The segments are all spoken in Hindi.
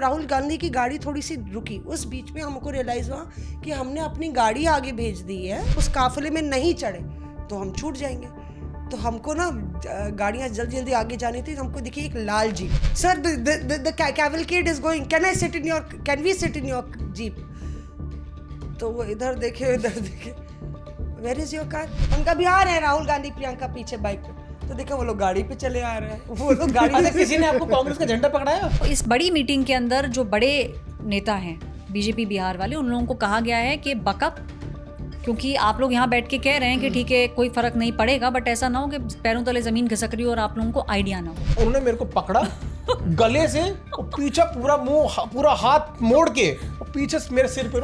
राहुल गांधी की गाड़ी थोड़ी सी रुकी, उस बीच में हमको रियलाइज हुआ कि हमने अपनी गाड़ी आगे भेज दी है, उस काफिले में नहीं चढ़े तो हम छूट जाएंगे। तो हमको ना गाड़ियाँ जल्दी जल्दी आगे जानी थी, तो हमको देखिए एक लाल jeep, sir the cavalcade is going, can we sit in your jeep? तो वो इधर देखे उधर देखे, वेयर इज योर कार? हम कभी आ रहे हैं राहुल गांधी प्रियंका पीछे बाइक पे, तो देखा वो लोग गाड़ी पे चले आ रहे हैं, वो लोग गाड़ी में। किसी ने आपको कांग्रेस का झंडा पकड़ाया? इस बड़ी मीटिंग के अंदर जो बड़े नेता हैं बीजेपी बिहार वाले, उन लोगों को कहा गया है कि बकअप, क्योंकि आप लोग यहाँ बैठ के कह रहे हैं कि ठीक है कोई फर्क नहीं पड़ेगा, बट ऐसा ना हो कि पैरों तले जमीन खिसक रही हो और आप लोगों को आइडिया ना हो। उन्होंने मेरे को पकड़ा गले से और पीछे पूरा मुंह पूरा हाथ मोड़ के और पीछे मेरे सिर पे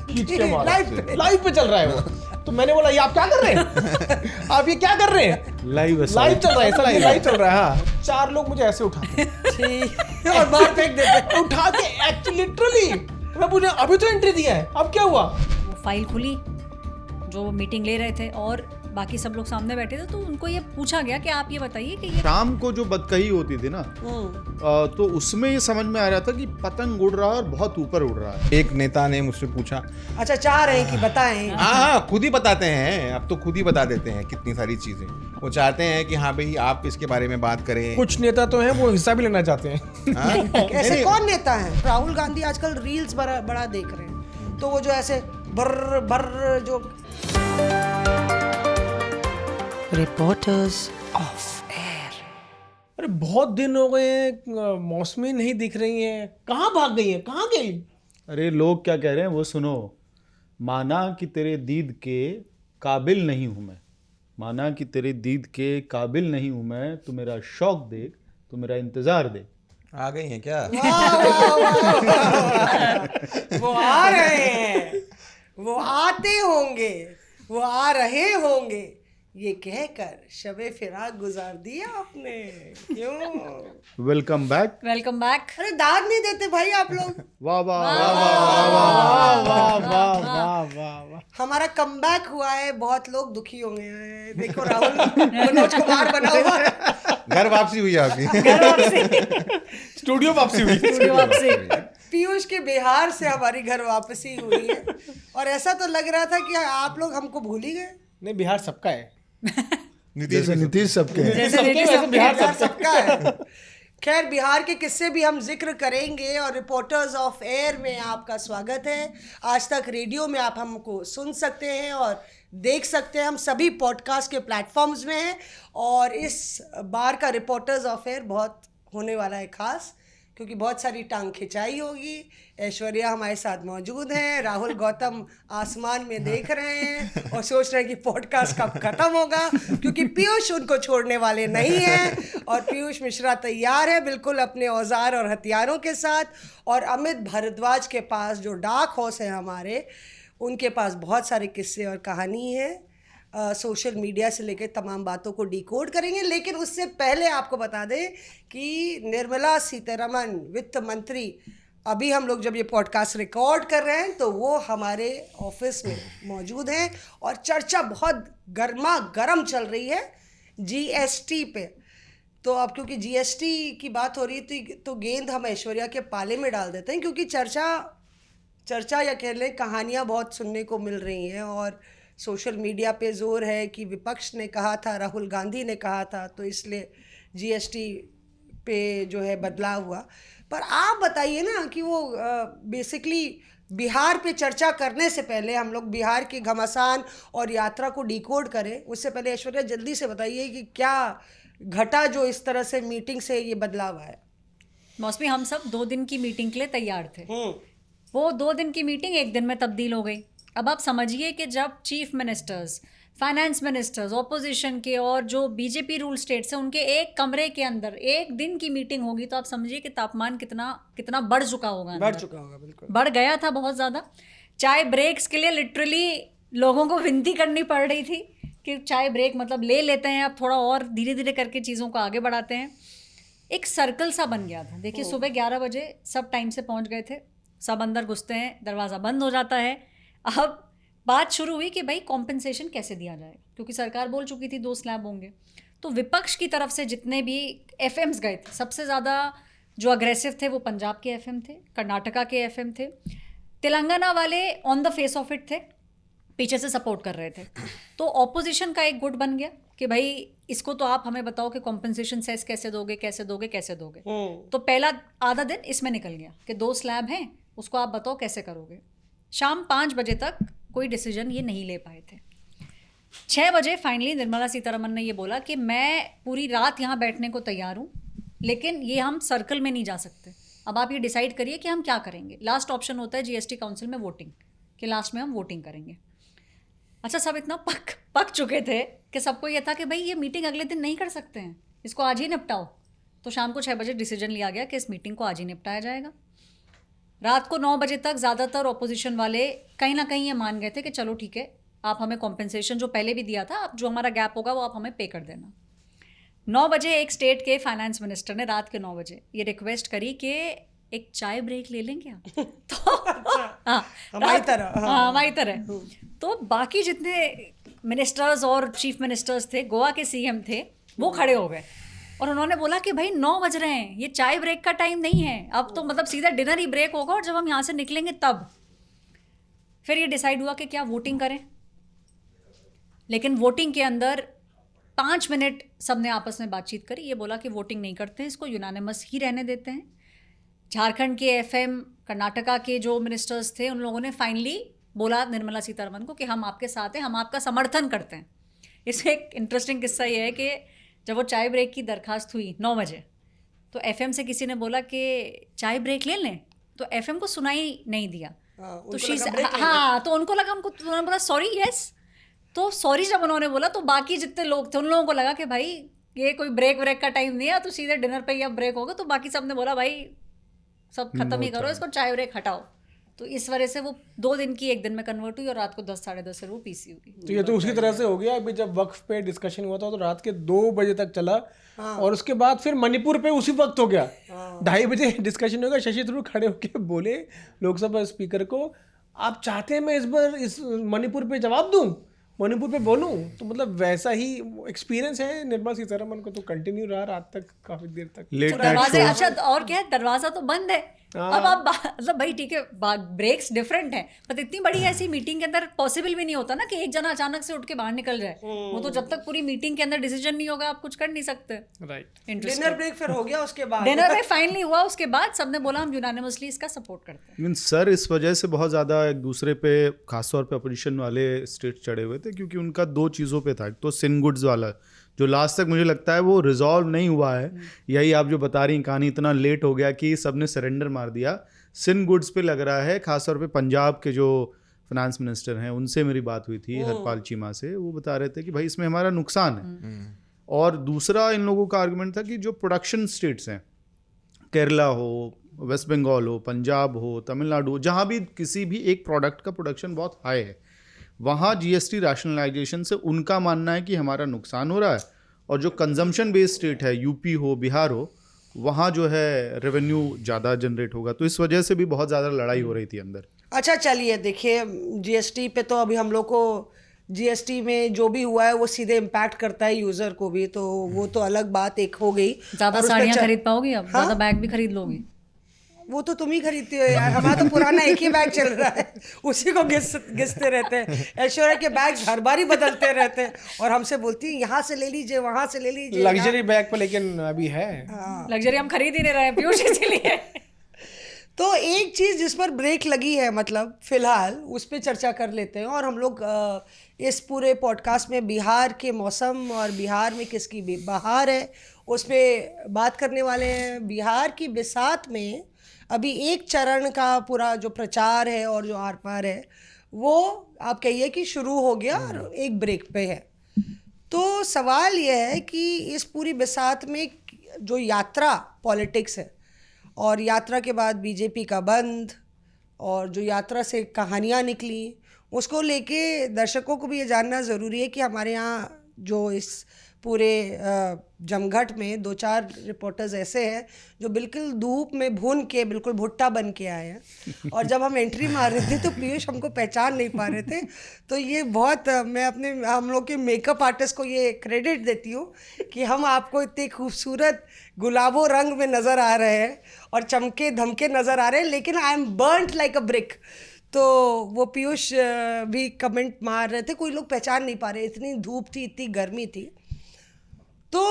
खींच के मारा। लाइव पे चल रहा है वो। तो मैंने बोला ये आप क्या कर रहे हैं? आप ये क्या कर रहे हैं? लाइव चल रहा है, ऐसा लाइव चल रहा है। हाँ, 4 लोग मुझे ऐसे उठाते और बाहर फेंक देते, उठा के एक्चुअली लिटरली। मैं पूछा अभी तो एंट्री दिया है, अब क्या हुआ? वो फाइल खुली जो मीटिंग ले रहे थे और बाकी सब लोग सामने बैठे थे, तो उनको ये पूछा गया कि आप ये बताइए कि ये शाम को जो बदकही होती थी ना, तो उसमें ये समझ में आ रहा था कि पतंग उड़ रहा है और बहुत ऊपर उड़ रहा है। एक नेता ने मुझसे पूछा, अच्छा चाह रहे हैं कि बताएं? हाँ खुद ही बताते हैं, अब तो खुद ही बता देते हैं कितनी सारी चीजें। वो चाहते हैं कि हाँ भाई आप इसके बारे में बात करें। कुछ नेता तो हैं वो हिस्सा भी लेना चाहते हैं। हाँ? ऐसे कौन नेता है? राहुल गांधी आजकल रील्स बड़ा देख रहे हैं, तो वो जो ऐसे बर्र बर्र जो रिपोर्टर्स ऑफ एयर। अरे बहुत दिन हो गए हैं, मौसमी नहीं दिख रही हैं, कहाँ भाग गई हैं, कहाँ गई? अरे लोग क्या कह रहे हैं वो सुनो। माना कि तेरे दीद के काबिल नहीं हूँ मैं, माना कि तेरे दीद के काबिल नहीं हूँ मैं, तो मेरा शौक देख, तो मेरा इंतजार देख। आ गई हैं क्या? वो आ रहे हैं, वो आते होंगे, वो आ रहे होंगे, ये कहकर शबे फिराक गुजार दिया आपने, क्यों? Welcome back. Welcome back. अरे दाद नहीं देते भाई आप लोग। वाह वाह वाह वाह वाह वाह वाह वाह वाह। हमारा कमबैक हुआ है, बहुत लोग दुखी होंगे। देखो राहुल मनोज कुमार बना हुआ है। घर वापसी हुई आपकी। स्टूडियो वापसी हुई। पीयूष के बिहार से हमारी घर वापसी हुई है, और ऐसा तो लग रहा था कि आप लोग हमको भूल ही गए। नहीं, बिहार सबका है। नीतीश सबके हैं। वैसे बिहार सबका है। खैर, बिहार के किस्से भी हम जिक्र करेंगे, और रिपोर्टर्स ऑफ एयर में आपका स्वागत है। आज तक रेडियो में आप हमको सुन सकते हैं और देख सकते हैं, हम सभी पॉडकास्ट के प्लेटफॉर्म्स में हैं। और इस बार का रिपोर्टर्स ऑफ एयर बहुत होने वाला है खास, क्योंकि बहुत सारी टांग खिंचाई होगी। ऐश्वर्या हमारे साथ मौजूद हैं, राहुल गौतम आसमान में देख रहे हैं और सोच रहे हैं कि पॉडकास्ट कब खत्म होगा, क्योंकि पीयूष उनको छोड़ने वाले नहीं हैं। और पीयूष मिश्रा तैयार है बिल्कुल अपने औजार और हथियारों के साथ। और अमित भारद्वाज के पास, जो डार्क हॉर्स है हमारे, उनके पास बहुत सारे किस्से और कहानी है। सोशल मीडिया से लेकर तमाम बातों को डिकोड करेंगे। लेकिन उससे पहले आपको बता दें कि निर्मला सीतारमण वित्त मंत्री, अभी हम लोग जब ये पॉडकास्ट रिकॉर्ड कर रहे हैं तो वो हमारे ऑफिस में मौजूद हैं, और चर्चा बहुत गर्मा गर्म चल रही है जीएसटी पे। तो अब क्योंकि जीएसटी की बात हो रही थी, तो गेंद हम ऐश्वर्या के पाले में डाल देते हैं, क्योंकि चर्चा या कह लें कहानियाँ बहुत सुनने को मिल रही हैं। और सोशल मीडिया पे जोर है कि विपक्ष ने कहा था, राहुल गांधी ने कहा था, तो इसलिए जीएसटी पे जो है बदलाव हुआ। पर आप बताइए ना कि वो बेसिकली बिहार पे चर्चा करने से पहले हम लोग बिहार की घमासान और यात्रा को डिकोड करें, उससे पहले ऐश्वर्या जल्दी से बताइए कि क्या घटा जो इस तरह से मीटिंग से ये बदलाव आया। मौसमी, हम सब 2 दिन की मीटिंग के लिए तैयार थे। वो 2 दिन की मीटिंग 1 दिन में तब्दील हो गई। अब आप समझिए कि जब chief ministers, finance ministers, opposition के और जो बीजेपी रूल स्टेट्स हैं, उनके एक कमरे के अंदर 1 दिन की मीटिंग होगी, तो आप समझिए कि तापमान कितना बढ़ चुका होगा। बढ़ चुका होगा, बिल्कुल बढ़ गया था बहुत ज़्यादा। चाय ब्रेक्स के लिए लिटरली लोगों को विनती करनी पड़ रही थी कि चाय ब्रेक मतलब ले लेते हैं, अब थोड़ा और धीरे धीरे करके चीज़ों को आगे बढ़ाते हैं। एक सर्कल सा बन गया था। देखिए, सुबह 11 बजे सब टाइम से पहुँच गए थे, सब अंदर घुसते हैं, दरवाज़ा बंद हो जाता है। अब बात शुरू हुई कि भाई कॉम्पेंसेशन कैसे दिया जाएगा, क्योंकि सरकार बोल चुकी थी 2 स्लैब होंगे। तो विपक्ष की तरफ से जितने भी एफएम्स गए थे, सबसे ज़्यादा जो अग्रेसिव थे वो पंजाब के एफएम थे, कर्नाटका के एफएम थे, तेलंगाना वाले on the face of it थे, पीछे से सपोर्ट कर रहे थे। तो ऑपोजिशन का एक गुट बन गया कि भाई इसको तो आप हमें बताओ कि कॉम्पनसेशन सेस कैसे दोगे, कैसे दोगे, कैसे दोगे। तो पहला आधा दिन इसमें निकल गया कि 2 स्लैब हैं, उसको आप बताओ कैसे करोगे। शाम 5 बजे तक कोई डिसीजन ये नहीं ले पाए थे। 6 बजे फाइनली निर्मला सीतारमण ने ये बोला कि मैं पूरी रात यहाँ बैठने को तैयार हूँ, लेकिन ये हम सर्कल में नहीं जा सकते, अब आप ये डिसाइड करिए कि हम क्या करेंगे। लास्ट ऑप्शन होता है जीएसटी काउंसिल में वोटिंग, कि लास्ट में हम वोटिंग करेंगे। अच्छा, सब इतना पक चुके थे कि सबको ये था कि भाई ये मीटिंग अगले दिन नहीं कर सकते हैं, इसको आज ही निपटाओ। तो शाम को 6 बजे डिसीजन लिया गया कि इस मीटिंग को आज ही निपटाया जाएगा। रात को 9 बजे तक ज़्यादातर ऑपोजिशन वाले कहीं ना कहीं ये मान गए थे कि चलो ठीक है, आप हमें कॉम्पेंसेशन जो पहले भी दिया था, अब जो हमारा गैप होगा वो आप हमें पे कर देना। 9 बजे एक स्टेट के फाइनेंस मिनिस्टर ने रात के 9 बजे ये रिक्वेस्ट करी कि एक चाय ब्रेक ले लें क्या? तो हमारी तरह। तो बाकी जितने मिनिस्टर्स और चीफ मिनिस्टर्स थे, गोवा के सीएम थे, वो खड़े हो गए और उन्होंने बोला कि भाई 9 बज रहे हैं, ये चाय ब्रेक का टाइम नहीं है, अब तो मतलब सीधा डिनर ही ब्रेक होगा और जब हम यहाँ से निकलेंगे तब। फिर ये डिसाइड हुआ कि क्या वोटिंग करें, लेकिन वोटिंग के अंदर 5 मिनट सबने आपस में बातचीत करी, ये बोला कि वोटिंग नहीं करते हैं, इसको यूनानिमस ही रहने देते हैं। झारखंड के एफएम, कर्नाटका के जो मिनिस्टर्स थे, उन लोगों ने फाइनली बोला निर्मला सीतारमण को कि हम आपके साथ हैं, हम आपका समर्थन करते हैं। इसमें एक इंटरेस्टिंग किस्सा ये है कि जब वो चाय ब्रेक की दरखास्त हुई 9 बजे, तो एफएम से किसी ने बोला कि चाय ब्रेक ले लें, तो एफएम को सुनाई नहीं दिया। तो तो उनको लगा, उन्होंने बोला सॉरी यस। तो सॉरी जब उन्होंने बोला तो बाकी जितने लोग थे उन लोगों को लगा कि भाई ये कोई ब्रेक का टाइम नहीं है, तो सीधे डिनर पे ही अब ब्रेक होगा। तो बाकी सब ने बोला भाई सब खत्म ही करो इसको, चाय ब्रेक हटाओ। तो इस वजह से वो 2 दिन की 1 दिन में कन्वर्ट हुई और रात को 10 साढ़े 10 से वो पीसी हुई। तो ये तो उसी तरह से हो गया। अभी जब वक्फ पे डिस्कशन हुआ था तो रात के 2 बजे तक चला, और उसके बाद फिर मणिपुर पे उसी वक्त हो गया। 2:30 बजे डिस्कशन हो गया। शशि थरूर खड़े होकर बोले लोकसभा स्पीकर को, आप चाहते हैं मैं इस बार इस मणिपुर पे जवाब दूं, मणिपुर पे बोलूं? तो मतलब वैसा ही एक्सपीरियंस है निर्मला सीतारमण को, तो कंटिन्यू रहा रात तक, काफी देर तक। दरवाजे, अच्छा और क्या है, दरवाजा तो बंद है। अब आप मतलब भाई ठीक है, ब्रेक्स डिफरेंट है, पर इतनी बड़ी ऐसी मीटिंग के अंदर पॉसिबल भी नहीं होता ना कि एक जना अचानक से उठ के बाहर निकल जाए। वो तो जब तक पूरी मीटिंग के अंदर डिसीजन नहीं होगा आप कुछ कर नहीं सकते। राइट। डिनर ब्रेक फिर हो गया, उसके बाद डिनर ब्रेक फाइनली हुआ, उसके बाद सबने बोला हम यूनानिमसली इसका सपोर्ट करते हैं। सर इस वजह से बहुत ज़्यादा एक दूसरे पे, खासतौर पे अपोजिशन वाले स्टेट चढ़े हुए थे, क्योंकि उनका 2 चीज़ों पे था। एक तो सिन गुड्स वाला, जो लास्ट तक मुझे लगता है वो रिजॉल्व नहीं हुआ है। यही आप जो बता रही कहानी, इतना लेट हो गया कि सबने सरेंडर मार दिया। सिन गुड्स पे लग रहा है, खासतौर पे पंजाब के जो फाइनेंस मिनिस्टर हैं उनसे मेरी बात हुई थी, हरपाल चीमा से। वो बता रहे थे कि भाई इसमें हमारा नुकसान है। और दूसरा इन लोगों का आर्गुमेंट था कि जो प्रोडक्शन स्टेट्स हैं, केरला हो, वेस्ट बंगाल हो, पंजाब हो, तमिलनाडु हो, जहाँ भी किसी भी एक प्रोडक्ट का प्रोडक्शन बहुत हाई है, वहाँ जीएसटी रैशनलाइजेशन से उनका मानना है कि हमारा नुकसान हो रहा है। और जो कंजम्पशन बेस्ड स्टेट है, यूपी हो, बिहार हो, वहाँ जो है रेवेन्यू ज़्यादा जनरेट होगा। तो इस वजह से भी बहुत ज़्यादा लड़ाई हो रही थी अंदर। अच्छा चलिए देखिए, जीएसटी पे तो अभी हम लोग को जीएसटी में जो भी हुआ है वो सीधे इम्पैक्ट करता है यूजर को भी, तो वो तो अलग बात एक हो गई। ज्यादा साड़ियाँ खरीद पाओगी अब? ज्यादा बैग भी खरीद लोगी? वो तो तुम ही खरीदती हो यार, हमारा तो पुराना एक ही बैग चल रहा है, उसी को घिसते रहते हैं। ऐश्वर्या के बैग्स हर बार ही बदलते रहते हैं और हमसे बोलती है यहाँ से ले लीजिए, वहाँ से ले लीजिए। लग्जरी बैग पे लेकिन अभी है लग्जरी हम खरीद ही नहीं रहे हैं पीयूष, इसीलिए। तो एक चीज़ जिस पर ब्रेक लगी है, मतलब फिलहाल उस पर चर्चा कर लेते हैं। और हम लोग इस पूरे पॉडकास्ट में बिहार के मौसम और बिहार में किसकी बहार है उस पर बात करने वाले हैं। बिहार की बिसात में अभी एक चरण का पूरा जो प्रचार है और जो आर पार है वो आप कहिए कि शुरू हो गया और एक ब्रेक पे है। तो सवाल यह है कि इस पूरी बिसात में जो यात्रा पॉलिटिक्स है और यात्रा के बाद बीजेपी का बंद और जो यात्रा से कहानियाँ निकली, उसको लेके दर्शकों को भी ये जानना ज़रूरी है कि हमारे यहाँ जो इस पूरे जमघट में 2-4 रिपोर्टर्स ऐसे हैं जो बिल्कुल धूप में भून के बिल्कुल भुट्टा बन के आए हैं, और जब हम एंट्री मार रहे थे तो पीयूष हमको पहचान नहीं पा रहे थे। तो ये बहुत मैं हम लोग के मेकअप आर्टिस्ट को ये क्रेडिट देती हूँ कि हम आपको इतने खूबसूरत गुलाबो रंग में नज़र आ रहे हैं और चमके धमके नज़र आ रहे हैं, लेकिन I am burned like a brick. तो वो पीयूष भी कमेंट मार रहे थे, कोई लोग पहचान नहीं पा रहे, इतनी धूप थी, इतनी गर्मी थी। तो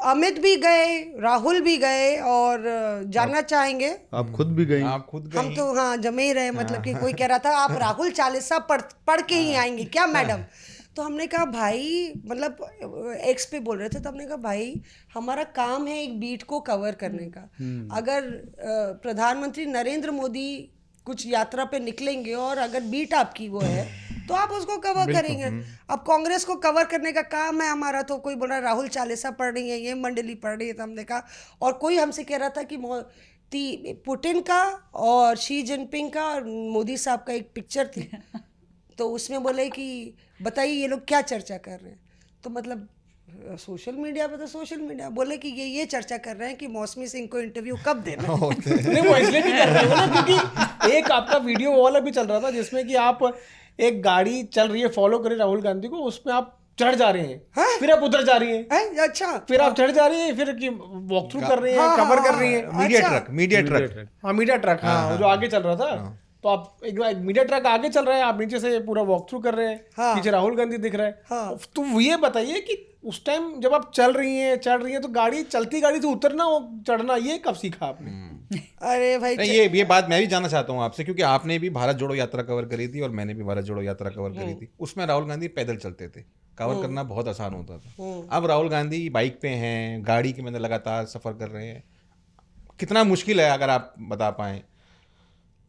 अमित भी गए, राहुल भी गए, और जानना चाहेंगे आप खुद भी गई? आप खुद हम तो हाँ जमे ही रहे, मतलब कि कोई कह रहा था आप राहुल चालीसा पढ़ के ही आएंगे क्या मैडम? तो हमने कहा भाई, मतलब एक्स पे बोल रहे थे, तो हमने कहा भाई हमारा काम है एक बीट को कवर करने का। अगर प्रधानमंत्री नरेंद्र मोदी कुछ यात्रा पे निकलेंगे और अगर बीट आपकी वो है तो आप उसको कवर करेंगे। अब कांग्रेस को कवर करने का काम है हमारा। तो कोई बोल रहा राहुल चालीसा पढ़ रही है, ये मंडली पढ़ रही है, तो हमने कहा, और कोई हमसे कह रहा था कि पुतिन का और शी जिनपिंग का और मोदी साहब का एक पिक्चर थी, तो उसमें बोले कि बताइए ये लोग क्या चर्चा कर रहे हैं। तो मतलब सोशल मीडिया पे तो सोशल मीडिया बोले कि ये चर्चा कर रहे हैं कि मौसमी सिंह को इंटरव्यू कब देना। नहीं, वो इसलिए भी कर रहे हो ना क्योंकि एक आपका वीडियो वाला भी चल रहा था जिसमें कि आप एक गाड़ी चल रही है, फॉलो करे राहुल गांधी को, उसमें आप चढ़ जा रहे हैं, फिर आप उतर जा रही हैं, अच्छा, फिर आप चढ़ जा रही हैं, फिर वॉक थ्रू कर रही हैं, कवर कर रही हैं। मीडिया ट्रक, हाँ, जो आगे चल रहा था। तो आप एक मीडिया ट्रक आगे चल रहा है, आप नीचे से पूरा वॉक थ्रू कर रहे हैं, पीछे राहुल गांधी दिख रहा है। तो ये बताइए कि उस टाइम जब आप चल रही हैं तो गाड़ी चलती गाड़ी से उतरना और चढ़ना ये कब सीखा आपने? अरे भाई ये बात मैं भी जानना चाहता हूँ आपसे, क्योंकि आपने भी भारत जोड़ो यात्रा कवर करी थी और मैंने भी भारत जोड़ो यात्रा कवर करी थी। उसमें राहुल गांधी पैदल चलते थे, कवर करना बहुत आसान होता था। अब राहुल गांधी बाइक पे हैं, गाड़ी के में लगातार सफर कर रहे हैं, कितना मुश्किल है अगर आप बता पाएं?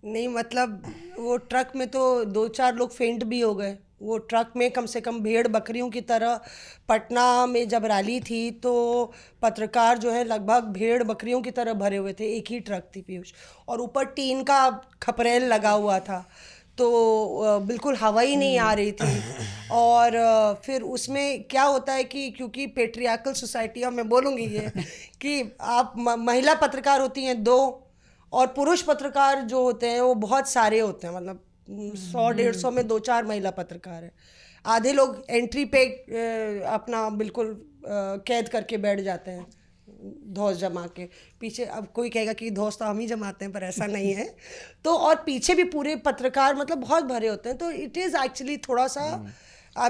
नहीं, मतलब वो ट्रक में तो 2-4 लोग फेंट भी हो गए। वो ट्रक में कम से कम भेड़ बकरियों की तरह, पटना में जब रैली थी तो पत्रकार जो है लगभग भेड़ बकरियों की तरह भरे हुए थे। एक ही ट्रक थी पीयूष, और ऊपर टीन का खपरेल लगा हुआ था, तो बिल्कुल हवा ही नहीं आ रही थी। और फिर उसमें क्या होता है कि क्योंकि पेट्रियार्कल सोसाइटी, और मैं बोलूँगी ये कि आप महिला पत्रकार होती हैं 2, और पुरुष पत्रकार जो होते हैं वो बहुत सारे होते हैं, मतलब 100-150 में 2-4 महिला पत्रकार हैं। आधे लोग एंट्री पे अपना बिल्कुल कैद करके बैठ जाते हैं, धौस जमा के पीछे। अब कोई कहेगा कि धौस तो हम ही जमाते हैं, पर ऐसा नहीं है। तो और पीछे भी पूरे पत्रकार मतलब बहुत भरे होते हैं। तो इट इज़ एक्चुअली थोड़ा सा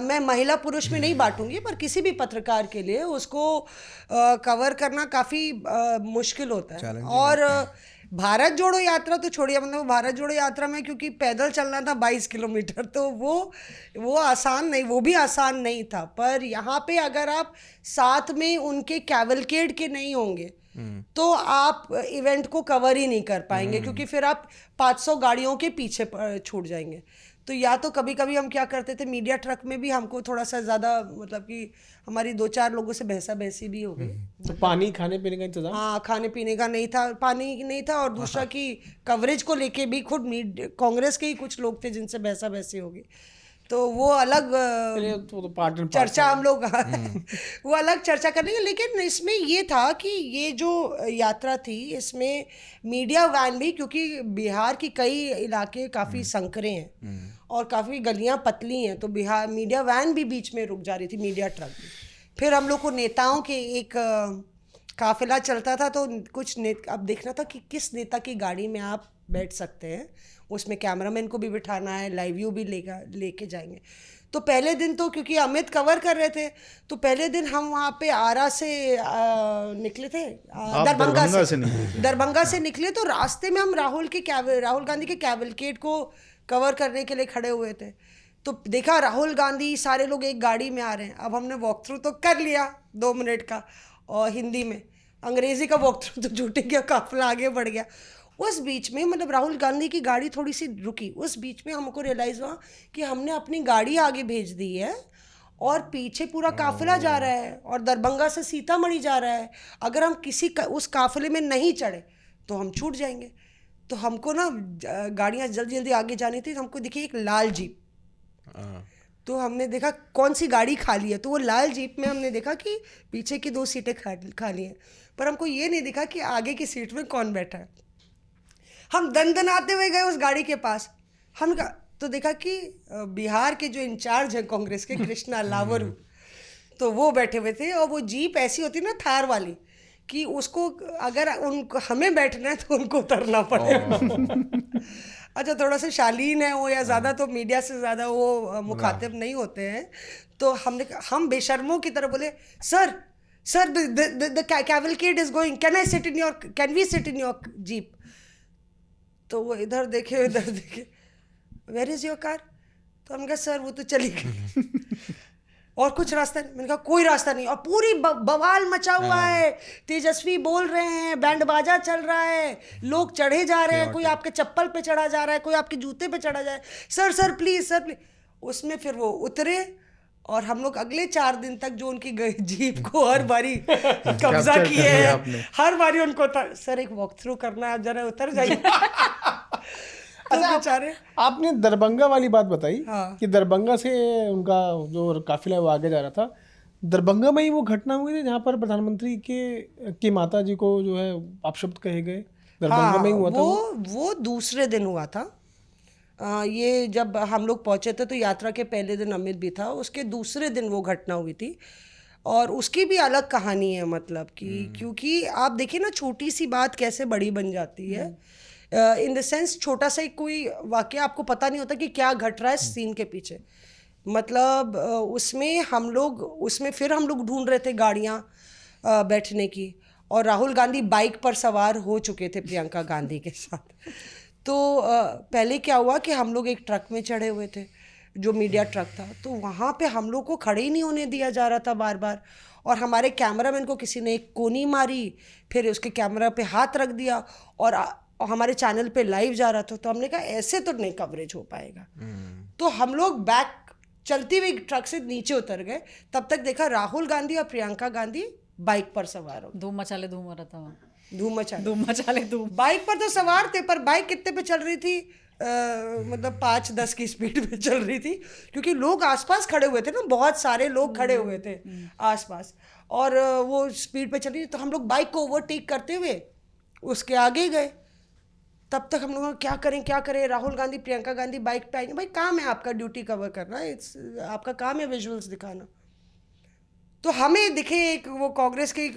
मैं महिला पुरुष में नहीं बांटूंगी, पर किसी भी पत्रकार के लिए उसको कवर करना काफ़ी मुश्किल होता है। और भारत जोड़ो यात्रा तो छोड़िए, मतलब भारत जोड़ो यात्रा में क्योंकि पैदल चलना था 22 किलोमीटर, तो वो आसान नहीं, वो भी आसान नहीं था। पर यहाँ पे अगर आप साथ में उनके कैवलकेड के नहीं होंगे तो आप इवेंट को कवर ही नहीं कर पाएंगे, क्योंकि फिर आप 500 गाड़ियों के पीछे छूट जाएंगे। तो या तो कभी कभी हम क्या करते थे, मीडिया ट्रक में भी हमको थोड़ा सा ज़्यादा, मतलब कि हमारी 2-4 लोगों से बहसी भी हो गई। तो पानी खाने पीने का इंतजाम? हाँ, खाने पीने का नहीं था, पानी नहीं था, और दूसरा कि कवरेज को लेके भी खुद कांग्रेस के ही कुछ लोग थे जिनसे बहसी हो गई। तो वो अलग तो चर्चा हम लोग वो अलग चर्चा करेंगे। लेकिन इसमें ये था कि ये जो यात्रा थी इसमें मीडिया वैन भी, क्योंकि बिहार की कई इलाके काफ़ी संकरे हैं और काफ़ी गलियां पतली हैं, तो बिहार मीडिया वैन भी बीच में रुक जा रही थी, मीडिया ट्रक भी। फिर हम लोग को नेताओं के एक काफिला चलता था, तो कुछ अब देखना था कि किस नेता की गाड़ी में आप बैठ सकते हैं। उसमें कैमरामैन को भी बिठाना है, लाइव व्यू भी लेके जाएंगे। तो पहले दिन तो क्योंकि अमित कवर कर रहे थे, तो पहले दिन हम वहाँ पे आरा से निकले थे, दरभंगा से निकले। तो रास्ते में हम राहुल गांधी के कैवलकेड को कवर करने के लिए खड़े हुए थे। तो देखा राहुल गांधी सारे लोग एक गाड़ी में आ रहे हैं। अब हमने वॉक थ्रू तो कर लिया 2 मिनट का, और हिंदी में, अंग्रेजी का वॉक थ्रू तो छूट गया, काफिला आगे बढ़ गया। उस बीच में मतलब राहुल गांधी की गाड़ी थोड़ी सी रुकी, उस बीच में हमको रियलाइज़ हुआ कि हमने अपनी गाड़ी आगे भेज दी है और पीछे पूरा काफिला जा रहा है, और दरभंगा से सीतामढ़ी जा रहा है। अगर हम उस काफिले में नहीं चढ़े तो हम छूट जाएंगे। तो हमको ना गाड़ियाँ जल्दी जल्दी आगे जानी थी, तो हमको दिखी एक लाल जीप। तो हमने देखा कौन सी गाड़ी खाली है, तो वो लाल जीप में हमने देखा कि पीछे की 2 सीटें खाली हैं, पर हमको ये नहीं दिखा कि आगे की सीट में कौन बैठा है। हम दनदनाते हुए गए उस गाड़ी के पास, हम तो देखा कि बिहार के जो इंचार्ज हैं कांग्रेस के, कृष्णा लावरू, तो वो बैठे हुए थे। और वो जीप ऐसी होती ना थार वाली कि उसको अगर उनको हमें बैठना है तो उनको उतरना पड़ेगा। अच्छा, थोड़ा सा शालीन है वो, या ज़्यादा तो मीडिया से ज़्यादा वो मुखातिब नहीं होते हैं, तो हम बेशर्मों की तरह बोले, sir the cavalcade is going, can we sit in your jeep? तो वो इधर देखे उधर देखे, वेयर इज़ योर कार? तो हम कहा सर वो तो चली गई, और कुछ रास्ता नहीं। मैंने कहा कोई रास्ता नहीं, और पूरी बवाल मचा हुआ है, तेजस्वी बोल रहे हैं, बैंड बाजा चल रहा है, लोग चढ़े जा रहे हैं, कोई आपके चप्पल पे चढ़ा जा रहा है, कोई आपके जूते पे चढ़ा जा रहा है, सर प्लीज। उसमें फिर वो उतरे, और हम लोग अगले 4 दिन तक जो उनकी जीप को हर बारी कब्जा किए हैं, हर बारी उनको सर एक वॉक थ्रू करना है, आप जरा उतर जाइए। अच्छा, आपने दरभंगा वाली बात बताई। हाँ। कि दरभंगा से उनका जो काफिला है वो आगे जा रहा था। दरभंगा में ही वो घटना हुई थी जहाँ पर प्रधानमंत्री की माता जी को जो है अपशब्द कहे गए, दरभंगा में ही हुआ था। वो दूसरे दिन हुआ था। ये जब हम लोग पहुंचे थे तो यात्रा के पहले दिन अमित भी था, उसके दूसरे दिन वो घटना हुई थी, और उसकी भी अलग कहानी है, मतलब कि क्योंकि आप देखिए ना छोटी सी बात कैसे बड़ी बन जाती है। इन द सेंस छोटा सा कोई वाकया आपको पता नहीं होता कि क्या घट रहा है सीन के पीछे। मतलब उसमें फिर हम लोग ढूंढ रहे थे गाड़ियाँ बैठने की, और राहुल गांधी बाइक पर सवार हो चुके थे प्रियंका गांधी के साथ। तो पहले क्या हुआ कि हम लोग एक ट्रक में चढ़े हुए थे जो मीडिया ट्रक था, तो वहाँ पे हम लोग को खड़े ही नहीं होने दिया जा रहा था बार बार, और हमारे कैमरामैन को किसी ने एक कोनी मारी, फिर उसके कैमरा पे हाथ रख दिया, और हमारे चैनल पे लाइव जा रहा था। तो हमने कहा ऐसे तो नहीं कवरेज हो पाएगा। तो हम लोग बैक चलती हुई ट्रक से नीचे उतर गए, तब तक देखा राहुल गांधी और प्रियंका गांधी बाइक पर सवार हो। धूम मचा रहा था वहाँ, धूम बाइक पर तो सवार थे, पर बाइक कितने पे चल रही थी? मतलब 5-10 की स्पीड पे चल रही थी, क्योंकि लोग आसपास खड़े हुए थे ना, बहुत सारे लोग खड़े हुए थे आसपास, और वो स्पीड पे चल रही थी। तो हम लोग बाइक को ओवरटेक करते हुए उसके आगे गए। तब तक हम लोग क्या करें, राहुल गांधी प्रियंका गांधी बाइक पे आएंगे। भाई काम है आपका, ड्यूटी कवर करना, आपका काम है विजुअल्स दिखाना। तो हमें दिखे एक वो कांग्रेस के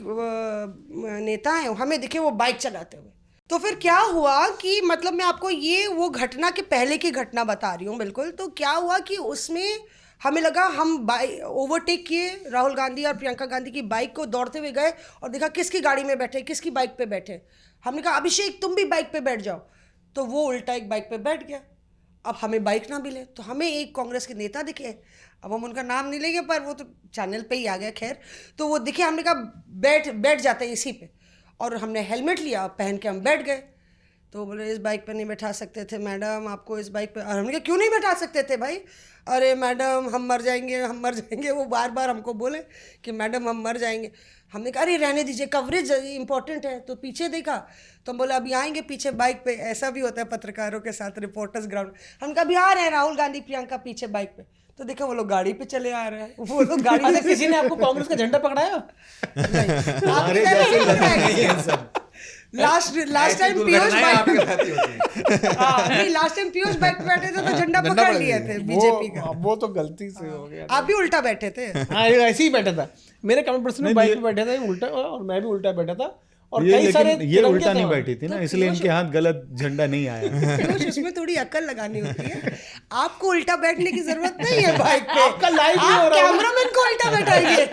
नेता हैं, हमें दिखे वो बाइक चलाते हुए। तो फिर क्या हुआ कि मतलब मैं आपको ये वो घटना के पहले की घटना बता रही हूँ बिल्कुल। तो क्या हुआ कि उसमें हमें लगा, हम बाइक ओवरटेक किए, राहुल गांधी और प्रियंका गांधी की बाइक को दौड़ते हुए गए और देखा किसकी गाड़ी में बैठे, किसकी बाइक पे बैठे। हमने कहा अभिषेक तुम भी बाइक पे बैठ जाओ, तो वो उल्टा एक बाइक पे बैठ गया। अब हमें बाइक ना मिले, तो हमें एक कांग्रेस के नेता दिखे, अब हम उनका नाम नहीं लेंगे, पर वो तो चैनल पे ही आ गया, खैर। तो वो दिखे, हमने कहा बैठ जाते हैं इसी पे, और हमने हेलमेट लिया, पहन के हम बैठ गए। तो बोले इस बाइक पे नहीं बैठा सकते थे मैडम आपको, इस बाइक पे। और हमने कहा क्यों नहीं बैठा सकते थे भाई? अरे मैडम हम मर जाएंगे। वो बार बार हमको बोले कि मैडम हम मर जाएंगे। हमने कहा अरे रहने दीजिए, कवरेज इंपॉर्टेंट है। तो पीछे देखा तो हम बोले अभी आएंगे पीछे बाइक पे। ऐसा भी होता है पत्रकारों के साथ, रिपोर्टर्स ग्राउंड। हम कहा अभी आ रहे हैं राहुल गांधी प्रियंका पीछे बाइक पे। तो देखा वो लोग गाड़ी पे चले आ रहे हैं, वो लोग गाड़ी में। किसी ने आपको कांग्रेस का झंडा पकड़ाया? Last time Piyush bike bike पे बैठे थे तो झंडा पकड़ लिए थे बीजेपी का। वो तो गलती से हो गया। आप भी उल्टा बैठे थे? हाँ ऐसे ही बैठा था, मेरे कमेंट पर्सन बाइक पे बैठे थे उल्टा, और मैं भी उल्टा बैठा था। और ये उल्टा नहीं बैठी थी ना, इसलिए इनके हाथ गलत झंडा नहीं आया। उसमें थोड़ी अकल लगानी होती है। आपको उल्टा बैठने की जरूरत नहीं है बाइक पे। आपका लाइव नहीं हो रहा, कैमरामैन को उल्टा बैठाइए।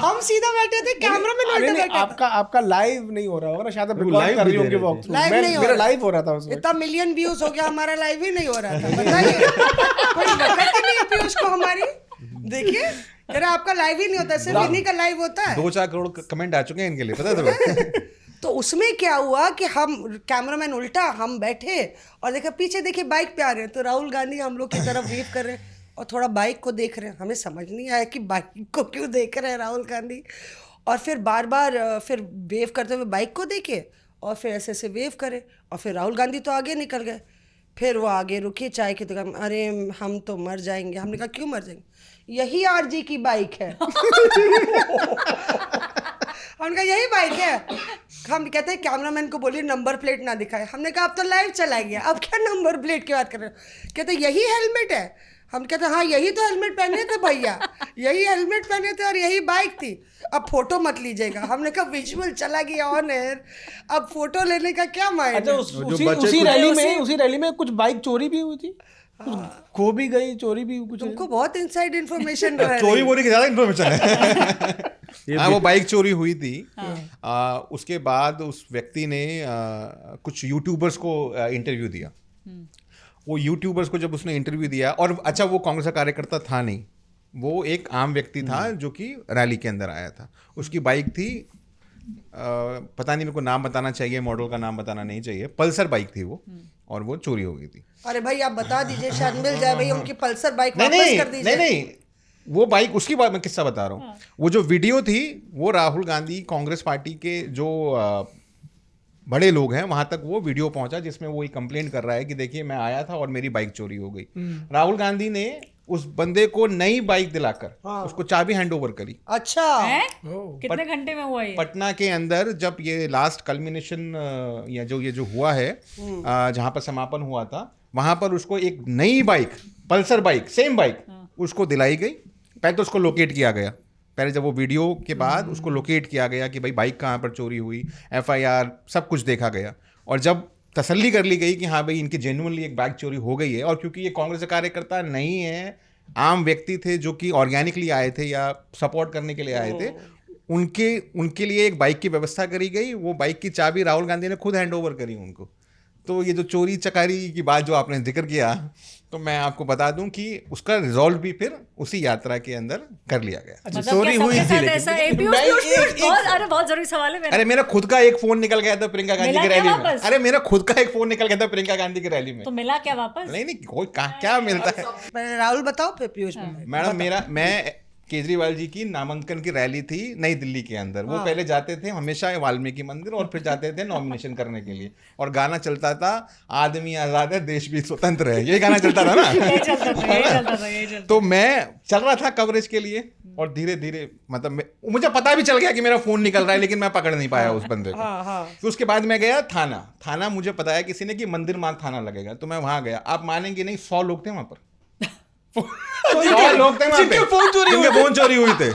हम सीधा बैठे थे, कैमरामैन उल्टा बैठा। आपका लाइव नहीं हो रहा होगा ना, शायद रिकॉर्ड कर रही होंगे वॉक थ्रू। मेरा लाइव हो रहा था उसमें। इतना मिलियन व्यूज हो गया, हमारा लाइव ही नहीं हो रहा था। बताइए कोई वक्त नहीं है पीयूष को हमारी। देखिए अरे आपका लाइव ही नहीं होता, सिर्फ इन्हीं का लाइव होता है। 2-4 करोड़ कमेंट आ चुके हैं इनके लिए, पता है तुम्हें? तो उसमें क्या हुआ कि हम कैमरामैन उल्टा, हम बैठे और देखा पीछे देखिए बाइक पे आ रहे हैं, तो राहुल गांधी हम लोग की तरफ वेव कर रहे हैं और थोड़ा बाइक को देख रहे हैं। हमें समझ नहीं आया कि बाइक को क्यों देख रहे हैं राहुल गांधी, और फिर बार बार फिर वेव करते हुए बाइक को देखे और फिर ऐसे ऐसे वेव करे, और फिर राहुल गांधी तो आगे निकल गए। फिर वो आगे रुकी चाय की दुकान, अरे हम तो मर जाएंगे। हमने कहा क्यों मर जाएंगे? यही आरजी की बाइक है। हमने कहा यही बाइक है। हम कहते हैं कैमरामैन को बोलिए नंबर प्लेट ना दिखाए। हमने कहा अब तो लाइव चला गया, अब क्या नंबर प्लेट की बात कर रहे हो? कहते यही हेलमेट है। हम कहते हाँ यही तो हेलमेट पहने थे भैया, यही हेलमेट पहने थे और यही बाइक थी। अब फोटो मत लीजिएगा। हमने कहा विजुअल चला गया ऑन एयर, अब फोटो लेने का क्या मायने? अच्छा उसी रैली में कुछ बाइक चोरी भी हुई थी, खो भी गई, चोरी भी कुछ। तुमको बहुत इनसाइड इन्फॉर्मेशन चोरी वोरी की ज्यादा इन्फॉर्मेशन है। हाँ वो बाइक चोरी हुई थी। उसके बाद उस व्यक्ति ने कुछ यूट्यूबर्स को इंटरव्यू दिया। वो यूट्यूबर्स को जब उसने इंटरव्यू दिया, और अच्छा वो कांग्रेस का कार्यकर्ता था नहीं, वो एक आम व्यक्ति था जो कि रैली के अंदर आया था। उसकी बाइक थी पता नहीं मेरे को नाम बताना चाहिए, मॉडल का नाम बताना नहीं चाहिए, पल्सर बाइक थी वो, और वो चोरी हो गई थी। अरे भाई आप बता दीजिए, शायद मिल जाए भाई उनकी पल्सर बाइक वापस कर दीजिए। नहीं वो बाइक, उसकी बात मैं किस्सा बता रहा हूँ। वो जो वीडियो थी वो राहुल गांधी कांग्रेस पार्टी के जो बड़े लोग हैं वहां तक वो वीडियो पहुंचा, जिसमें वो एक कंप्लेंट कर रहा है कि देखिए मैं आया था और मेरी बाइक चोरी हो गई। राहुल गांधी ने उस बंदे को नई बाइक दिलाकर उसको चाबी हैंड ओवर करी। अच्छा कितने घंटे में हुआ ये? पटना के अंदर जब ये लास्ट कल्मिनेशन या ये जो हुआ है जहां पर समापन हुआ था, वहां पर उसको एक नई bike, Pulsar bike, same bike उसको दिलाई गई। पहले तो उसको लोकेट किया गया, पहले जब वो वीडियो के बाद उसको लोकेट किया गया कि भाई बाइक कहाँ पर चोरी हुई, FIR सब कुछ देखा गया, और जब तसल्ली कर ली गई कि हाँ भाई इनकी जेन्युइनली एक बाइक चोरी हो गई है, और क्योंकि ये कांग्रेस कार्यकर्ता नहीं है, आम व्यक्ति थे जो कि ऑर्गेनिकली आए थे या सपोर्ट करने के लिए आए थे, उनके लिए एक बाइक की व्यवस्था करी गई। वो बाइक की चाबी राहुल गांधी ने खुद हैंड ओवर करी उनको। तो ये जो चोरी चकारी की बात जो आपने जिक्र किया, तो मैं आपको बता दूं कि उसका रिजॉल्व भी फिर उसी यात्रा के अंदर कर लिया गया। मतलब चोरी हुई थी अरे बहुत जरूरी सवाल है मेरा। अरे मेरा खुद का एक फोन निकल गया था प्रियंका गांधी की रैली में। अरे मेरा खुद का एक फोन निकल गया था प्रियंका गांधी की रैली में। तो मिला क्या वापस? नहीं कोई क्या मिलता है। राहुल बताओ फिर पीयूष। मैडम मैं केजरीवाल जी की नामांकन की रैली थी नई दिल्ली के अंदर। वो पहले जाते थे हमेशा वाल्मीकि मंदिर, और फिर जाते थे नॉमिनेशन करने के लिए, और गाना चलता था आदमी आजाद है देश भी स्वतंत्र है, यही गाना चलता था ना। यही चलता था। तो मैं चल रहा था कवरेज के लिए, और धीरे धीरे मतलब मुझे पता भी चल गया कि मेरा फोन निकल रहा है, लेकिन मैं पकड़ नहीं पाया उस बंदे को। तो उसके बाद मैं गया थाना मुझे बताया किसी ने कि मंदिर मार्ग थाना लगेगा, तो मैं वहां गया। आप मानेंगे नहीं 100 लोग थे वहां पर। 100 लोग थे वहां पे जिनके फोन चोरी हुई थे।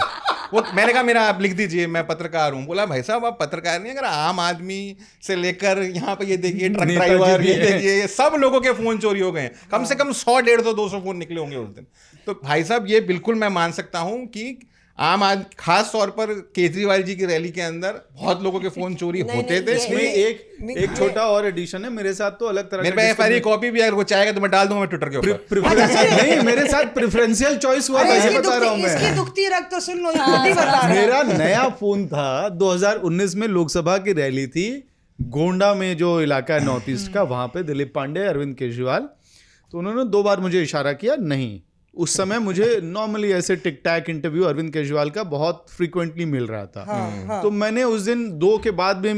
वो मैंने कहा मेरा आप लिख दीजिए, मैं पत्रकार हूँ। बोला भाई साहब आप पत्रकार नहीं, अगर आम आदमी से लेकर यहाँ पे ये देखिए ट्रक ड्राइवर, ये देखिए ये सब लोगों के फोन चोरी हो गए। कम से कम 100, 150, 200 फोन निकले होंगे उस दिन। तो भाई साहब ये बिल्कुल मैं मान सकता हूँ कि आम आदमी, खास तौर पर केजरीवाल जी की रैली के अंदर बहुत लोगों के फोन चोरी होते थे। इसमें एक छोटा और एडिशन है, मेरे साथ तो अलग तरह मेरे पास FIR कॉपी भी अगर वो चाहेगा तो मैं डाल दूंगा ट्विटर के ऊपर। नहीं मेरे साथ प्रेफरेंशियल चॉइस हुआ था, ये बता रहा हूं मैं। इसकी दुखती रग तो सुन लो, बता रहा। मेरा नया फोन था, 2019 में लोकसभा की रैली थी गोंडा में, जो इलाका है नॉर्थ ईस्ट का, वहां पे दिलीप पांडे, अरविंद केजरीवाल, तो उन्होंने 2 बार मुझे इशारा किया नहीं। उस समय मुझे नॉर्मली ऐसे टिक टैक इंटरव्यू अरविंद केजरीवाल का बहुत फ्रीक्वेंटली मिल रहा था। तो मैंने उस दिन 2 के बाद भी,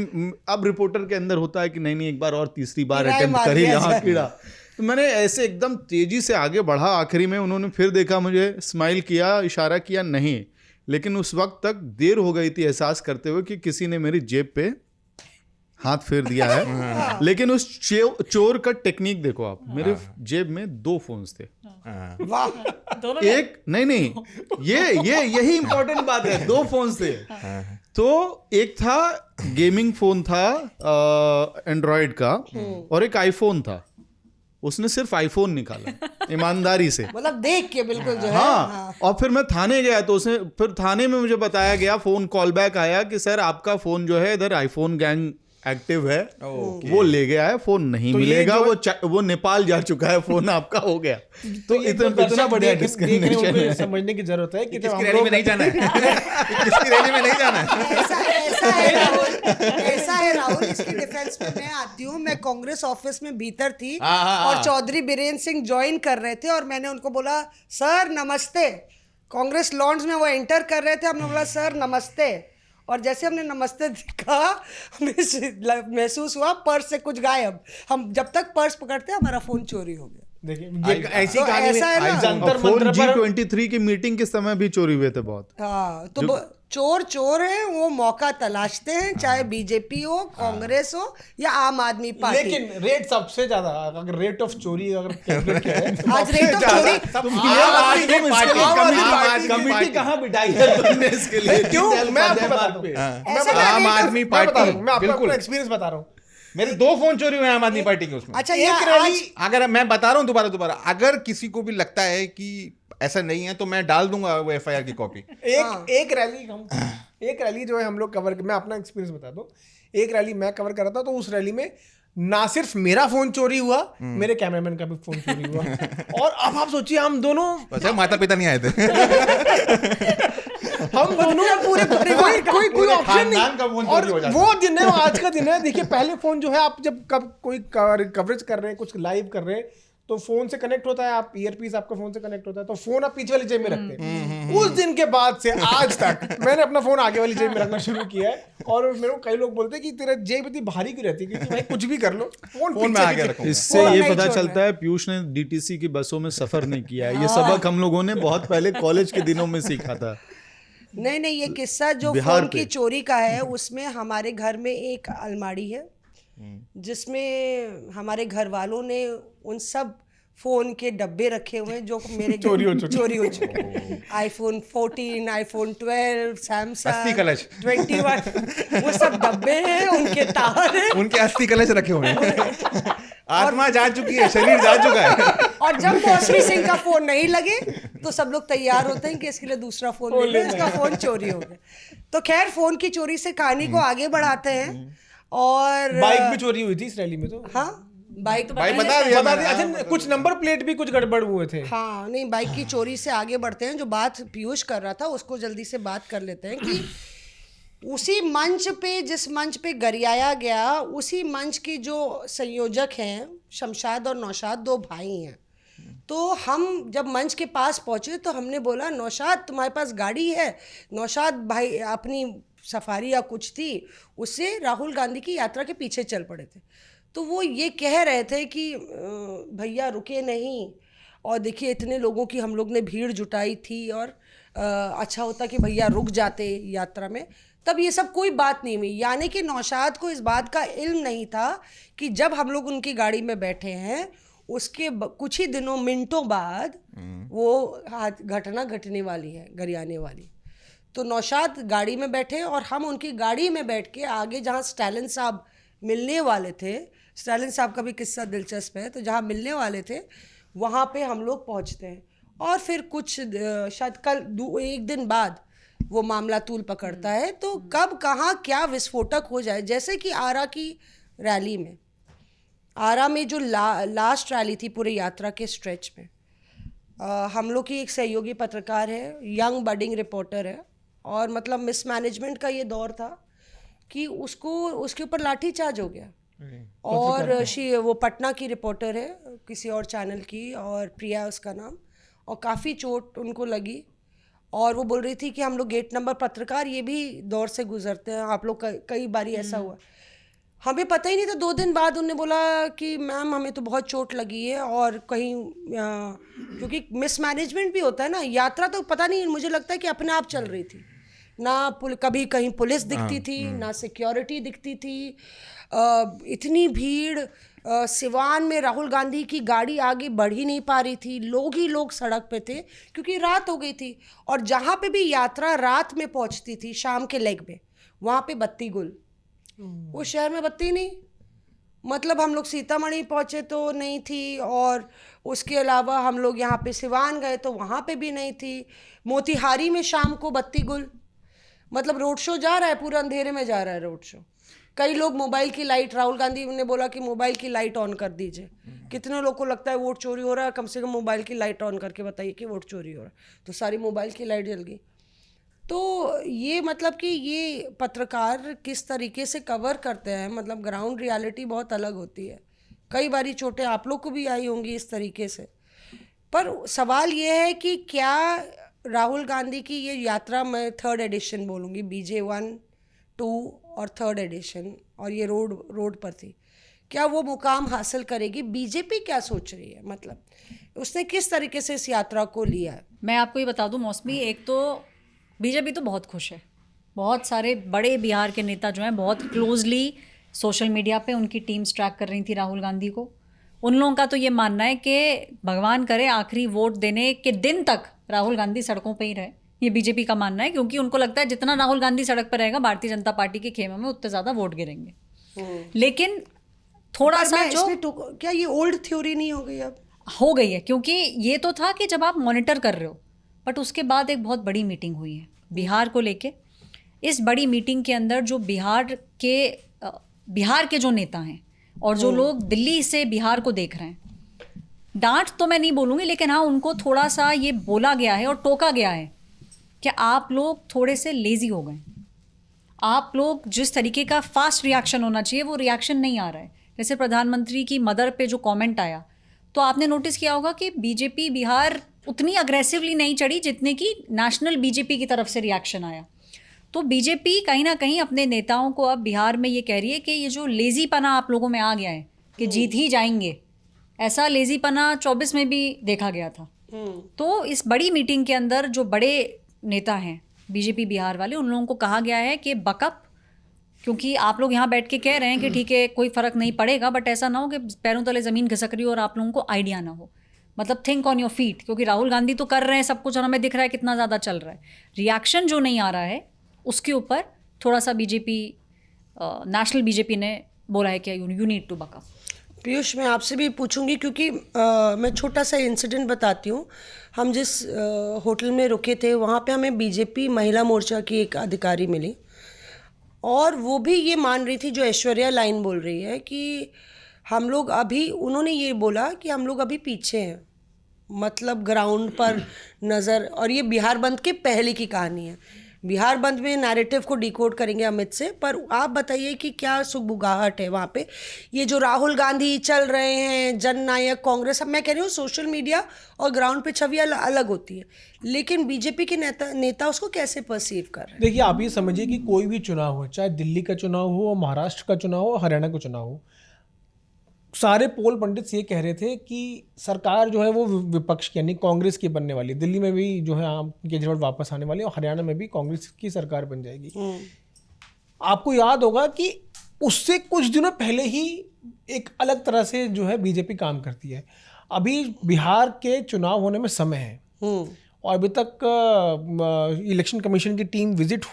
अब रिपोर्टर के अंदर होता है कि नहीं एक बार और तीसरी बार अटेम्प्ट कर ही यहाँ कीड़ा, तो मैंने ऐसे एकदम तेजी से आगे बढ़ा। आखिरी में उन्होंने फिर देखा मुझे, स्माइल किया, इशारा किया नहीं, लेकिन उस वक्त तक देर हो गई थी एहसास करते हुए कि किसी ने मेरी जेब पे हाथ फेर दिया है। लेकिन उस चोर का टेक्निक देखो आप, मेरे जेब में 2 फोन्स थे। एक नहीं यही इंपॉर्टेंट बात है, 2 फोन्स थे। तो एक था गेमिंग फोन था एंड्रॉयड का, और एक आईफोन था। उसने सिर्फ आईफोन निकाला ईमानदारी से, मतलब देख के बिल्कुल जो है। हाँ। और फिर मैं थाने गया तो उसने, फिर थाने में मुझे बताया गया, फोन कॉल बैक आया कि सर आपका फोन जो है इधर आईफोन गैंग एक्टिव है, वो ले गया है, फोन नहीं तो मिलेगा, वो नेपाल जा चुका है, फोन आपका हो गया। तो इतना बढ़िया डिस्क्रिमिनेशन समझने की जरूरत है कि किसकी रैली में नहीं जाना है, किसकी रैली में नहीं जाना है। ऐसा है राहुल, इसकी डिफेंस में मैं आती हूँ। मैं कांग्रेस ऑफिस में भीतर थी और चौधरी बीरेन सिंह ज्वाइन कर रहे थे, और मैंने उनको बोला सर नमस्ते। कांग्रेस लॉन्ज में वो एंटर कर रहे थे, हमने बोला सर नमस्ते, और जैसे हमने नमस्ते कहा हमें महसूस हुआ पर्स से कुछ गायब। हम जब तक पर्स पकड़ते हैं हमारा फोन चोरी हो गया। देखिए ये ऐसी तो कहानी ऐसा है ना। जंतर फोन मंतर पर G23 की मीटिंग के समय भी चोरी हुए थे बहुत। हाँ, तो चोर चोर है, वो मौका तलाशते हैं, चाहे बीजेपी हो, कांग्रेस हो या आम आदमी पार्टी। लेकिन रेट सबसे ज्यादा, अगर रेट ऑफ चोरी अगर कैलकुलेट किया है आज रेट ऑफ चोरी कमेटी कहाँ बिठाई है तुमने इसके लिए? क्यों? मैं आपको फतेह बताता मार्ग पे। ऐसे आम आदमी पार्टी मैं आपको बिल्कुल। अपना एक्सपीरियंस बता रहा हूँ। मेरे 2 फोन चोरी हुए आम आदमी पार्टी के उसमें। अच्छा, एक ये रैली आज अगर मैं बता रहा हूँ दोबारा, अगर किसी को भी लगता है कि ऐसा नहीं है तो मैं डाल दूंगा वो FIR की कॉपी। एक रैली जो है हम लोग कवर, मैं अपना एक्सपीरियंस बताता हूँ। एक रैली मैं कवर कर रहा था, तो उस रैली में ना सिर्फ मेरा फोन चोरी हुआ, मेरे कैमरामैन का भी फोन चोरी हुआ। और अब आप सोचिए हम दोनों, अच्छा माता पिता नहीं आए थे। हम दोनों पूरे परिवार कोई पूरे ऑप्शन खानदान का फोन नहीं। और चोरी हो जाता वो दिन है, वो आज का दिन है। देखिए पहले फोन जो है, आप जब कोई कवरेज कर रहे हैं, कुछ लाइव कर रहे हैं, तो फोन से कनेक्ट होता है, आप ईयरपीस आपका फोन से कनेक्ट होता है, तो फोन आप पीछे वाली जेब में रखते हैं। उस दिन के बाद से आज तक मैंने अपना फोन आगे वाली जेब में रखना शुरू किया है। और मेरे को कई लोग बोलते हैं कि तेरा जेब इतनी भारी क्यों रहती है, क्योंकि भाई कुछ भी कर लो, फोन में आगे रखो। इससे वो ये नहीं पता छोड़ना चलता है पीयूष ने DTC की बसों में सफर नहीं किया है। ये सबक हम लोगों ने बहुत पहले कॉलेज के दिनों में सीखा था। नहीं, ये किस्सा जो बिहार फोन पे। की चोरी का है, उसमें हमारे घर में एक अलमारी है जिसमें हमारे घर वालों ने उन सब फोन के डब्बे रखे हुए हैं जो मेरे चोरी हो चुके हैं। iPhone 14, iPhone 12, Samsung अस्थि कलश। 21, वो सब डब्बे हैं, उनके तार हैं। उनके अस्थि कलश रखे हुए हैं। आत्मा जा चुकी है, शरीर जा चुका है। और जब मौसमी सिंह का फोन नहीं लगे तो सब लोग तैयार होते हैं कि इसके लिए दूसरा फोन ले लें, इसका फोन चोरी हो गया। तो खैर, फोन की चोरी से कहानी को आगे बढ़ाते हैं। और बाइक भी चोरी हुई थी इस रैली में। तो हाँ, बाइक भाई बता दिया बता मैंने। दिया। अच्छा, कुछ नंबर प्लेट भी कुछ गड़बड़ हुए थे। हाँ, नहीं, बाइक की चोरी से आगे बढ़ते हैं। जो बात पीयूष कर रहा था उसको जल्दी से बात कर लेते हैं कि उसी मंच पे, जिस मंच पे गरियाया गया, उसी मंच के जो संयोजक हैं शमशाद और नौशाद, 2 भाई हैं। तो हम जब मंच के पास पहुंचे तो हमने बोला, नौशाद तुम्हारे पास गाड़ी है? नौशाद भाई अपनी सफारी या कुछ थी, उससे राहुल गांधी की यात्रा के पीछे चल पड़े थे। तो वो ये कह रहे थे कि भैया रुके नहीं, और देखिए इतने लोगों की हम लोग ने भीड़ जुटाई थी, और अच्छा होता कि भैया रुक जाते यात्रा में। तब ये सब कोई बात नहीं हुई। यानी कि नौशाद को इस बात का इल्म नहीं था कि जब हम लोग उनकी गाड़ी में बैठे हैं, उसके कुछ ही दिनों, मिनटों बाद वो घटना घटने वाली है, गरियाने वाली। तो नौशाद गाड़ी में बैठे और हम उनकी गाड़ी में बैठ के आगे जहाँ स्टालिन साहब मिलने वाले थे, स्टालिन साहब का भी किस्सा दिलचस्प है, तो जहाँ मिलने वाले थे वहाँ पे हम लोग पहुँचते हैं। और फिर कुछ शायद कल 1 दिन बाद वो मामला तूल पकड़ता है। तो कब कहाँ क्या विस्फोटक हो जाए, जैसे कि आरा की रैली में, आरा में जो लास्ट रैली थी पूरे यात्रा के स्ट्रेच में, हम लोग की एक सहयोगी पत्रकार है, यंग बडिंग रिपोर्टर है, और मतलब मिसमैनेजमेंट का ये दौर था कि उसके ऊपर लाठीचार्ज हो गया। और वो पटना की रिपोर्टर है, किसी और चैनल की, और प्रिया उसका नाम, और काफ़ी चोट उनको लगी। और वो बोल रही थी कि हम लोग गेट नंबर, पत्रकार ये भी दौर से गुजरते हैं, आप लोग कई बारी ऐसा हुआ। हमें पता ही नहीं था। 2 दिन बाद उन्होंने बोला कि मैम हमें तो बहुत चोट लगी है, और कहीं क्योंकि मिसमैनेजमेंट भी होता है ना, यात्रा तो पता नहीं, मुझे लगता है कि अपने आप चल रही थी ना, कभी कहीं पुलिस दिखती थी ना, सिक्योरिटी दिखती थी, इतनी भीड़। सिवान में राहुल गांधी की गाड़ी आगे बढ़ ही नहीं पा रही थी, लोग ही लोग सड़क पे थे क्योंकि रात हो गई थी। और जहाँ पे भी यात्रा रात में पहुँचती थी, शाम के लेग में, वहाँ पे बत्ती गुल, उस शहर में बत्ती नहीं। मतलब हम लोग सीतामढ़ी पहुँचे तो नहीं थी, और उसके अलावा हम लोग यहाँ पे सिवान गए तो वहाँ पे भी नहीं थी। मोतिहारी में शाम को बत्ती गुल, मतलब रोड शो जा रहा है, पूरा अंधेरे में जा रहा है रोड शो। कई लोग मोबाइल की लाइट, राहुल गांधी ने बोला कि मोबाइल की लाइट ऑन कर दीजिए। कितने लोग को लगता है वोट चोरी हो रहा है, कम से कम मोबाइल की लाइट ऑन करके बताइए कि वोट चोरी हो रहा है। तो सारी मोबाइल की लाइट जल गई। तो ये मतलब कि ये पत्रकार किस तरीके से कवर करते हैं, मतलब ग्राउंड रियलिटी बहुत अलग होती है। कई बारी चोटें आप लोग को भी आई होंगी इस तरीके से। पर सवाल ये है कि क्या राहुल गांधी की ये यात्रा, मैं 3rd एडिशन बोलूँगी, BJ1 2 और 3rd एडिशन और ये रोड पर थी, क्या वो मुकाम हासिल करेगी? बीजेपी क्या सोच रही है, मतलब उसने किस तरीके से इस यात्रा को लिया है? मैं आपको ये बता दूं मौसमी, एक तो बीजेपी तो बहुत खुश है। बहुत सारे बड़े बिहार के नेता जो हैं बहुत क्लोजली सोशल मीडिया पे उनकी टीम्स ट्रैक कर रही थी राहुल गांधी को। उन लोगों का तो ये मानना है कि भगवान करे आखिरी वोट देने के दिन तक राहुल गांधी सड़कों पे ही रहे। ये बीजेपी का मानना है, क्योंकि उनको लगता है जितना राहुल गांधी सड़क पर रहेगा भारतीय जनता पार्टी के खेमे में उतने ज़्यादा वोट गिरेंगे। लेकिन थोड़ा सा जो क्या ये ओल्ड थ्योरी नहीं हो गई अब? हो गई है, क्योंकि ये तो था कि जब आप मॉनिटर कर रहे हो, बट उसके बाद एक बहुत बड़ी मीटिंग हुई है बिहार को लेके। इस बड़ी मीटिंग के अंदर जो बिहार के जो नेता हैं और जो लोग दिल्ली से बिहार को देख रहे हैं, डांट तो मैं नहीं बोलूँगी, लेकिन हाँ उनको थोड़ा सा ये बोला गया है और टोका गया है कि आप लोग थोड़े से लेज़ी हो गए। आप लोग जिस तरीके का फास्ट रिएक्शन होना चाहिए वो रिएक्शन नहीं आ रहा है। जैसे प्रधानमंत्री की मदर पे जो कमेंट आया, तो आपने नोटिस किया होगा कि बीजेपी बिहार उतनी अग्रेसिवली नहीं चढ़ी जितने की नेशनल बीजेपी की तरफ से रिएक्शन आया। तो बीजेपी कहीं ना कहीं अपने नेताओं को अब बिहार में ये कह रही है कि ये जो लेज़ीपना आप लोगों में आ गया है कि जीत ही जाएंगे, ऐसा लेज़ीपना 24 में भी देखा गया था। तो इस बड़ी मीटिंग के अंदर जो बड़े नेता हैं बीजेपी बिहार वाले, उन लोगों को कहा गया है कि बकअप, क्योंकि आप लोग यहाँ बैठ के कह रहे हैं कि ठीक है कोई फ़र्क नहीं पड़ेगा, बट ऐसा ना हो कि पैरों तले ज़मीन खिसक रही हो और आप लोगों को आइडिया ना हो। मतलब थिंक ऑन योर फीट, क्योंकि राहुल गांधी तो कर रहे हैं सब कुछ और हमें दिख रहा है कितना ज़्यादा चल रहा है। रिएक्शन जो नहीं आ रहा है उसके ऊपर थोड़ा सा बीजेपी, नेशनल बीजेपी ने बोला है कि you need to back up. Piyush, मैं आपसे भी पूछूंगी क्योंकि मैं छोटा सा इंसिडेंट बताती हूँ। हम जिस होटल में रुके थे वहाँ पे हमें बीजेपी महिला मोर्चा की एक अधिकारी मिली और वो भी ये मान रही थी जो ऐश्वर्या लाइन बोल रही है कि हम लोग अभी, उन्होंने ये बोला कि हम लोग अभी पीछे हैं, मतलब ग्राउंड पर नज़र। और ये बिहार बंद के पहले की कहानी है। बिहार बंद में नैरेटिव को डिकोड करेंगे अमित से, पर आप बताइए कि क्या सुगबुगाहट है वहाँ पे? ये जो राहुल गांधी चल रहे हैं, जननायक कांग्रेस, अब मैं कह रही हूँ सोशल मीडिया और ग्राउंड पे छवि अलग होती है, लेकिन बीजेपी के नेता उसको कैसे परसीव कर रहे हैं? देखिए, आप ये समझिए कि कोई भी चुनाव हो, चाहे दिल्ली का चुनाव हो, महाराष्ट्र का चुनाव हो, हरियाणा का चुनाव हो, सारे पोल पंडित ये कह रहे थे कि सरकार जो है वो विपक्ष की यानी कांग्रेस की बनने वाली। दिल्ली में भी जो है केजरीवाल वापस आने वाले और हरियाणा में भी कांग्रेस की सरकार बन जाएगी। आपको याद होगा कि उससे कुछ दिनों पहले ही एक अलग तरह से जो है बीजेपी काम करती है। अभी बिहार के चुनाव होने में समय है और अभी तक इलेक्शन कमीशन की टीम विजिट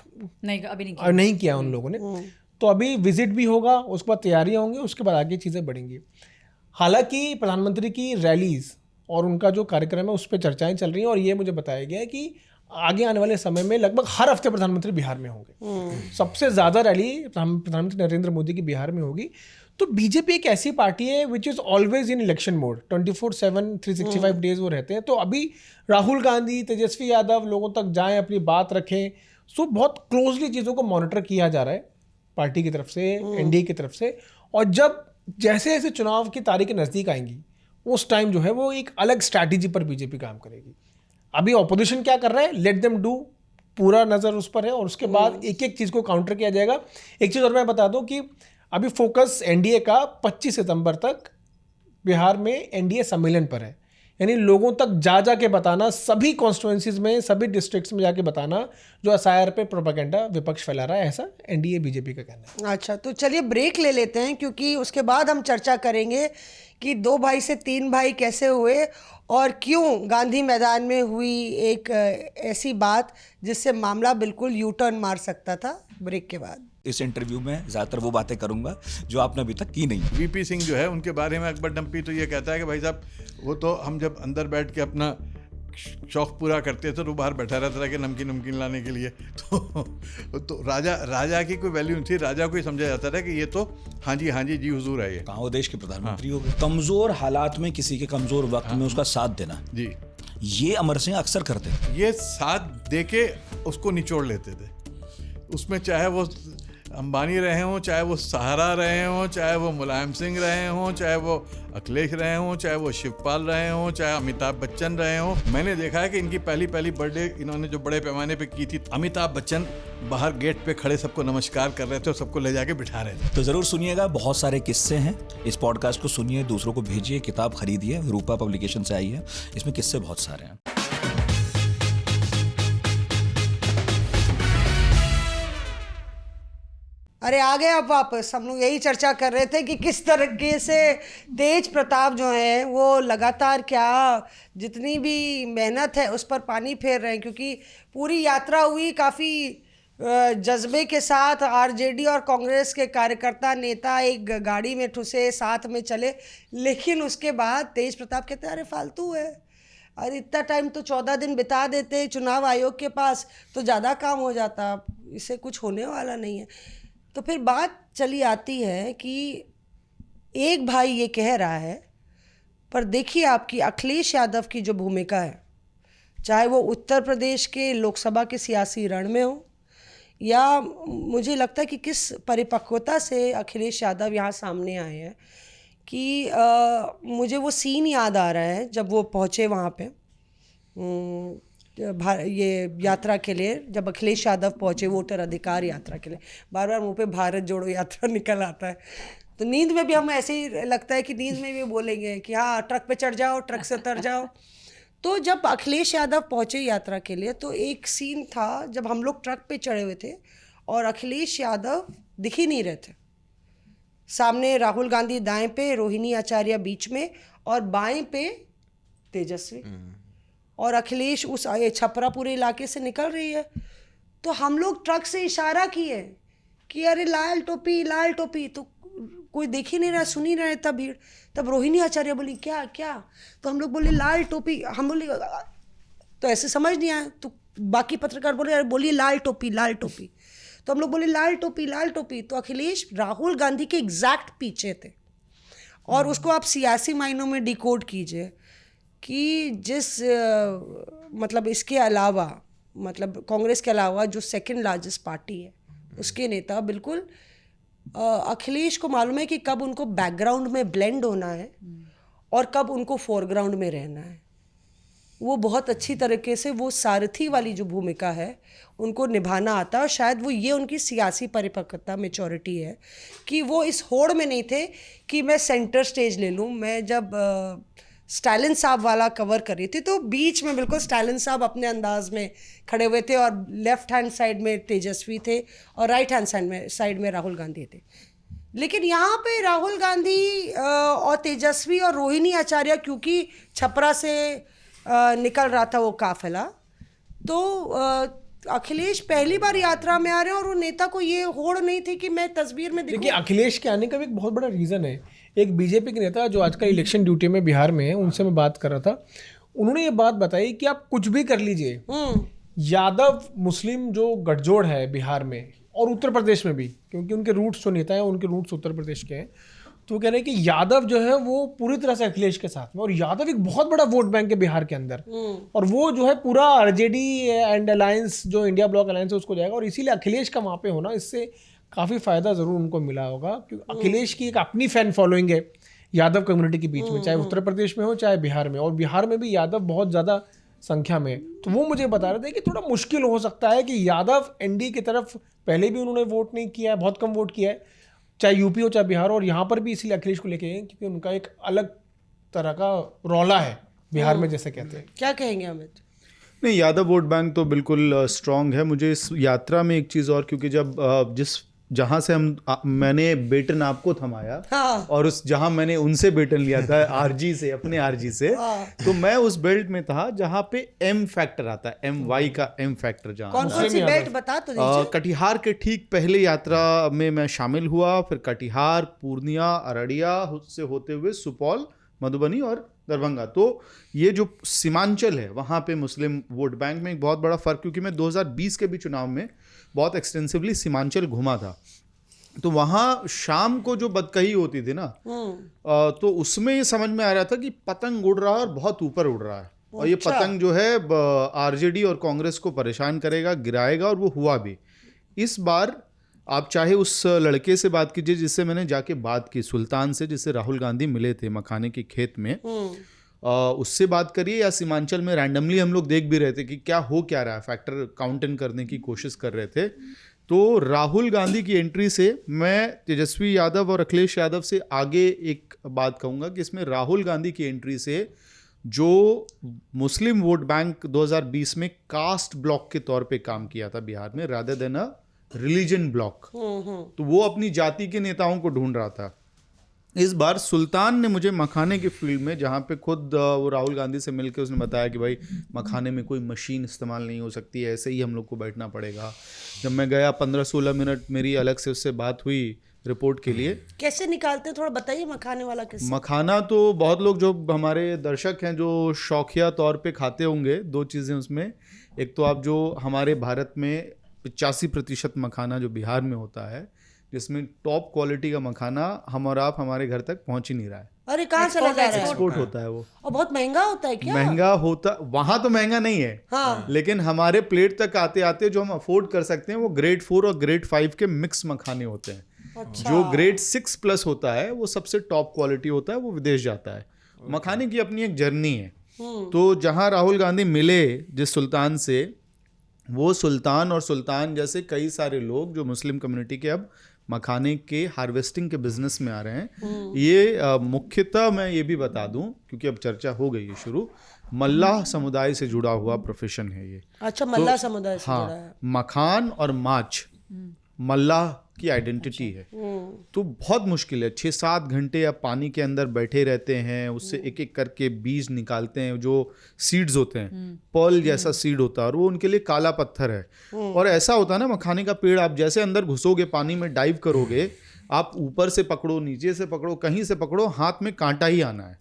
नहीं किया उन लोगों ने। तो अभी विजिट भी होगा, उसके बाद तैयारियां होंगी, उसके बाद आगे चीज़ें बढ़ेंगी। हालांकि प्रधानमंत्री की रैलीज और उनका जो कार्यक्रम है उस पर चर्चाएं चल रही हैं और ये मुझे बताया गया है कि आगे आने वाले समय में लगभग हर हफ्ते प्रधानमंत्री बिहार में होंगे। सबसे ज़्यादा रैली प्रधानमंत्री नरेंद्र मोदी की बिहार में होगी। तो बीजेपी एक ऐसी पार्टी है which is always in election mode, 24/7 365 days वो रहते हैं। तो अभी राहुल गांधी, तेजस्वी यादव लोगों तक जाएँ, अपनी बात रखें। सो बहुत क्लोजली चीज़ों को मॉनिटर किया जा रहा है पार्टी की तरफ से, एनडीए की तरफ से। और जब जैसे जैसे चुनाव की तारीखें नज़दीक आएंगी उस टाइम जो है वो एक अलग स्ट्रैटेजी पर बीजेपी काम करेगी। अभी ऑपोजिशन क्या कर रहा है, लेट देम डू, पूरा नज़र उस पर है और उसके बाद एक एक चीज़ को काउंटर किया जाएगा। एक चीज़ और मैं बता दूं कि अभी फोकस एनडीए का 25 सितंबर तक बिहार में एनडीए सम्मेलन पर है, यानी लोगों तक जा के बताना, सभी कॉन्स्टिट्यूएंसीज में, सभी डिस्ट्रिक्ट्स में जाके बताना जो एसआईआर पे प्रोपेगेंडा विपक्ष फैला रहा है, ऐसा एनडीए बीजेपी का कहना है। अच्छा, तो चलिए ब्रेक ले लेते हैं, क्योंकि उसके बाद हम चर्चा करेंगे कि 2 भाई से 3 भाई कैसे हुए और क्यों गांधी मैदान में हुई एक ऐसी बात जिससे मामला बिल्कुल यू टर्न मार सकता था। ब्रेक के बाद इस इंटरव्यू में ज़्यादातर वो बातें करूंगा जो आपने अभी तक की नहीं। वीपी सिंह जो है उनके बारे में अकबर डंपी तो ये कहता है कि भाई साहब वो तो हम जब अंदर बैठ के अपना शौक पूरा करते थे तो बाहर बैठा रहता था कि नमकीन लाने के लिए। तो राजा की कोई वैल्यू नहीं थी। राजा को ही समझा जाता था कि ये तो हाँ जी जी हुजूर है। ये कहाँ वो देश के प्रधानमंत्री हो गए। कमज़ोर हालात में किसी के कमज़ोर वक्त में उसका साथ देना जी, ये अमर सिंह अक्सर करते थे। ये साथ दे के उसको निचोड़ लेते थे। उसमें चाहे वो अंबानी रहे हों, चाहे वो सहारा रहे हों, चाहे वो मुलायम सिंह रहे हों, चाहे वो अखिलेश रहे हों, चाहे वो शिवपाल रहे हों, चाहे अमिताभ बच्चन रहे हों, मैंने देखा है कि इनकी पहली बर्थडे इन्होंने जो बड़े पैमाने पे की थी, अमिताभ बच्चन बाहर गेट पे खड़े सबको नमस्कार कर रहे थे और सबको ले जाके बिठा रहे थे। तो ज़रूर सुनिएगा, बहुत सारे किस्से हैं। इस पॉडकास्ट को सुनिए, दूसरों को भेजिए, किताब खरीदिए, रूपा पब्लिकेशन से आई है, इसमें किस्से बहुत सारे हैं। अरे आ गए आप वापस। हम लोग यही चर्चा कर रहे थे कि किस तरीके से तेज प्रताप जो है वो लगातार क्या जितनी भी मेहनत है उस पर पानी फेर रहे हैं, क्योंकि पूरी यात्रा हुई काफ़ी जज्बे के साथ। आरजेडी और कांग्रेस के कार्यकर्ता नेता एक गाड़ी में ठुसे, साथ में चले, लेकिन उसके बाद तेज प्रताप कहते अरे फालतू है, अरे इतना टाइम तो 14 दिन बिता देते चुनाव आयोग के पास तो ज़्यादा काम हो जाता, इससे कुछ होने वाला नहीं है। तो फिर बात चली आती है कि एक भाई ये कह रहा है, पर देखिए आपकी अखिलेश यादव की जो भूमिका है, चाहे वो उत्तर प्रदेश के लोकसभा के सियासी रण में हो, या मुझे लगता है कि किस परिपक्वता से अखिलेश यादव यहाँ सामने आए हैं कि मुझे वो सीन याद आ रहा है जब वो पहुँचे वहाँ पे ये यात्रा के लिए, जब अखिलेश यादव पहुँचे वोटर अधिकार यात्रा के लिए। बार बार मुंह पे भारत जोड़ो यात्रा निकल आता है, तो नींद में भी हम ऐसे ही लगता है कि नींद में भी बोलेंगे कि हाँ ट्रक पे चढ़ जाओ, ट्रक से उतर जाओ। तो जब अखिलेश यादव पहुँचे यात्रा के लिए तो एक सीन था जब हम लोग ट्रक पे चढ़े हुए थे और अखिलेश यादव दिख ही नहीं रहे थे। सामने राहुल गांधी दाएं पे, रोहिणी आचार्य बीच में और बाएं पे तेजस्वी, और अखिलेश उस छपरा पूरे इलाके से निकल रही है। तो हम लोग ट्रक से इशारा किए कि अरे लाल टोपी, लाल टोपी, तो कोई देख ही नहीं रहा, सुन ही रहा था भीड़। तब रोहिणी आचार्य बोली क्या क्या, तो हम लोग बोले लाल टोपी, हम बोले तो ऐसे समझ नहीं आया, तो बाकी पत्रकार बोले अरे बोलिए लाल टोपी, लाल टोपी, तो हम लोग बोले लाल टोपी, लाल टोपी। तो अखिलेश राहुल गांधी के एग्जैक्ट पीछे थे, और उसको आप सियासी मायनों में डिकोड कीजिए कि जिस मतलब इसके अलावा, मतलब कांग्रेस के अलावा जो सेकंड लार्जेस्ट पार्टी है उसके नेता बिल्कुल अखिलेश को मालूम है कि कब उनको बैकग्राउंड में ब्लेंड होना है और कब उनको फोरग्राउंड में रहना है। वो बहुत अच्छी तरीके से वो सारथी वाली जो भूमिका है उनको निभाना आता है, और शायद वो ये उनकी सियासी परिपक्वता, मैच्योरिटी है कि वो इस होड़ में नहीं थे कि मैं सेंटर स्टेज ले लूँ। मैं जब स्टालिन साहब वाला कवर कर रही थी तो बीच में बिल्कुल स्टालिन साहब अपने अंदाज में खड़े हुए थे, और लेफ्ट हैंड साइड में तेजस्वी थे और राइट हैंड साइड में राहुल गांधी थे। लेकिन यहाँ पे राहुल गांधी और तेजस्वी और रोहिणी आचार्य, क्योंकि छपरा से निकल रहा था वो काफिला, तो अखिलेश पहली बार यात्रा में आ रहे हैं, और वो नेता को ये होड़ नहीं थी कि मैं तस्वीर में दिखूं। देखिए अखिलेश के आने का भी एक बहुत बड़ा रीज़न है। एक बीजेपी के नेता जो आजकल इलेक्शन ड्यूटी में बिहार में है, उनसे मैं बात कर रहा था, उन्होंने ये बात बताई कि आप कुछ भी कर लीजिए, यादव मुस्लिम जो गठजोड़ है बिहार में और उत्तर प्रदेश में भी, क्योंकि उनके रूट्स जो नेता हैं उनके रूट्स उत्तर प्रदेश के हैं, तो वो कह रहे हैं कि यादव जो है वो पूरी तरह से अखिलेश के साथ में, और यादव एक बहुत बड़ा वोट बैंक है बिहार के अंदर, और वो जो है पूरा आरजेडी एंड अलायंस जो इंडिया ब्लॉक अलायंस है उसको जाएगा, और इसीलिए अखिलेश का वहाँ पे होना, इससे काफ़ी फ़ायदा ज़रूर उनको मिला होगा, क्योंकि अखिलेश की एक अपनी फैन फॉलोइंग है यादव कम्युनिटी के बीच में, चाहे उत्तर प्रदेश में हो चाहे बिहार में, और बिहार में भी यादव बहुत ज़्यादा संख्या में। तो वो मुझे बता रहे थे कि थोड़ा मुश्किल हो सकता है कि यादव एनडी की तरफ पहले भी उन्होंने वोट नहीं किया है, बहुत कम वोट किया है, चाहे यूपी हो चाहे बिहार, और यहाँ पर भी इसीलिए अखिलेश को लेके गए क्योंकि उनका एक अलग तरह का रौला है बिहार में, जैसे कहते हैं। क्या कहेंगे अमित? नहीं, यादव वोट बैंक तो बिल्कुल स्ट्रांग है। मुझे इस यात्रा में एक चीज़ और, क्योंकि जब जहाँ से मैंने बेटन आपको थमाया, हाँ। और उस जहाँ मैंने उनसे बेटन लिया था आरजी से, अपने आरजी से, तो मैं उस बेल्ट में था जहाँ पे एम फैक्टर आता है, MY का एम फैक्टर, जहाँ कौन कौन सी बेल्ट बता तो दीजिए। कटिहार के ठीक पहले यात्रा में मैं शामिल हुआ, फिर कटिहार, पूर्णिया, अररिया से होते हुए सुपौल, मधुबनी और दरभंगा। तो ये जो सीमांचल है वहाँ पे मुस्लिम वोट बैंक में एक बहुत बड़ा फ़र्क, क्योंकि मैं 2020 के भी चुनाव में बहुत एक्सटेंसिवली सीमांचल घुमा था, तो वहाँ शाम को जो बदकही होती थी ना, तो उसमें ये समझ में आ रहा था कि पतंग उड़ रहा है और बहुत ऊपर उड़ रहा है, और ये पतंग जो है आरजेडी और कांग्रेस को परेशान करेगा, गिराएगा, और वो हुआ भी। इस बार आप चाहे उस लड़के से बात कीजिए जिससे मैंने जाके बात की, सुल्तान से, जिससे राहुल गांधी मिले थे मखाने के खेत में, उससे बात करिए, या सीमांचल में रैंडमली हम लोग देख भी रहे थे कि क्या हो क्या रहा है, फैक्टर काउंटन करने की कोशिश कर रहे थे। तो राहुल गांधी की एंट्री से मैं तेजस्वी यादव और अखिलेश यादव से आगे एक बात कहूँगा कि इसमें राहुल गांधी की एंट्री से जो मुस्लिम वोट बैंक 2020 में कास्ट ब्लॉक के तौर पे काम किया था बिहार में, rather than a religion block, तो वो अपनी जाति के नेताओं को ढूंढ रहा था। इस बार सुल्तान ने मुझे मखाने के फील्ड में, जहाँ पे खुद वो राहुल गांधी से मिलकर उसने बताया कि भाई मखाने में कोई मशीन इस्तेमाल नहीं हो सकती है, ऐसे ही हम लोग को बैठना पड़ेगा। जब मैं गया 15-16 मिनट मेरी अलग से उससे बात हुई रिपोर्ट के लिए। कैसे निकालते हैं, थोड़ा बताइए मखाने वाला कैसे? मखाना तो बहुत लोग जो हमारे दर्शक हैं जो शौकिया तौर पे खाते होंगे, दो चीज़ें उसमें, एक तो आप जो हमारे भारत में 85% मखाना जो बिहार में होता है, जिसमें टॉप क्वालिटी का मखाना हम और आप हमारे घर तक पहुंच ही नहीं रहा है। अरे कहाँ चला जा रहा है? एक्सपोर्ट होता है वो, और बहुत महंगा होता है क्या? महंगा होता, वहां तो महंगा नहीं है, हाँ। लेकिन हमारे प्लेट तक आते आते जो हम अफोर्ड कर सकते हैं वो ग्रेड 4 और ग्रेड 5 के मिक्स मखाने होते हैं। अच्छा। जो ग्रेड 6+ होता है वो सबसे टॉप क्वालिटी होता है, वो विदेश जाता है। मखाने की अपनी एक जर्नी है। तो जहां राहुल गांधी मिले जिस सुल्तान से, वो सुल्तान और सुल्तान जैसे कई सारे लोग जो मुस्लिम कम्युनिटी के अब मखाने के हार्वेस्टिंग के बिजनेस में आ रहे हैं। ये मुख्यतः मैं ये भी बता दूं, क्योंकि अब चर्चा हो गई है शुरू, मल्लाह समुदाय से जुड़ा हुआ प्रोफेशन है ये। अच्छा, मल्लाह समुदाय से जुड़ा है। हाँ, मखान और माछ मल्लाह की आइडेंटिटी है। तो बहुत मुश्किल है, 6-7 घंटे आप पानी के अंदर बैठे रहते हैं, उससे एक एक करके बीज निकालते हैं, जो सीड्स होते हैं, पर्ल जैसा सीड होता है, और वो उनके लिए काला पत्थर है। और ऐसा होता है ना, मखाने का पेड़ आप जैसे अंदर घुसोगे, पानी में डाइव करोगे, आप ऊपर से पकड़ो, नीचे से पकड़ो, कहीं से पकड़ो, हाथ में कांटा ही आना है।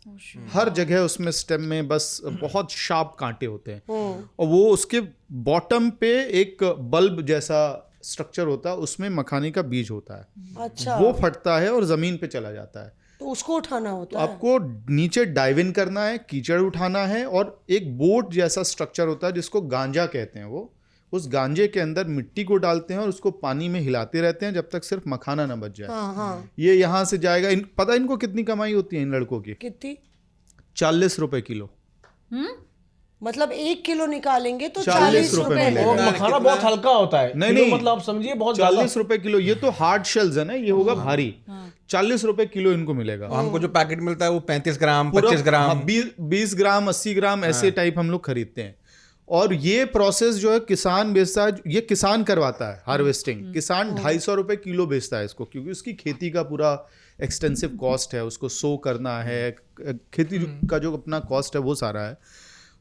हर जगह उसमें स्टेम में बस बहुत शार्प कांटे होते हैं, और वो उसके बॉटम पे एक बल्ब जैसा स्ट्रक्चर होता है, उसमें मखाने का बीज होता है। अच्छा। वो फटता है और जमीन पे चला जाता है। तो उसको उठाना होता है। आपको नीचे डाइव इन करना है, कीचड़ उठाना है, और एक बोट जैसा स्ट्रक्चर होता है जिसको गांजा कहते हैं। वो उस गांजे के अंदर मिट्टी को डालते हैं और उसको पानी में हिलाते रहते हैं जब तक सिर्फ मखाना ना बच जाए। हाँ। ये यहाँ से जाएगा। पता इनको कितनी कमाई होती है इन लड़कों की? कितनी? 40 रुपए किलो। मतलब 1 किलो निकालेंगे तो 40 रुपए मिलेगा। और मखाना बहुत हल्का होता है। नहीं, मतलब आप समझिए बहुत 40 रुपए किलो। ये तो हार्ड शेल्स है ना, ये होगा भारी। 40 रुपए किलो इनको मिलेगा। हमको जो पैकेट मिलता है वो 35 ग्राम 25 ग्राम 20 ग्राम 80 ग्राम ऐसे टाइप हम लोग खरीदते हैं। और ये प्रोसेस जो है किसान बेचता है, ये किसान करवाता है हार्वेस्टिंग। किसान 250 रुपए किलो बेचता है इसको, क्योंकि उसकी खेती का पूरा एक्सटेंसिव कॉस्ट है, उसको सो करना है, खेती का जो अपना कॉस्ट है वो सारा है।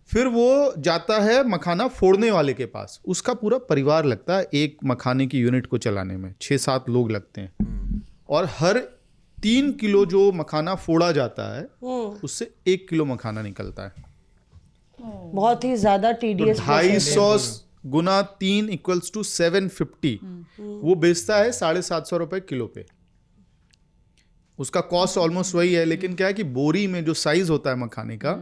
फिर वो जाता है मखाना फोड़ने वाले के पास, उसका पूरा परिवार लगता है एक मखाने की यूनिट को चलाने में, 6-7 लोग लगते हैं। और हर 3 किलो जो मखाना फोड़ा जाता है उससे 1 किलो मखाना निकलता है। बहुत ही ज्यादा टीडीएस। 250 गुना 3 = 750। वो बेचता है 750 रुपए किलो पे। उसका कॉस्ट ऑलमोस्ट वही है, लेकिन क्या है कि बोरी में जो साइज होता है मखाने का,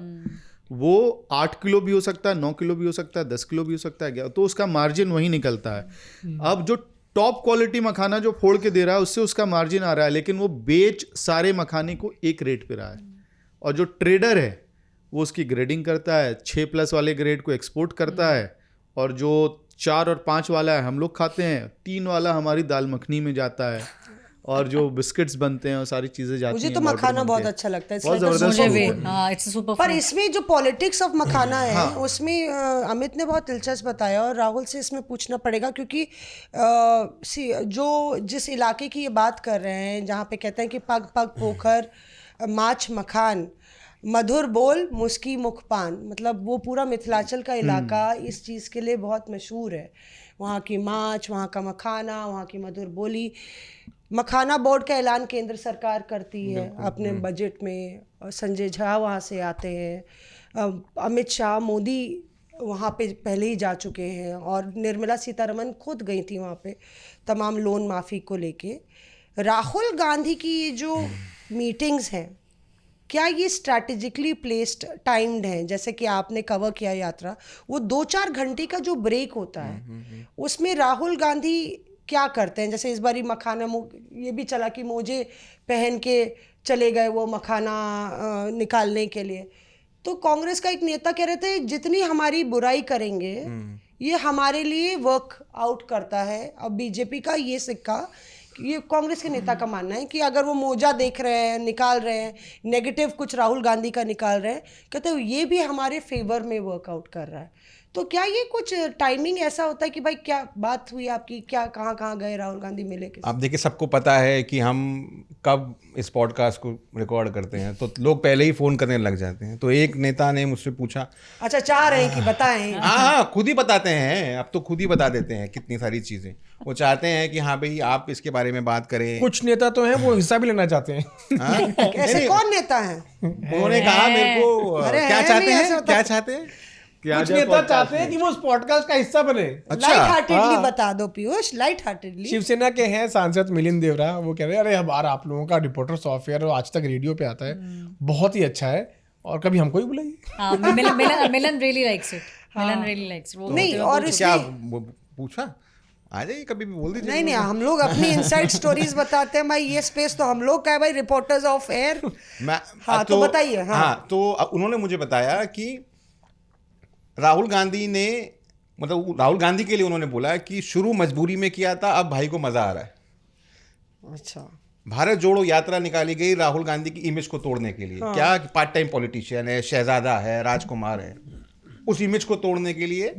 वो 8 किलो भी हो सकता है, 9 किलो भी हो सकता है, 10 किलो भी हो सकता है, तो उसका मार्जिन वही निकलता है। अब जो टॉप क्वालिटी मखाना जो फोड़ के दे रहा है उससे उसका मार्जिन आ रहा है, लेकिन वो बेच सारे मखाने को एक रेट पे रहा है। और जो ट्रेडर है वो उसकी ग्रेडिंग करता है, 6+ वाले ग्रेड को एक्सपोर्ट करता है, और जो 4 और 5 वाला है हम लोग खाते हैं, 3 वाला हमारी दाल मखनी में जाता है, और जो बिस्किट्स बनते हैं और सारी चीजें जाती हैं। मुझे तो मखाना बहुत अच्छा लगता है, बहुत जबरदस्त। पर इसमें जो पॉलिटिक्स ऑफ मखाना है उसमें अमित ने बहुत दिलचस्प बताया, और राहुल से इसमें पूछना पड़ेगा, क्योंकि जो जिस इलाके की ये बात कर रहे हैं, जहाँ पे कहते हैं कि पग पग पोखर माछ मखान, मधुर बोल मुस्की मुखपान, मतलब वो पूरा मिथिलांचल का इलाका इस चीज़ के लिए बहुत मशहूर है। वहाँ की माछ, वहाँ का मखाना, वहाँ की मधुर बोली। मखाना बोर्ड का ऐलान केंद्र सरकार करती है अपने बजट में, और संजय झा वहाँ से आते हैं, अमित शाह, मोदी वहाँ पे पहले ही जा चुके हैं, और निर्मला सीतारमन खुद गई थी वहाँ पे तमाम लोन माफ़ी को लेके। राहुल गांधी की ये जो मीटिंग्स हैं, क्या ये स्ट्रैटेजिकली प्लेस्ड टाइम्ड हैं? जैसे कि आपने कवर किया यात्रा, वो 2-4 घंटे का जो ब्रेक होता है उसमें राहुल गांधी क्या करते हैं? जैसे इस बार ही मखाना ये भी चला कि मोजे पहन के चले गए वो मखाना निकालने के लिए। तो कांग्रेस का एक नेता कह रहे थे जितनी हमारी बुराई करेंगे ये हमारे लिए वर्क आउट करता है। अब बीजेपी का ये सिक्का, ये कांग्रेस के नेता का मानना है कि अगर वो मोजा देख रहे हैं, निकाल रहे हैं, नेगेटिव कुछ राहुल गांधी का निकाल रहे हैं, कहते हैं ये भी हमारे फेवर में वर्कआउट कर रहा है। तो क्या ये कुछ टाइमिंग ऐसा होता है कि भाई क्या बात हुई आपकी, क्या कहाँ गए राहुल गांधी मिले किसी? आप देखिए, सबको पता है कि हम कब इस पॉडकास्ट को रिकॉर्ड करते हैं, तो लोग पहले ही फ़ोन करने लग जाते हैं। तो एक नेता ने मुझसे पूछा, अच्छा चाह रहे हैं कि बताएं? हाँ, खुद ही बताते हैं, अब तो खुद ही बता देते हैं कितनी सारी चीज़ें। वो चाहते हैं कि हाँ भाई आप इसके बारे में बात करें। कुछ नेता तो हैं वो हिस्सा भी लेना चाहते हैं। हाँ? ऐसे कौन नेता है? उन्होंने कहा मेरे को अरे क्या है चाहते नहीं, हैं, ऐसा क्या चाहते हैं? कुछ नेता चाहते हैं कि वो उस पॉडकास्ट का हिस्सा बने। लाइट हार्टेडली बता दो पीयूष, लाइट हार्टेडली। शिवसेना के हैं सांसद मिलिंद देवरा, वो कह रहे हैं अरे हमारा आप लोगों का रिपोर्टर्स अफेयर आज तक रेडियो पे आता है, बहुत ही अच्छा है और कभी हमको ही बुलाइए। हाँ, मिलन really likes it. Milan really likes it. वो नहीं, और क्या पूछा? आ जाइए कभी भी, बोल दीजिए। नहीं हम लोग अपनी इनसाइड स्टोरीज बताते हैं भाई, ये स्पेस तो हम लोग का है भाई, रिपोर्टर्स ऑफ एयर। हाँ तो बताइए। हाँ, तो उन्होंने मुझे बताया कि राहुल गांधी ने, मतलब राहुल गांधी के लिए उन्होंने बोला कि शुरू मजबूरी में किया था, अब भाई को मजा आ रहा है। अच्छा, भारत जोड़ो यात्रा निकाली गई राहुल गांधी की इमेज को तोड़ने के लिए। क्या पार्ट टाइम पॉलिटिशियन है, शहजादा है, राजकुमार है, उस इमेज को तोड़ने के लिए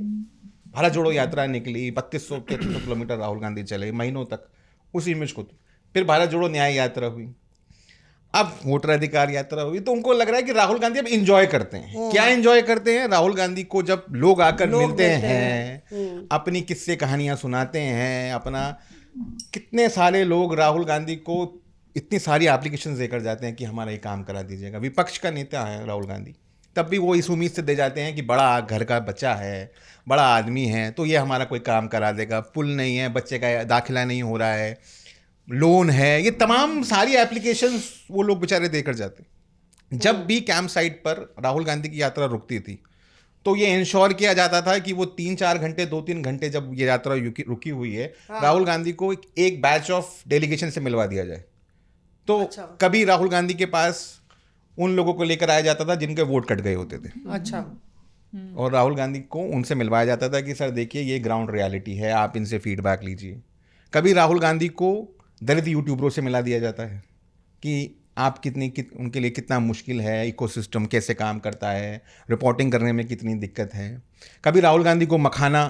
भारत जोड़ो यात्रा निकली। 3200 किलोमीटर राहुल गांधी चले महीनों तक उस इमेज को। फिर भारत जोड़ो न्याय यात्रा हुई, अब वोटर अधिकार यात्रा हुई। तो उनको लग रहा है कि राहुल गांधी अब इंजॉय करते हैं। क्या इंजॉय करते हैं? राहुल गांधी को जब लोग आकर मिलते हैं, अपनी किस्से कहानियां सुनाते हैं, अपना कितने सारे लोग राहुल गांधी को इतनी सारी एप्लीकेशंस देकर जाते हैं कि हमारा ये काम करा दीजिएगा। विपक्ष का नेता है राहुल गांधी, तब भी वो इस उम्मीद से दे जाते हैं कि बड़ा घर का बच्चा है, बड़ा आदमी है, तो ये हमारा कोई काम करा देगा। पुल नहीं है, बच्चे का दाखिला नहीं हो रहा है, लोन है, ये तमाम सारी एप्लीकेशंस वो लोग बेचारे देकर जाते। जब भी कैंप साइट पर राहुल गांधी की यात्रा रुकती थी तो ये इंश्योर किया जाता था कि वो 3-4 घंटे 2-3 घंटे जब ये यात्रा रुकी हुई है, राहुल गांधी को एक बैच ऑफ डेलीगेशन से मिलवा दिया जाए। तो कभी राहुल गांधी के पास उन लोगों को लेकर आया जाता था जिनके वोट कट गए होते थे। अच्छा, और राहुल गांधी को उनसे मिलवाया जाता था कि सर देखिए ये ग्राउंड रियलिटी है, आप इनसे फीडबैक लीजिए। कभी राहुल गांधी को दलित यूट्यूबरों से मिला दिया जाता है कि आप उनके लिए कितना मुश्किल है, इकोसिस्टम कैसे काम करता है, रिपोर्टिंग करने में कितनी दिक्कत है। कभी राहुल गांधी को मखाना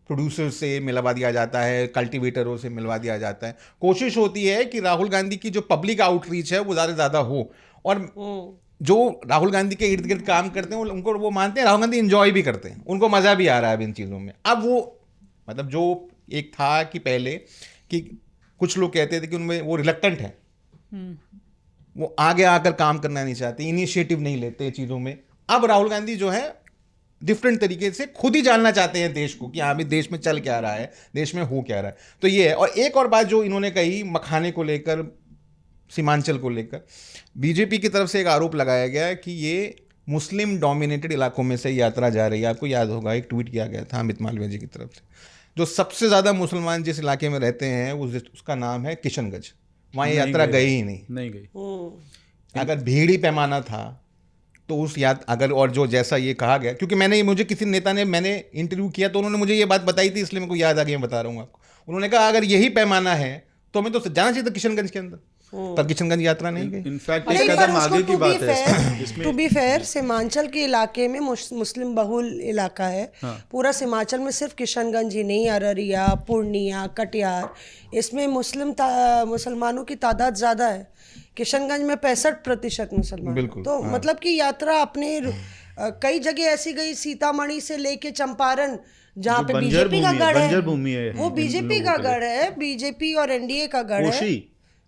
प्रोड्यूसर से मिलवा दिया जाता है, कल्टीवेटरों से मिलवा दिया जाता है। कोशिश होती है कि राहुल गांधी की जो पब्लिक आउटरीच है वो ज़्यादा से ज़्यादा हो, और जो राहुल गांधी के इर्द गिर्द काम करते हैं उनको वो मानते हैं राहुल गांधी इंजॉय भी करते हैं, उनको मज़ा भी आ रहा है अब इन चीज़ों में। अब वो मतलब जो एक था कि पहले कि कुछ लोग कहते थे कि उनमें वो रिलक्टेंट है, वो आगे आकर काम करना नहीं चाहते, इनिशिएटिव नहीं लेते चीज़ों में। अब राहुल गांधी जो है डिफरेंट तरीके से खुद ही जानना चाहते हैं देश को कि हाँ भी देश में चल क्या रहा है, देश में हो क्या रहा है। तो ये है। और एक और बात जो इन्होंने कही मखाने को लेकर, सीमांचल को लेकर, बीजेपी की तरफ से एक आरोप लगाया गया है कि ये मुस्लिम डोमिनेटेड इलाकों में से यात्रा जा रही है। आपको याद होगा एक ट्वीट किया गया था अमित मालवीय जी की तरफ से। जो सबसे ज़्यादा मुसलमान जिस इलाके में रहते हैं उसका नाम है किशनगंज। वहाँ ये यात्रा गई ही नहीं गई। अगर भीड़ ही पैमाना था तो उस अगर और जो जैसा ये कहा गया, क्योंकि मुझे किसी नेता ने, मैंने इंटरव्यू किया तो उन्होंने मुझे ये बात बताई थी, इसलिए मेरे को याद आ गया, मैं बता रहा हूँ आपको। उन्होंने कहा अगर यही पैमाना है तो हमें तो जाना चाहिए था किशनगंज के अंदर, तब किशनगंज यात्रा नहीं गई। इनफैक्ट एक कदम आगे की बात है। टू बी फेयर, सीमांचल के इलाके में मुस्लिम बहुल इलाका है। पूरा सीमांचल में सिर्फ किशनगंज ही नहीं, अररिया, पूर्णिया, कटिहार, इसमें मुसलमानों की तादाद ज़्यादा है। किशनगंज में 65% मुसलमान। तो मतलब कि यात्रा अपने कई जगह ऐसी गई, सीतामढ़ी से लेके चंपारण, जहाँ पे बीजेपी का गढ़ है, वो बीजेपी का गढ़ है, बीजेपी और एनडीए का गढ़ है।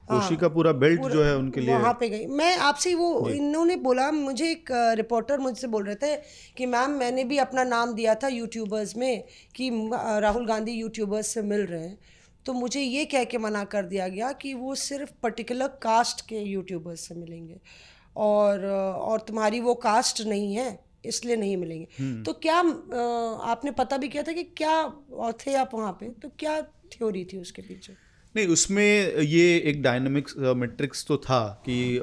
कोशी का पूरा बेल्ट जो है उनके लिए वहाँ पे गई। मैं आपसे वो इन्होंने बोला, मुझे एक रिपोर्टर मुझसे बोल रहे थे कि मैम मैंने भी अपना नाम दिया था यूट्यूबर्स में कि राहुल गांधी यूट्यूबर्स से मिल रहे हैं, तो मुझे ये कह के मना कर दिया गया कि वो सिर्फ पर्टिकुलर कास्ट के यूट्यूबर्स से मिलेंगे, और तुम्हारी वो कास्ट नहीं है, इसलिए नहीं मिलेंगे। तो क्या आपने पता भी किया था कि क्या थे आप वहाँ पे, तो क्या थ्योरी थी उसके पीछे? नहीं, उसमें ये एक डायनामिक्स मैट्रिक्स तो था कि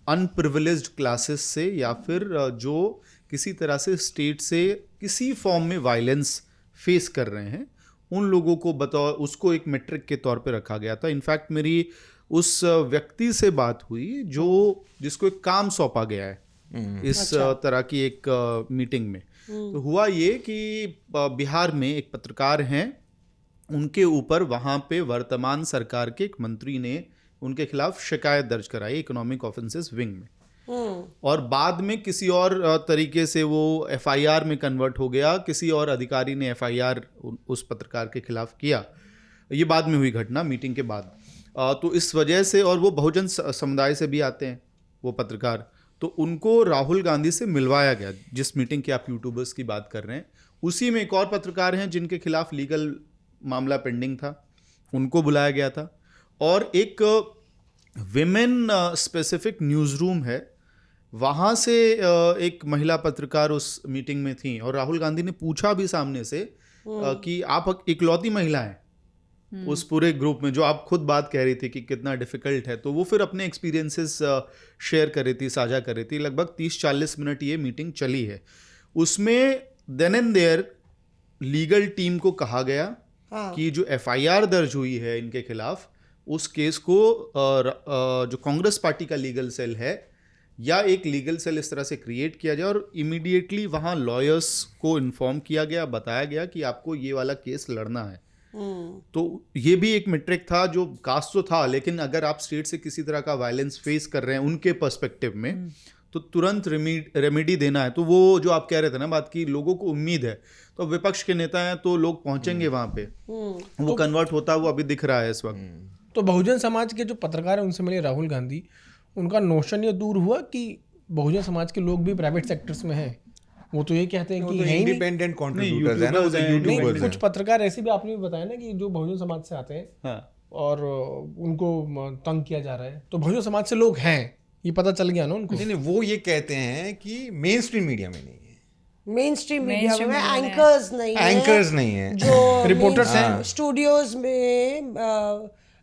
अनप्रिविलेज्ड क्लासेस से या फिर जो किसी तरह से स्टेट से किसी फॉर्म में वायलेंस फेस कर रहे हैं, उन लोगों को बतौर उसको एक मैट्रिक के तौर पे रखा गया था। इनफैक्ट मेरी उस व्यक्ति से बात हुई जो जिसको एक काम सौंपा गया है इस तरह की एक मीटिंग में। तो हुआ ये कि बिहार में एक पत्रकार हैं, उनके ऊपर वहाँ पे वर्तमान सरकार के एक मंत्री ने उनके खिलाफ शिकायत दर्ज कराई इकोनॉमिक ऑफेंसेस विंग में, और बाद में किसी और तरीके से वो एफआईआर में कन्वर्ट हो गया। किसी और अधिकारी ने एफआईआर उस पत्रकार के खिलाफ किया। ये बाद में हुई घटना, मीटिंग के बाद। तो इस वजह से, और वो बहुजन समुदाय से भी आते हैं वो पत्रकार, तो उनको राहुल गांधी से मिलवाया गया। जिस मीटिंग की आप यूट्यूबर्स की बात कर रहे हैं, उसी में एक और पत्रकार हैं जिनके खिलाफ लीगल मामला पेंडिंग था, उनको बुलाया गया था। और एक विमेन स्पेसिफिक न्यूज़ रूम है, वहाँ से एक महिला पत्रकार उस मीटिंग में थी, और राहुल गांधी ने पूछा भी सामने से कि आप इकलौती महिला हैं उस पूरे ग्रुप में, जो आप खुद बात कह रही थी कि कितना डिफिकल्ट है। तो वो फिर अपने एक्सपीरियंसेस शेयर कर रही थी, साझा कर रही थी। लगभग 30-40 मिनट ये मीटिंग चली है। उसमें then and there legal team को कहा गया कि जो एफआईआर दर्ज हुई है इनके खिलाफ, उस केस को जो कांग्रेस पार्टी का लीगल सेल है या एक लीगल सेल इस तरह से क्रिएट किया जाए, और इमीडिएटली वहाँ लॉयर्स को इन्फॉर्म किया गया, बताया गया कि आपको ये वाला केस लड़ना है। तो ये भी एक मैट्रिक था, जो कास्ट तो था, लेकिन अगर आप स्टेट से किसी तरह का वायलेंस फेस कर रहे हैं उनके पर्सपेक्टिव में, तो तुरंत रेमेडी देना है। तो वो जो आप कह रहे थे ना बात की, लोगों को उम्मीद है, तो विपक्ष के नेता हैं तो लोग पहुंचेंगे वहां पे, वो कन्वर्ट होता हुआ अभी दिख रहा है इस वक्त। तो बहुजन समाज के जो पत्रकार हैं उनसे मिले राहुल गांधी, उनका नोशन ये दूर हुआ कि बहुजन समाज के लोग भी प्राइवेट सेक्टर्स में हैं। वो तो ये कहते हैं कि है ही नहीं। इंडिपेंडेंट कंट्रीब्यूटर्स है ना, वो तो नहीं, यूट्यूबर्स कुछ हैं। पत्रकार ऐसे भी आपने भी बताया ना कि जो बहुजन समाज से आते हैं हाँ। और उनको तंग किया जा रहा है, तो बहुजन समाज से लोग हैं, ये पता चल गया ना उनको। नहीं, वो ये कहते हैं कि मेन स्ट्रीम मीडिया में नहीं है, मेन स्ट्रीम मीडिया में एंकर्स नहीं है, एंकर्स नहीं है, जो रिपोर्टर्स हैं, स्टूडियोज में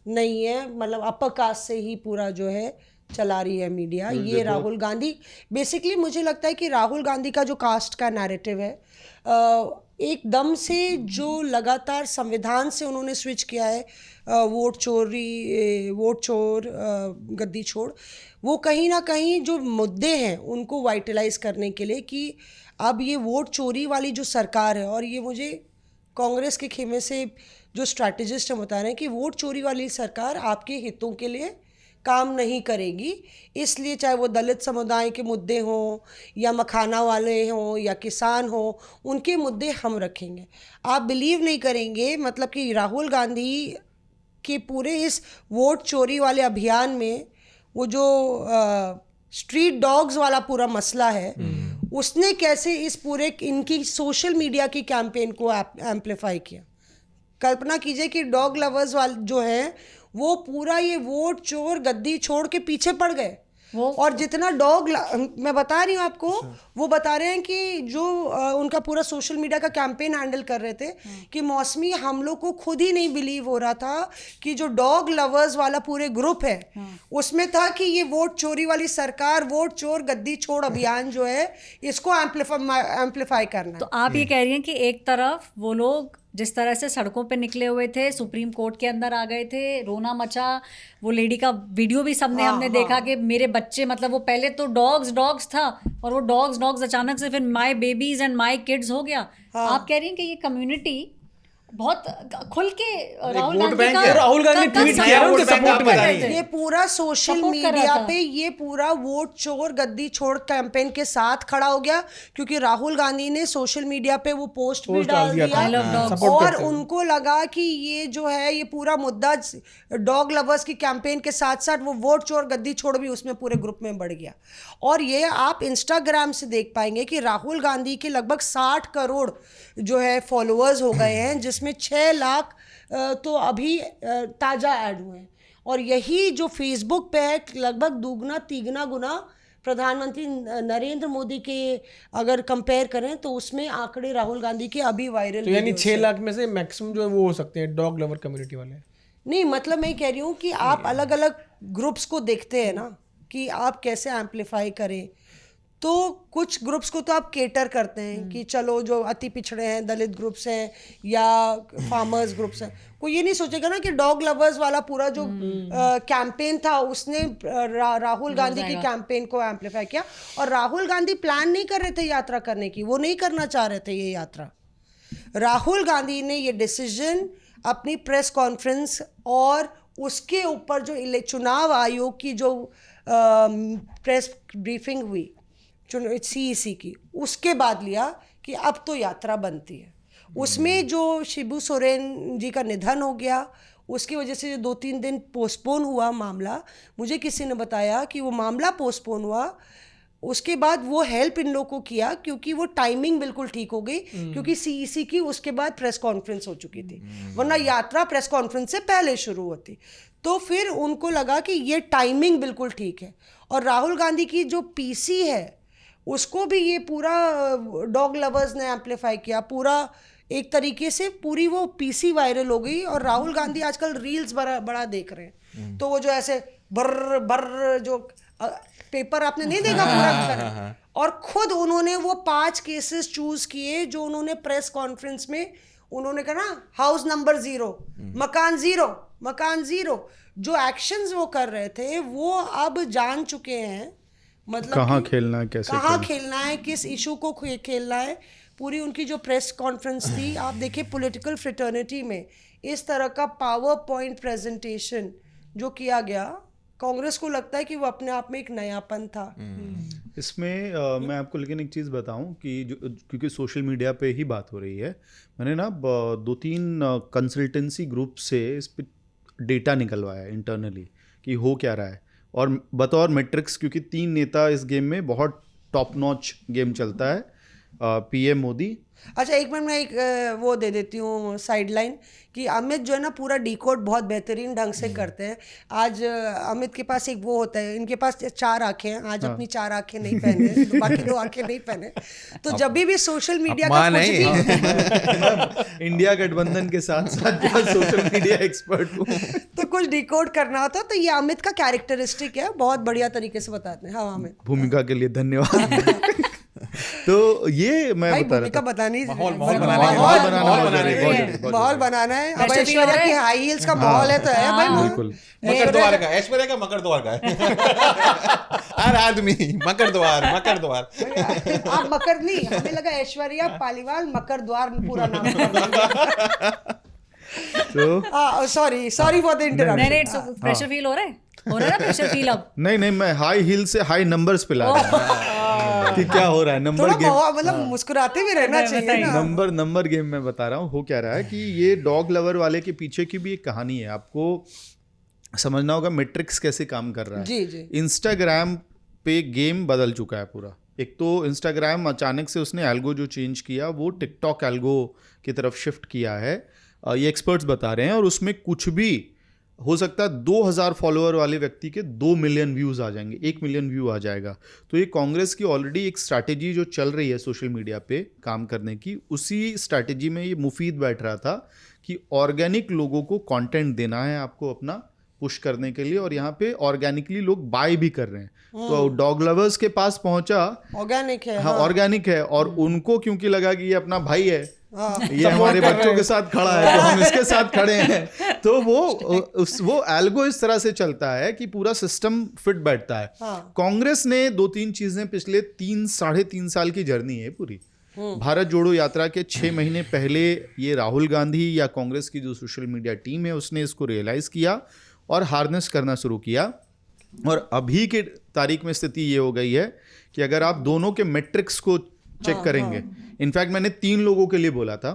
नहीं है, मतलब अपर कास्ट से ही पूरा जो है चला रही है मीडिया। ये राहुल गांधी, बेसिकली मुझे लगता है कि राहुल गांधी का जो कास्ट का नैरेटिव है, एकदम से जो लगातार संविधान से उन्होंने स्विच किया है, वोट चोर गद्दी छोड़, वो कहीं ना कहीं जो मुद्दे हैं उनको वाइटलाइज करने के लिए कि अब ये वोट चोरी वाली जो सरकार है, और ये मुझे कांग्रेस के खेमे से जो स्ट्रैटेजिस्ट हैं बता रहे हैं कि वोट चोरी वाली सरकार आपके हितों के लिए काम नहीं करेगी, इसलिए चाहे वो दलित समुदाय के मुद्दे हों या मखाना वाले हों या किसान हों, उनके मुद्दे हम रखेंगे। आप बिलीव नहीं करेंगे, मतलब कि राहुल गांधी के पूरे इस वोट चोरी वाले अभियान में वो जो स्ट्रीट डॉग्स वाला पूरा मसला है, उसने कैसे इस पूरे इनकी सोशल मीडिया की कैंपेन को एम्पलीफाई किया। कल्पना कीजिए कि डॉग लवर्स वाले जो हैं वो पूरा ये वोट चोर गद्दी छोड़ के पीछे पड़ गए, और जितना मैं बता रही हूँ आपको, वो बता रहे हैं कि जो उनका पूरा सोशल मीडिया का कैंपेन हैंडल कर रहे थे कि मौसमी, हम लोग को खुद ही नहीं बिलीव हो रहा था कि जो डॉग लवर्स वाला पूरे ग्रुप है उसमें था कि ये वोट चोरी वाली सरकार, वोट चोर गद्दी छोड़ अभियान जो है, इसको एम्पलीफाई करना है। तो आप ये कह रही हैं कि एक तरफ वो लोग जिस तरह से सड़कों पे निकले हुए थे, सुप्रीम कोर्ट के अंदर आ गए थे, रोना मचा, वो लेडी का वीडियो भी सबने हमने देखा कि मेरे बच्चे, मतलब वो पहले तो डॉग्स था, और वो डॉग्स अचानक से फिर my babies and my kids हो गया। आप कह रही हैं कि ये कम्युनिटी बहुत खुल के राहुल गांधी का ट्वीट किया उनके सपोर्ट में, ये पूरा सोशल मीडिया पे ये पूरा वोट चोर गद्दी छोड़ कैंपेन के साथ खड़ा हो गया, क्योंकि राहुल गांधी ने सोशल मीडिया पे वो पोस्ट भी डाल दिया, और उनको लगा कि ये जो है ये पूरा मुद्दा डॉग लवर्स की कैंपेन के साथ साथ वो वोट चोर गद्दी छोड़ भी उसमें पूरे ग्रुप में बढ़ गया। और ये आप इंस्टाग्राम से देख पाएंगे कि राहुल गांधी के लगभग 60 करोड़ जो है फॉलोअर्स हो गए हैं, जिसमें 6 लाख तो अभी ताज़ा ऐड हुए हैं, और यही जो फेसबुक पे है लगभग 2 तिगुना गुना प्रधानमंत्री नरेंद्र मोदी के अगर कंपेयर करें तो उसमें आंकड़े राहुल गांधी के अभी वायरल तो यानी 6 लाख में से मैक्सिमम जो है वो हो सकते हैं डॉग लवर कम्युनिटी वाले। नहीं, मतलब मैं कह रही हूँ कि आप अलग अलग ग्रुप्स को देखते हैं ना कि आप कैसे एम्पलीफाई करें। तो कुछ ग्रुप्स को तो आप केटर करते हैं कि चलो जो अति पिछड़े हैं, दलित ग्रुप्स हैं या फार्मर्स ग्रुप्स हैं, कोई ये नहीं सोचेगा ना कि डॉग लवर्स वाला पूरा जो कैंपेन था उसने राहुल गांधी के कैंपेन को एम्पलीफाई किया। और राहुल गांधी प्लान नहीं कर रहे थे यात्रा करने की, वो नहीं करना चाह रहे थे ये यात्रा। राहुल गांधी ने ये डिसीजन अपनी प्रेस कॉन्फ्रेंस और उसके ऊपर जो चुनाव आयोग की जो प्रेस ब्रीफिंग हुई CEC की, उसके बाद लिया कि अब तो यात्रा बनती है। उसमें जो शिबू सोरेन जी का निधन हो गया, उसकी वजह से जो 2-3 दिन पोस्टपोन हुआ मामला, मुझे किसी ने बताया कि वो मामला पोस्टपोन हुआ, उसके बाद वो हेल्प इन लोगों को किया क्योंकि वो टाइमिंग बिल्कुल ठीक हो गई, क्योंकि CEC की उसके बाद प्रेस कॉन्फ्रेंस हो चुकी थी, वरना यात्रा प्रेस कॉन्फ्रेंस से पहले शुरू होती। तो फिर उनको लगा कि ये टाइमिंग बिल्कुल ठीक है। और राहुल गांधी की जो PC है उसको भी ये पूरा डॉग लवर्स ने एम्पलीफाई किया, पूरा एक तरीके से पूरी वो PC वायरल हो गई। और राहुल गांधी आजकल रील्स बड़ा देख रहे हैं, तो वो जो ऐसे बर्र बर्र जो पेपर आपने नहीं देखा पूरा, और खुद उन्होंने वो 5 केसेस चूज किए जो उन्होंने प्रेस कॉन्फ्रेंस में उन्होंने कहा ना, हाउस नंबर 0, मकान 0, जो एक्शंस वो कर रहे थे वो अब जान चुके हैं, मतलब कहाँ खेलना है, कैसे कहाँ खेलना है, किस इशू को खेलना है। पूरी उनकी जो प्रेस कॉन्फ्रेंस थी, आप देखिए पॉलिटिकल फ्रेटर्निटी में इस तरह का पावर पॉइंट प्रेजेंटेशन जो किया गया, कांग्रेस को लगता है कि वो अपने आप में एक नयापन था। इसमें मैं आपको लेकिन एक चीज़ बताऊं कि क्योंकि सोशल मीडिया पे ही बात हो रही है, मैंने ना 2-3 कंसल्टेंसी ग्रुप से इस पे डेटा निकलवाया इंटरनली कि हो क्या रहा है। और बतौर मैट्रिक्स, क्योंकि 3 नेता इस गेम में बहुत टॉप नॉच गेम चलता है, PM मोदी। अच्छा, एक मिनट में एक वो दे देती हूँ साइडलाइन कि अमित जो है ना पूरा डिकोड बहुत बेहतरीन ढंग से करते हैं। आज अमित के पास एक वो होता है, इनके पास 4 आंखें हैं, आज अपनी 4 आंखें नहीं पहने, तो बाकी 2 आंखें नहीं पहने, तो जब भी सोशल मीडिया का कुछ भी इंडिया गठबंधन के साथ साथ सोशल मीडिया एक्सपर्ट हूँ, तो कुछ डिकोड करना होता तो ये अमित का कैरेक्टरिस्टिक है, बहुत बढ़िया तरीके से बताते हैं। हाँ अमित, भूमिका के लिए धन्यवाद। तो ये मैं बता रहा था, बतानी माहौल बनाना है। अब ऐश्वर्या की हाई हील्स का माहौल है तो है भाई, बिल्कुल मकर द्वार का, ऐश्वर्या का मकर द्वार का है। हर आदमी मकर द्वार। आप मकर नहीं, हमें लगा ऐश्वर्या पालीवाल मकर द्वार पूरा नाम। तो सॉरी फॉर द इंटरप्शन। नहीं, प्रेशर फील हो रहा है ना प्रेशर फील अब? नहीं, मैं हाई हील से हाई नंबर्स पे ला रहा हूँ कि क्या हो रहा है। नंबर गेम, मतलब मुस्कुराते भी रहना चाहिए ना। नंबर गेम में बता रहा हूँ हो क्या रहा है कि ये डॉग लवर वाले के पीछे की भी एक कहानी है, आपको समझना होगा मैट्रिक्स कैसे काम कर रहा है। जी। इंस्टाग्राम पे गेम बदल चुका है पूरा। एक तो इंस्टाग्राम अचानक से उसने एल्गो जो चेंज किया वो टिकटॉक एल्गो की तरफ शिफ्ट किया है, ये एक्सपर्ट्स बता रहे हैं। और उसमें कुछ भी हो सकता है 2000 फॉलोअर वाले व्यक्ति के 2 मिलियन व्यूज़ आ जाएंगे, 1 मिलियन व्यू आ जाएगा। तो ये कांग्रेस की ऑलरेडी एक स्ट्रैटेजी जो चल रही है सोशल मीडिया पे काम करने की, उसी स्ट्रैटेजी में ये मुफीद बैठ रहा था कि ऑर्गेनिक लोगों को कंटेंट देना है आपको अपना पुश करने के लिए, और यहाँ पे ऑर्गेनिकली लोग बाय भी कर रहे हैं। तो डॉग लवर्स के पास पहुंचा, ऑर्गेनिक है, हाँ ऑर्गेनिक है, और उनको क्योंकि लगा कि ये अपना भाई है, ये हमारे बच्चों के साथ खड़ा है तो हम इसके साथ खड़े हैं, तो वो एल्गो इस तरह से चलता है कि पूरा सिस्टम फिट बैठता है। कांग्रेस ने 2-3 चीजें पिछले 3-3.5 साल की जर्नी है पूरी। भारत जोड़ो यात्रा के 6 महीने पहले ये राहुल गांधी या कांग्रेस की जो सोशल मीडिया टीम है उसने इसको रियलाइज किया और हार्नेस करना शुरू किया। और अभी के तारीख में स्थिति ये हो गई है कि अगर आप दोनों के मैट्रिक्स को चेक करेंगे, इनफैक्ट मैंने 3 लोगों के लिए बोला था,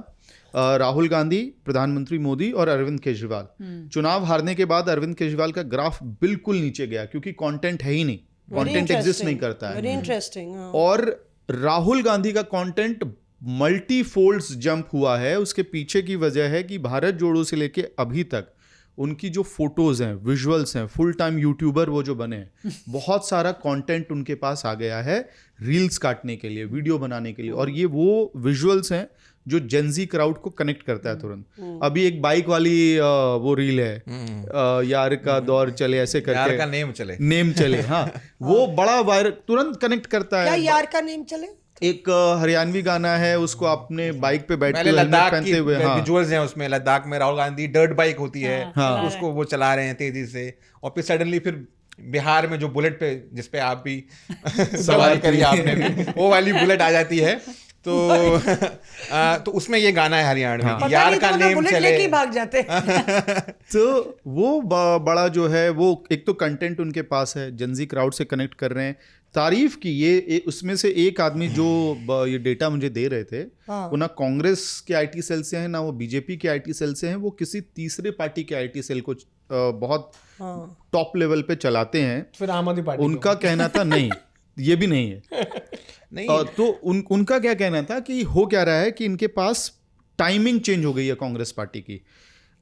राहुल गांधी, प्रधानमंत्री मोदी और अरविंद केजरीवाल। चुनाव हारने के बाद अरविंद केजरीवाल का ग्राफ बिल्कुल नीचे गया क्योंकि कंटेंट है ही नहीं, कंटेंट एग्जिस्ट नहीं करता है। Very interesting. और राहुल गांधी का कंटेंट मल्टी फोल्ड्स जंप हुआ है। उसके पीछे की वजह है कि भारत जोड़ो से लेके अभी तक उनकी जो फोटोज हैं, विजुअल्स हैं, फुल टाइम यूट्यूबर वो जो बने हैं, बहुत सारा कंटेंट उनके पास आ गया है रील्स काटने के लिए, वीडियो बनाने के लिए, और ये वो विजुअल्स हैं जो जेंजी क्राउड को कनेक्ट करता है तुरंत। अभी एक बाइक वाली वो रील है, यार का दौर चले ऐसे करके, यार का नेम चले हाँ, वो बड़ा वायरल, तुरंत कनेक्ट करता क्या है। यार का नेम चले? एक हरियाणवी गाना है, उसको आपने बाइक पे बैठ के पहले हेलमेट लद्दाख की पहनते हुए, हाँ, विजुअल्स हैं उसमें, लद्दाख में राहुल गांधी डर्ट बाइक होती है, हाँ। उसको वो चला रहे हैं तेजी से, और फिर सडनली फिर बिहार में जो बुलेट पे, जिसपे आप भी सवाल करिए आपने भी, वो वाली बुलेट आ जाती है, तो उसमें ये गाना है हरियाणवी, पता यार नहीं का तो नेम बुलेट चले। लेके ही भाग जाते। तो वो बड़ा जो है, वो एक तो कंटेंट उनके पास है, जेंजी क्राउड से कनेक्ट कर रहे हैं। तारीफ की ये उसमें से एक आदमी जो ये डेटा मुझे दे रहे थे, वो ना कांग्रेस के आईटी सेल से हैं, ना वो बीजेपी के आईटी सेल से हैं, वो किसी तीसरे पार्टी के आईटी सेल को बहुत टॉप लेवल पे चलाते हैं। फिर आम आदमी पार्टी उनका कहना था नहीं, ये भी नहीं है। नहीं, तो उनका क्या कहना था कि हो क्या रहा है कि इनके पास टाइमिंग चेंज हो गई है कांग्रेस पार्टी की।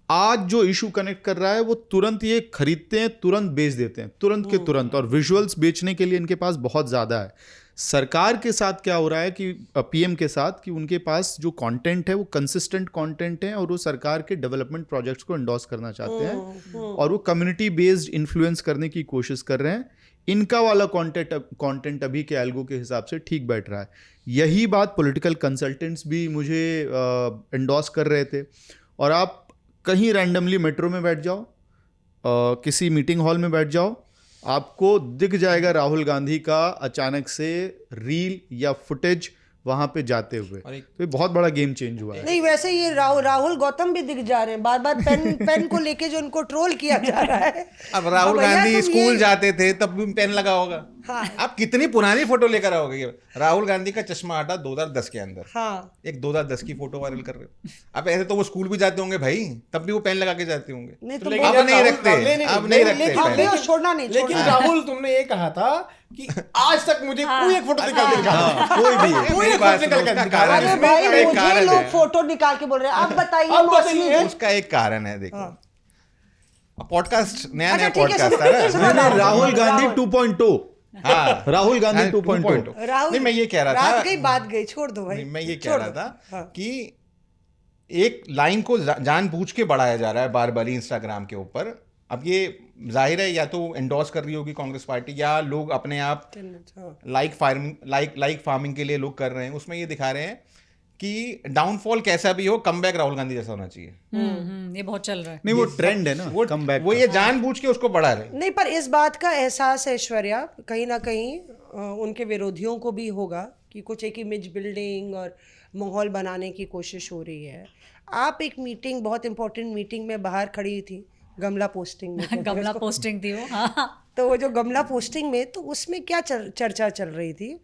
आज जो इशू कनेक्ट कर रहा है वो तुरंत ये खरीदते हैं, तुरंत बेच देते हैं, तुरंत के तुरंत, और विजुअल्स बेचने के लिए इनके पास बहुत ज़्यादा है। सरकार के साथ क्या हो रहा है कि पीएम के साथ, कि उनके पास जो कंटेंट है वो कंसिस्टेंट कंटेंट है, और वो सरकार के डेवलपमेंट प्रोजेक्ट्स को एंडोर्स करना चाहते हैं, और वो कम्युनिटी बेस्ड इन्फ्लुएंस करने की कोशिश कर रहे हैं। इनका वाला कंटेंट अभी के एल्गो के हिसाब से ठीक बैठ रहा है। यही बात पॉलिटिकल कंसल्टेंट्स भी मुझे एंडोर्स कर रहे थे। और आप कहीं रैंडमली मेट्रो में बैठ जाओ, किसी मीटिंग हॉल में बैठ जाओ, आपको दिख जाएगा राहुल गांधी का अचानक से रील या फुटेज वहां पे जाते हुए। तो ये बहुत बड़ा गेम चेंज हुआ है। नहीं, वैसे ये राहुल गौतम भी दिख जा रहे हैं, बार बार पेन को लेके जो उनको ट्रोल किया जा रहा है। अब राहुल भैया गांधी तुम स्कूल ये- जाते थे तब भी पेन लगा होगा। हाँ। आप कितनी पुरानी फोटो लेकर आओगे? ये राहुल गांधी का चश्मा हटा 2010 के अंदर, हाँ, एक 2010 की फोटो वायरल कर रहे हो। अब ऐसे तो वो स्कूल भी जाते होंगे भाई, तब भी वो पेन लगा के जाते होंगे। नहीं तो तो लेकिन अब यार नहीं राहुल- रखते, नहीं, अब नहीं रखते लेकिन- पेन। लेकिन छोड़ना नहीं, लेकिन छोड़ना। राहुल, तुमने ये कहा था कि आज तक मुझे कोई एक फोटो निकाल के दिखा, कोई भी कोई मेरी एक बात फोटो निकाल सुनो, के उसका दिखा। कारण अरे है, भाई, उसका एक मुझे कारण लोग है। फोटो निकाल के बोल रहे हैं, अब बताइए अब मौसमी। बताइए। उसका एक कारण है, देखो पॉडकास्ट नया अच्छा, नया ठीक है, पॉडकास्ट सुनो, है सुनो, ना। नहीं, राहुल गांधी राहुल। 2.0, हाँ, राहुल गांधी हाँ, 2.0। राहुल, नहीं, मैं ये कह रहा रात था, गई बात गई, छोड़ दो भाई। नहीं, मैं ये कह छोड़ रहा दो। था हाँ। कि एक लाइन को जानबूझ के बढ़ाया जा रहा है बार बार इंस्टाग्राम के ऊपर। अब ये जाहिर है, या तो एंडोर्स कर रही होगी कांग्रेस पार्टी, या लोग अपने आप हाँ। लाइक फार्मिंग के लिए लोग कर रहे हैं। उसमें ये दिखा रहे हैं कि डाउनफॉल कैसा भी हो, कमबैक राहुल गांधी जैसा होना चाहिए। ये बहुत चल रहा है। नहीं, वो ट्रेंड है ना, कम बैक। वो ये जानबूझ के उसको बढ़ा रहे हैं। नहीं, पर इस बात का एहसास है ऐश्वर्या, कहीं ना कहीं उनके विरोधियों को भी होगा कि कुछ एक इमेज बिल्डिंग और माहौल बनाने की कोशिश हो रही है। आप एक मीटिंग, बहुत इंपॉर्टेंट मीटिंग में बाहर खड़ी थी, गमला पोस्टिंग में। गमला पोस्टिंग थी वो, हाँ। तो वो जो गमला पोस्टिंग में, तो उसमें क्या चर्चा चल रही थी?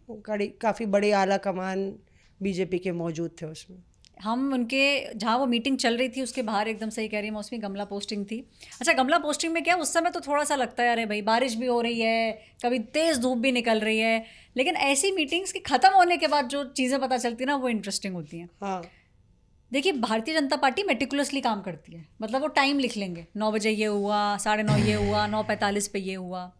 काफ़ी बड़े आला कमान बीजेपी के मौजूद थे उसमें। हम उनके जहाँ वो मीटिंग चल रही थी उसके बाहर, एकदम सही कह रही है मौसमी, गमला पोस्टिंग थी। अच्छा, गमला पोस्टिंग में क्या, उस समय तो थोड़ा सा लगता है अरे भाई बारिश भी हो रही है, कभी तेज़ धूप भी निकल रही है, लेकिन ऐसी मीटिंग्स के ख़त्म होने के बाद जो चीज़ें पता चलती है ना, वो इंटरेस्टिंग होती हैं। हाँ, देखिए, भारतीय जनता पार्टी मेटिकुलसली काम करती है। मतलब वो टाइम लिख लेंगे, 9 बजे ये हुआ, 9:30 ये हुआ, 9:45 पे ये हुआ।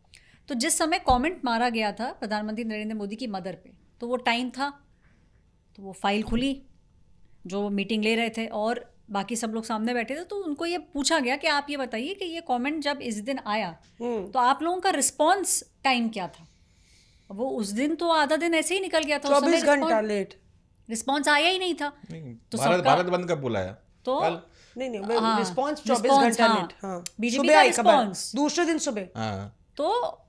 तो जिस समय कमेंट मारा गया था प्रधानमंत्री नरेंद्र मोदी की मदर पे, तो वो टाइम था, तो वो फाइल खुली जो मीटिंग ले रहे थे, और बाकी सब लोग सामने बैठे थे। तो उनको ये पूछा गया कि आप ये बताइए कि ये कमेंट जब इस दिन आया तो आप लोगों का रिस्पॉन्स टाइम क्या था? वो उस दिन तो आधा दिन ऐसे ही निकल गया था, उस समय 24 घंटा लेट। रिस्पॉन्स आया ही नहीं था। तो भारत बंद कब बुलाया? तो नहीं, हाँ, रिस्पॉन्स 24 response, घंटा हाँ। लेट। हाँ, बीजेपी सुबह का आई खबर, response। दूसरे दिन सुबह। हाँ, तो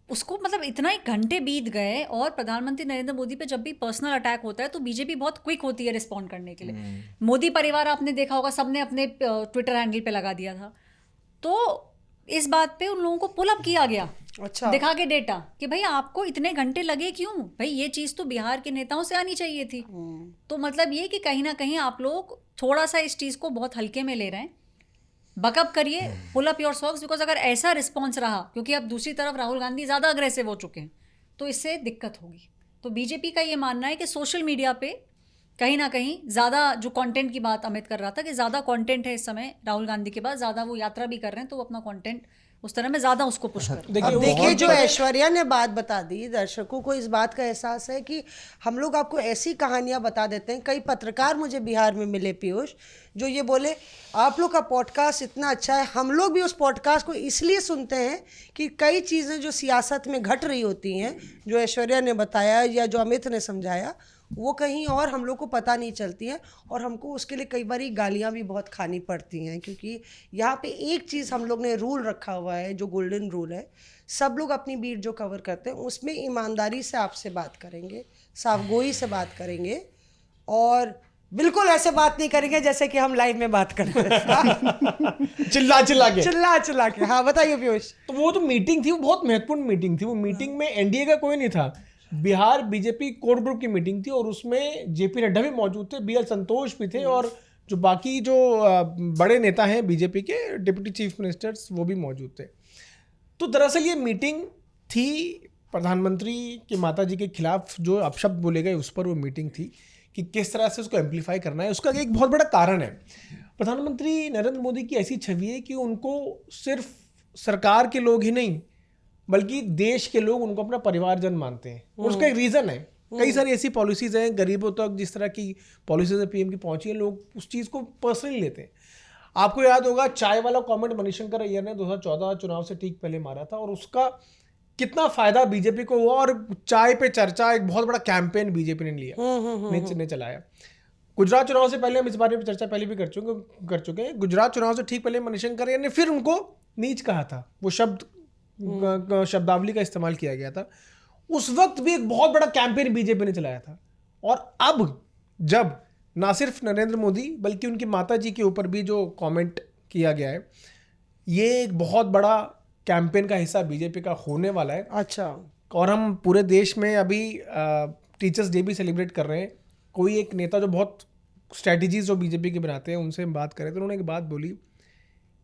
उसको मतलब इतना ही घंटे बीत गए, और प्रधानमंत्री नरेंद्र मोदी पे जब भी पर्सनल अटैक होता है तो बीजेपी बहुत क्विक होती है रिस्पॉन्ड करने के लिए। मोदी परिवार आपने देखा होगा, सबने अपने ट्विटर हैंडल पे लगा दिया था। तो इस बात पे उन लोगों को पुल अप किया गया, अच्छा, दिखा के डेटा कि भाई आपको इतने घंटे लगे क्यों? भाई ये चीज़ तो बिहार के नेताओं से आनी चाहिए थी। तो मतलब ये कि कहीं ना कहीं आप लोग थोड़ा सा इस चीज़ को बहुत हल्के में ले रहे हैं। बकअप करिए, pull up your socks, because अगर ऐसा रिस्पॉन्स रहा, क्योंकि अब दूसरी तरफ राहुल गांधी ज़्यादा अग्रेसिव हो चुके हैं, तो इससे दिक्कत होगी। तो बीजेपी का ये मानना है कि सोशल मीडिया पे कहीं ना कहीं ज़्यादा जो कंटेंट की बात अमित कर रहा था कि ज़्यादा कंटेंट है इस समय राहुल गांधी के पास, ज़्यादा वो यात्रा भी कर रहे हैं तो वो अपना कंटेंट उस तरह में ज़्यादा उसको पुश कर रहे हैं। अब देखिए जो ऐश्वर्या ने बात बता दी, दर्शकों को इस बात का एहसास है कि हम लोग आपको ऐसी कहानियां बता देते हैं। कई पत्रकार मुझे बिहार में मिले पीयूष, जो ये बोले आप लोग का पॉडकास्ट इतना अच्छा है, हम लोग भी उस पॉडकास्ट को इसलिए सुनते हैं कि कई चीज़ें जो सियासत में घट रही होती हैं, जो ऐश्वर्या ने बताया या जो अमित ने समझाया, वो कहीं और हम लोग को पता नहीं चलती हैं और हमको उसके लिए कई बार गालियाँ भी बहुत खानी पड़ती हैं। क्योंकि यहाँ पे एक चीज़ हम लोग ने रूल रखा हुआ है, जो गोल्डन रूल है, सब लोग अपनी बीट जो कवर करते हैं उसमें ईमानदारी से आपसे बात करेंगे, साफगोई से बात करेंगे और बिल्कुल ऐसे बात नहीं करेंगे जैसे कि हम लाइव में बात करते हैं चिल्ला के। हाँ बताइए पीयूष। तो वो तो मीटिंग थी, वो बहुत महत्वपूर्ण मीटिंग थी। वो मीटिंग में एनडीए का कोई नहीं था, बिहार बीजेपी कोर ग्रुप की मीटिंग थी और उसमें जेपी नड्डा भी मौजूद थे, बीएल संतोष भी थे और जो बाकी जो बड़े नेता हैं बीजेपी के, डिप्टी चीफ मिनिस्टर्स, वो भी मौजूद थे। तो दरअसल ये मीटिंग थी प्रधानमंत्री की माता जी के खिलाफ जो अपशब्द बोले गए उस पर वो मीटिंग थी कि किस तरह से उसको एम्पलीफाई करना है। उसका एक बहुत बड़ा कारण है, प्रधानमंत्री नरेंद्र मोदी की ऐसी छवि है कि उनको सिर्फ सरकार के लोग ही नहीं बल्कि देश के लोग उनको अपना परिवारजन मानते हैं और उसका एक रीज़न है। कई सारी ऐसी पॉलिसीज़ हैं, गरीबों तक जिस तरह की पॉलिसीज़ पीएम की पहुंची है, लोग उस चीज़ को पर्सनली लेते हैं। आपको याद होगा चाय वाला कमेंट मणिशंकर अय्यर ने 2014 चुनाव से ठीक पहले मारा था और उसका कितना फायदा बीजेपी को हुआ और चाय पे चर्चा एक बहुत बड़ा कैंपेन बीजेपी ने लिया, ने चलाया। गुजरात चुनाव से पहले हम इस बारे में चर्चा पहले भी कर चुके हैं। गुजरात चुनाव से ठीक पहले मणिशंकर अय्यर ने फिर उनको नीच कहा था, वो शब्दावली का इस्तेमाल किया गया था। उस वक्त भी एक बहुत बड़ा कैंपेन बीजेपी ने चलाया था और अब जब ना सिर्फ नरेंद्र मोदी बल्कि उनकी माता जी के ऊपर भी जो कमेंट किया गया है, ये एक बहुत बड़ा कैंपेन का हिस्सा बीजेपी का होने वाला है। अच्छा। और हम पूरे देश में अभी टीचर्स डे भी सेलिब्रेट कर रहे हैं। कोई एक नेता जो बहुत स्ट्रैटेजीज जो बीजेपी के बनाते हैं उनसे हम बात करें तो उन्होंने एक बात बोली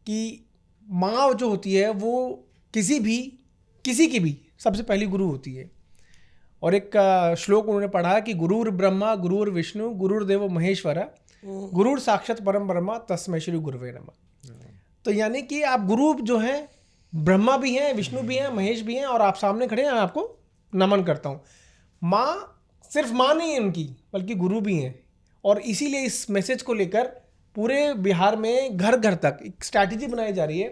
कि माँ जो होती है वो किसी की भी सबसे पहली गुरु होती है। और एक श्लोक उन्होंने पढ़ा कि गुरुर ब्रह्मा गुरुर विष्णु गुरुर्देवो महेश्वरा गुरुर साक्षात परम ब्रह्मा तस्मै श्री गुरुवे नमः। तो यानी कि आप गुरु जो हैं ब्रह्मा भी हैं, विष्णु भी हैं, महेश भी हैं और आप सामने खड़े हैं, मैं आपको नमन करता हूँ। माँ सिर्फ माँ नहीं है उनकी बल्कि गुरु भी हैं और इसीलिए इस मैसेज को लेकर पूरे बिहार में घर घर तक एक स्ट्रैटेजी बनाई जा रही है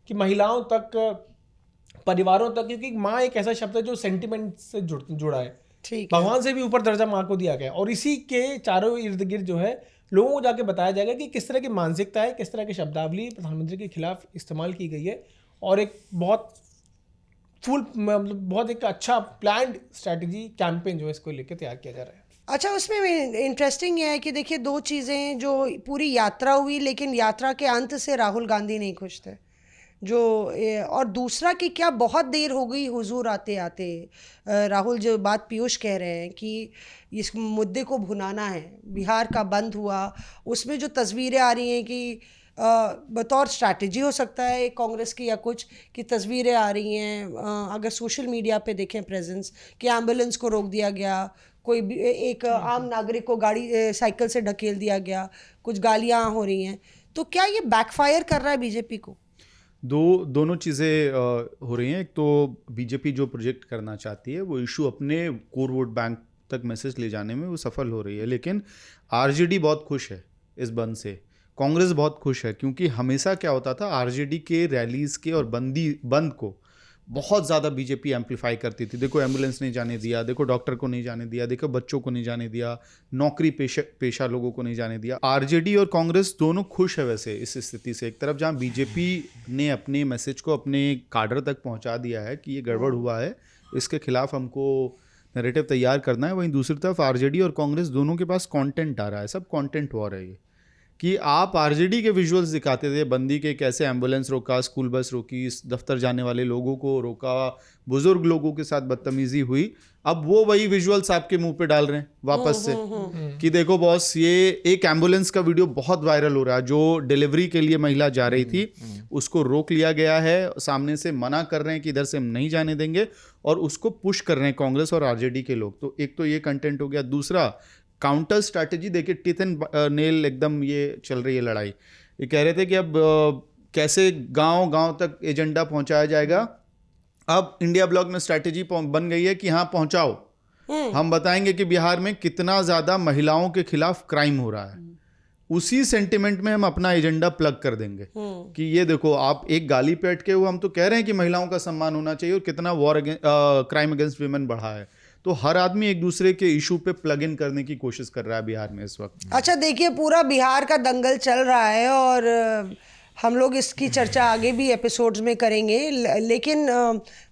कि महिलाओं तक, परिवारों तक, क्योंकि माँ एक ऐसा शब्द है जो सेंटिमेंट से जुड़ा है, ठीक, भगवान से भी ऊपर दर्जा माँ को दिया गया और इसी के चारों इर्द गिर्द जो है लोगों को जाके बताया जाएगा कि किस तरह की मानसिकता है, किस तरह की शब्दावली प्रधानमंत्री के खिलाफ इस्तेमाल की गई है और एक बहुत बहुत एक अच्छा प्लान्ड स्ट्रैटेजी कैंपेन जो है इसको लेकर तैयार किया जा रहा है। अच्छा, उसमें इंटरेस्टिंग ये है कि देखिए दो चीज़ें, जो पूरी यात्रा हुई लेकिन यात्रा के अंत से राहुल गांधी नहीं खुश थे, जो और दूसरा कि क्या बहुत देर हो गई हुजूर आते आते। राहुल जो बात पीयूष कह रहे हैं कि इस मुद्दे को भुनाना है, बिहार का बंद हुआ, उसमें जो तस्वीरें आ रही हैं कि बतौर स्ट्रैटेजी हो सकता है एक कांग्रेस की या कुछ की तस्वीरें आ रही हैं, अगर सोशल मीडिया पे देखें प्रेजेंस कि एम्बुलेंस को रोक दिया गया, कोई भी एक आम नागरिक को गाड़ी साइकिल से ढकेल दिया गया, कुछ गालियाँ हो रही हैं, तो क्या ये बैकफायर कर रहा है बीजेपी को? दोनों चीज़ें हो रही हैं। एक तो बीजेपी जो प्रोजेक्ट करना चाहती है वो इशू अपने कोर वोट बैंक तक मैसेज ले जाने में वो सफल हो रही है, लेकिन आरजेडी बहुत खुश है इस बंद से, कांग्रेस बहुत खुश है, क्योंकि हमेशा क्या होता था आरजेडी के रैलीज़ के और बंद को बहुत ज़्यादा बीजेपी एम्पलीफाई करती थी। देखो एम्बुलेंस नहीं जाने दिया, देखो डॉक्टर को नहीं जाने दिया, देखो बच्चों को नहीं जाने दिया, नौकरी पेशा लोगों को नहीं जाने दिया। आरजेडी और कांग्रेस दोनों खुश है वैसे इस स्थिति से। एक तरफ जहाँ बीजेपी ने अपने मैसेज को अपने काडर तक पहुँचा दिया है कि ये गड़बड़ हुआ है, इसके खिलाफ हमको नैरेटिव तैयार करना है, वहीं दूसरी तरफ आरजेडी और कांग्रेस दोनों के पास कॉन्टेंट आ रहा है, सब कॉन्टेंट वॉर है ये कि आप आरजेडी के विजुअल्स दिखाते थे बंदी के, कैसे एम्बुलेंस रोका, स्कूल बस रोकी, दफ्तर जाने वाले लोगों को रोका, बुजुर्ग लोगों के साथ बदतमीजी हुई, अब वो वही विजुअल्स आपके मुंह पे डाल रहे हैं वापस से कि देखो बॉस, ये एक एम्बुलेंस का वीडियो बहुत वायरल हो रहा है, जो डिलीवरी के लिए महिला जा रही थी उसको रोक लिया गया है, सामने से मना कर रहे हैं कि इधर से हम नहीं जाने देंगे और उसको पुश कर रहे हैं कांग्रेस और आरजेडी के लोग। तो एक तो ये कंटेंट हो गया। दूसरा, काउंटर स्ट्रैटेजी देखिए, टिथ एंड नेल एकदम ये चल रही है लड़ाई। ये कह रहे थे कि अब कैसे गांव गांव तक एजेंडा पहुंचाया जाएगा। अब इंडिया ब्लॉक में स्ट्रैटेजी बन गई है कि हाँ पहुंचाओ, हम बताएंगे कि बिहार में कितना ज़्यादा महिलाओं के खिलाफ क्राइम हो रहा है। उसी सेंटिमेंट में हम अपना एजेंडा प्लग कर देंगे कि ये देखो, आप एक गाली पे अटके हुए, हम तो कह रहे हैं कि महिलाओं का सम्मान होना चाहिए और कितना क्राइम अगेंस्ट वुमेन बढ़ा है। तो हर आदमी एक दूसरे के इशू पे प्लग इन करने की कोशिश कर रहा है बिहार में इस वक्त। अच्छा देखिए, पूरा बिहार का दंगल चल रहा है और हम लोग इसकी चर्चा आगे भी एपिसोड्स में करेंगे, लेकिन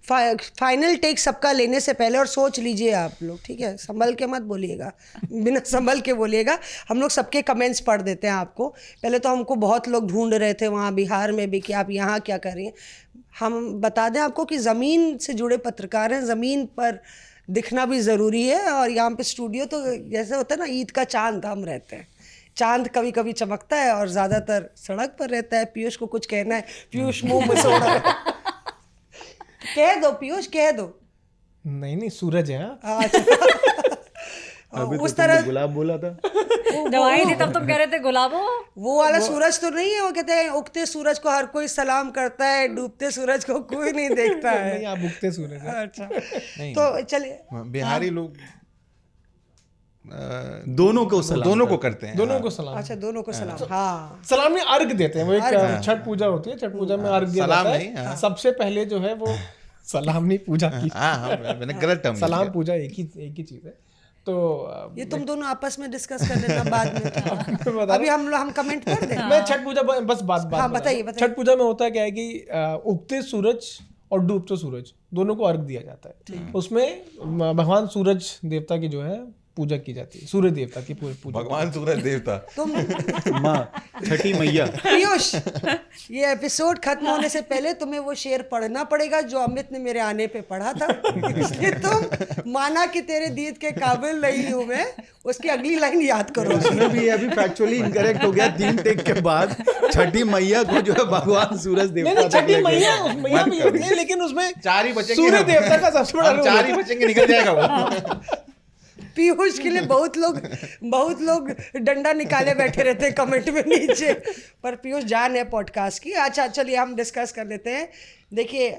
फाइनल टेक सबका लेने से पहले, और सोच लीजिए आप लोग, ठीक है, संभल के मत बोलिएगा, बिना संभल के बोलिएगा। हम लोग सबके कमेंट्स पढ़ देते हैं आपको। पहले तो हमको बहुत लोग ढूंढ रहे थे वहाँ बिहार में भी कि आप यहाँ क्या कर रही हैं। हम बता दें आपको कि ज़मीन से जुड़े पत्रकार हैं, ज़मीन पर दिखना भी ज़रूरी है। और यहाँ पे स्टूडियो तो जैसे होता है ना, ईद का चांद हम रहते हैं। चांद कभी कभी चमकता है और ज़्यादातर सड़क पर रहता है। पीयूष को कुछ कहना है, पीयूष मुंह में सोड़ा है। कह दो पीयूष, कह दो। नहीं सूरज है। अभी उस तो तुमने तरह गुलाब बोला था। जब आई थी तब तुम कह रहे थे गुलाबो। वो वाला सूरज तो नहीं है। वो कहते हैं उगते सूरज को हर कोई सलाम करता है, डूबते सूरज को कोई नहीं देखता है। नहीं, आप उगते सूरज हैं। अच्छा, तो चलिए, बिहारी लोग दोनों को सलाम, दोनों को करते हैं। दोनों को सलाम। अच्छा दोनों को सलाम। हाँ, सलाम में अर्घ देते हैं। वो एक छठ पूजा होती है, छठ पूजा में अर्घ दिया सलाम जाता नहीं, है। हाँ। सबसे पहले जो है वो सलाम नहीं, पूजा की। हाँ, मैंने गलत टर्म सलाम पूजा एक ही चीज है। तो ये तुम दोनों आपस में डिस्कस कर लेना बाद में। बता अभी हम कमेंट कर दें। मैं छठ पूजा बस बात हाँ, बताइए। छठ पूजा में होता क्या है कि उगते सूरज और डूबते सूरज दोनों को अर्घ दिया जाता है। उसमें भगवान सूरज देवता की जो है पूजा की जाती है, सूर्य देवता की पूजा। भगवान सूरज देवता, तुम माँ छठी मैया। पीयूष, ये एपिसोड खत्म होने से पहले तुम्हें वो शेर पढ़ना पड़ेगा जो अमित ने मेरे आने पे पढ़ा था। इसलिए तुम माना कि तेरे दीद के काबिल नहीं हूं मैं, उसकी अगली लाइन याद करो। उसमें भी अभी फैक्चुअली इनकरेक्ट हो गया 3 टेक के बाद। छठी मैया को जो है भगवान सूरज देवता। छठी मैया भी होती है, लेकिन उसमें 4 ही बचेंगे। सूर्य देवता का सबसे बड़ा 4 ही बचेंगे, निकल जाएगा वो। पीयूष के लिए बहुत लोग डंडा निकाले बैठे रहते हैं कमेंट में नीचे, पर पीयूष जान है पॉडकास्ट की। अच्छा चलिए हम डिस्कस कर लेते हैं। देखिए,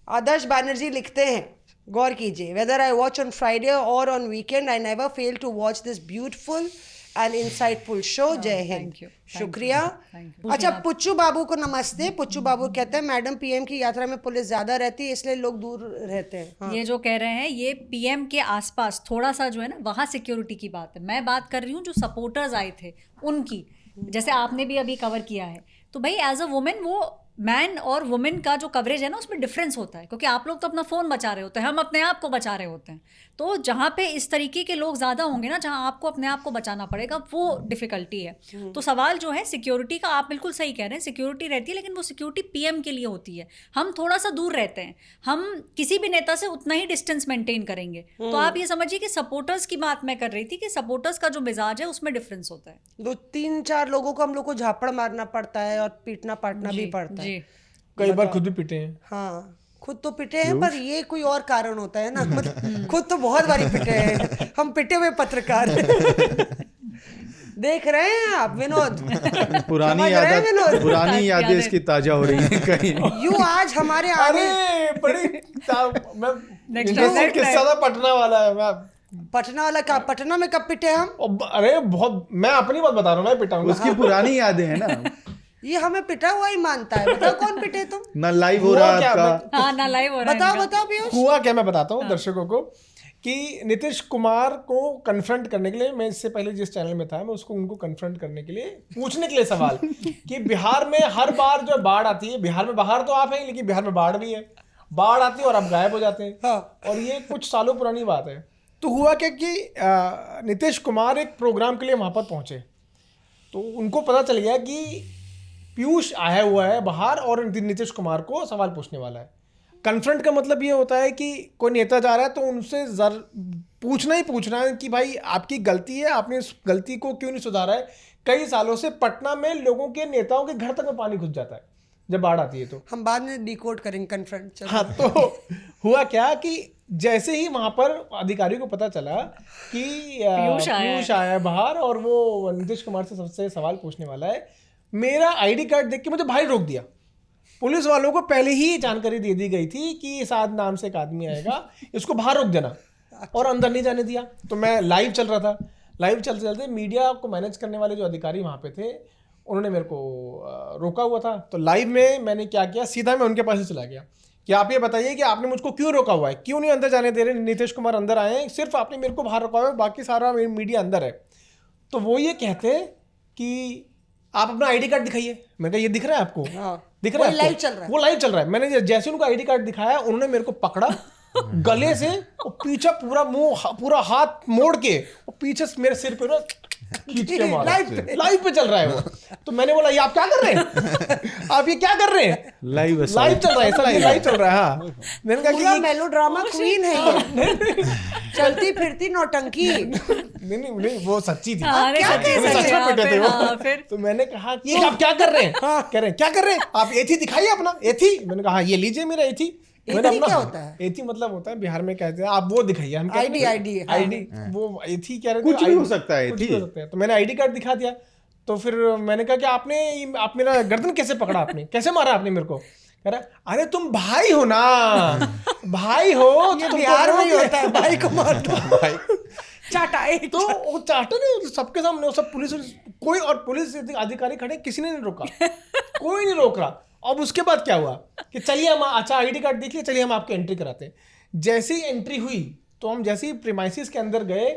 आदर्श बैनर्जी लिखते हैं, गौर कीजिए, whether I watch on Friday और on weekend I never fail to watch this beautiful and insightful show. जय हिंद। शुक्रिया। अच्छा, पुच्चू बाबू को नमस्ते। पुच्चू बाबू कहते हैं, मैडम पीएम की यात्रा में पुलिस ज्यादा रहती है इसलिए लोग दूर रहते हैं। हाँ। ये जो कह रहे हैं, ये पीएम के आसपास थोड़ा सा जो है ना, वहाँ सिक्योरिटी की बात है। मैं बात कर रही हूँ जो सपोर्टर्स आए थे उनकी, जैसे आपने भी अभी कवर किया है। तो भाई एज अ वुमेन, वो मैन और वुमेन का जो कवरेज है ना, उसमें डिफरेंस होता है, क्योंकि आप लोग तो अपना फ़ोन बचा रहे होते हैं, हम अपने आप को बचा रहे होते हैं। तो जहाँ पे इस तरीके के लोग ज़्यादा होंगे ना, जहाँ आपको अपने आप को बचाना पड़ेगा, वो डिफ़िकल्टी है। तो सवाल जो है सिक्योरिटी का, आप बिल्कुल सही कह रहे हैं, सिक्योरिटी रहती है, लेकिन वो सिक्योरिटी पीएम के लिए होती है। हम थोड़ा सा दूर रहते हैं, हम किसी भी नेता से उतना ही डिस्टेंस मेंटेन करेंगे। तो आप ये समझिए कि सपोर्टर्स की बात मैं कर रही थी, कि सपोर्टर्स का जो मिजाज है उसमें डिफरेंस होता है। 2-3-4 लोगों को हम लोग को झापड़ मारना पड़ता है और पीटना पाटना भी पड़ता है। कई बार खुद भी पिटे हैं। हाँ, खुद तो पिटे हैं, पर ये कोई और कारण होता है ना। मतलब खुद तो बहुत बारी पिटे हैं, हम पिटे हुए पत्रकार। देख रहे हैं आप विनोद, पुरानी यादें इसकी ताजा हो रही हैं कहीं। यू आज हमारे आगे बड़ी किस्सा था पटना वाला है। पटना वाला का, पटना में कब पिटे हम? अरे बहुत, मैं अपनी बात बता रहा हूँ, मैं पिटा हूँ। उसकी पुरानी यादें हैं ना। ये हमें पिटा हुआ ही मानता है। बताओ कौन पिटे तुम? ना लाइव हो रहा आपका। हाँ, ना लाइव हो रहा है। बताओ पीयूष। हुआ क्या, मैं बताता हूँ दर्शकों को, कि नीतीश कुमार को कन्फ्रंट करने के लिए, मैं इससे पहले जिस चैनल में था, मैं उनको कन्फ्रंट करने के लिए, पूछने के लिए सवाल कि बिहार में हर बार जो बाढ़ आती है, बिहार में बाहर तो आप हैं, लेकिन बिहार में बाढ़ भी है, बाढ़ आती है और आप गायब हो जाते हैं। हाँ। और ये कुछ सालों पुरानी बात है। तो हुआ क्या कि नीतीश कुमार एक प्रोग्राम के लिए वहाँ पर पहुँचे, तो उनको पता चल गया कि पीयूष आया हुआ है बाहर और नीतीश कुमार को सवाल पूछने वाला है। कन्फ्रंट का मतलब ये होता है कि कोई नेता जा रहा है तो उनसे पूछना है कि भाई आपकी गलती है, आपने इस गलती को क्यों नहीं सुधारा है। कई सालों से पटना में लोगों के, नेताओं के घर तक में पानी घुस जाता है जब बाढ़ आती है। तो हम बाद में डिकोड करेंगे कन्फ्रंट। हाँ, तो हुआ क्या कि जैसे ही वहां पर अधिकारियों को पता चला कि पीयूष आया है बाहर और वो नीतीश कुमार से सबसे सवाल पूछने वाला है, मेरा आईडी कार्ड देख के मुझे भाई रोक दिया। पुलिस वालों को पहले ही जानकारी दे दी गई थी कि साद नाम से एक आदमी आएगा, इसको बाहर रोक देना, और अंदर नहीं जाने दिया। तो मैं लाइव चल रहा था, लाइव चलते चलते मीडिया को मैनेज करने वाले जो अधिकारी वहाँ पे थे उन्होंने मेरे को रोका हुआ था। तो लाइव में मैंने क्या किया, सीधा मैं उनके पास ही चला गया कि आप ये बताइए कि आपने मुझको क्यों रोका हुआ है, क्यों नहीं अंदर जाने दे रहे, नीतीश कुमार अंदर आए हैं, सिर्फ आपने मेरे को बाहर रोका हुआ है, बाकी सारा मीडिया अंदर है। तो वो ये कहते कि आप अपना आईडी कार्ड दिखाइए। मैंने कहा ये दिख रहा है आपको? दिख रहा है? लाइव चल रहा है। वो लाइव चल रहा है। मैंने जैसे उनको आईडी कार्ड दिखाया उन्होंने मेरे को पकड़ा गले से और पीछे पूरा हाथ मोड़ के और पीछे मेरे सिर पे खींच के मारा। लाइव पे चल रहा है वो। तो मैंने बोला ये आप क्या कर रहे हैं? आप ये क्या कर रहे हैं? लाइव चल रहा है, सब लाइव चल रहा है। हाँ, मैंने कहा कि पूरा मेलोड्रामा क्वीन है ये। चलती फिरती नौटंकी। नहीं वो सच्ची थी। अरे सच्ची सच में पिटे थे वो। फिर तो मैंने कहा कि आप क्या कर रहे हैं? कह रहे हैं क्या कर रहे हैं आप? एथी दिखाइए अपना एथी। मैंने कहा ये लीजिए मेरा एथी। एथी क्या होता है? एथी मतलब होता है बिहार में कहते हैं, आप वो दिखाइए। हम आईडी वो एथी कह रहे थे, कुछ भी हो सकता है, कुछ भी हो सकता है। तो मैंने आईडी कार्ड दिखा दिया। तो फिर मैंने कहा कि आप मेरा गर्दन कैसे पकड़ा, आपने कैसे मारा आपने मेरे को? कह रहा अरे तुम भाई हो ना, भाई हो तो बिहार में ही होता है, भाई को मारना। चाटा तो वो चाटा नहीं, सबके सामने वो सब कोई और पुलिस अधिकारी खड़े, किसी ने नहीं रोका, कोई नहीं रोक रहा। अब उसके बाद क्या हुआ कि चलिए हम, अच्छा आईडी कार्ड देखिए, चलिए हम आपकी एंट्री कराते हैं। जैसे ही एंट्री हुई तो हम जैसे ही प्रीमाइसिस के अंदर गए,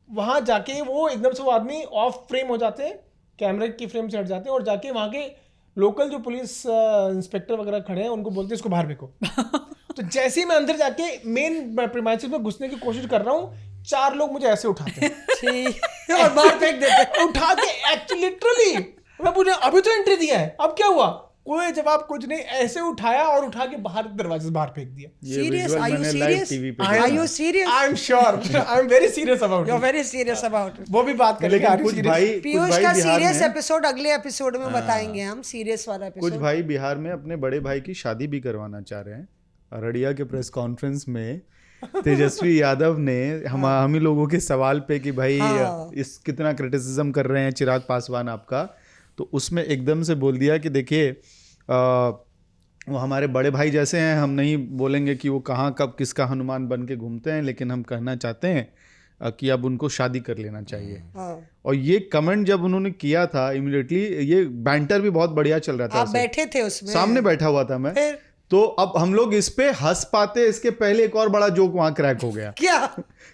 वहां जाके वो एकदम से वो आदमी ऑफ फ्रेम हो जाते हैं, कैमरे की फ्रेम से हट जाते हैं, और जाके वहां के लोकल जो पुलिस इंस्पेक्टर वगैरह खड़े हैं उनको बोलते हैं इसको बाहर फेंको। तो जैसे ही मैं अंदर जाके मेन प्रीमाइसिस में घुसने की कोशिश कर रहा हूँ, 4 लोग मुझे ऐसे उठाते हैं और बाहर फेंक देते हैं। उठा के एक्चुअली लिटरली। मैं पूछा अभी तो एंट्री दिया है, अब क्या हुआ? कोई जवाब कुछ नहीं, ऐसे उठाया और उठा के बाहर दरवाजे से बाहर फेंक दिया। Serious? Are you serious? Are you serious? I am sure, I am very serious about You're very serious about it. वो भी बात करेंगे। लेकिन कुछ भाई पीयूष का सीरियस एपिसोड अगले एपिसोड में बताएंगे हम, सीरियस वाला कुछ एपिसोड। भाई बिहार में अपने बड़े भाई की शादी भी करवाना चाह रहे हैं। अररिया के प्रेस कॉन्फ्रेंस में तेजस्वी यादव ने हम ही लोगों के सवाल पे कि भाई इस कितना क्रिटिसिज्म कर रहे हैं चिराग पासवान आपका, तो उसमें एकदम से बोल दिया कि देखिए वो हमारे बड़े भाई जैसे हैं, हम नहीं बोलेंगे कि वो कहाँ कब किसका हनुमान बन के घूमते हैं, लेकिन हम कहना चाहते हैं कि अब उनको शादी कर लेना चाहिए। और ये कमेंट जब उन्होंने किया था इमीडिएटली, ये बैंटर भी बहुत बढ़िया चल रहा था। आप बैठे थे उसमें? सामने बैठा हुआ था मैं। तो अब हम लोग इस पे हंस पाते, इसके पहले एक और बड़ा जोक वहां क्रैक हो गया। क्या?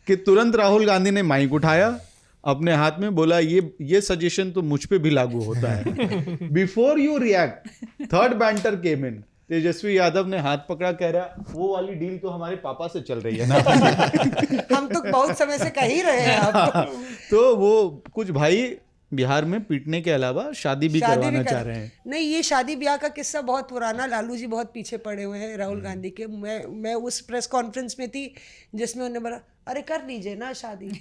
कि तुरंत राहुल गांधी ने माइक उठाया अपने हाथ में, बोला ये सजेशन तो मुझ पे भी लागू होता है। Before you react, third banter came in. Tejashwi Yadav ने हाथ पकड़ा, कह रहा वो वाली डील तो हमारे पापा से चल रही है ना। हम तो बहुत समय से कह ही रहे हैं आप। तो वो कुछ भाई बिहार में पीटने के अलावा शादी भी करवाना चाह रहे हैं। नहीं, ये शादी ब्याह का किस्सा बहुत पुराना, लालू जी बहुत पीछे पड़े हुए हैं राहुल गांधी के। मैं उस प्रेस कॉन्फ्रेंस में थी जिसमें उन्होंने बोला अरे कर लीजिए ना शादी।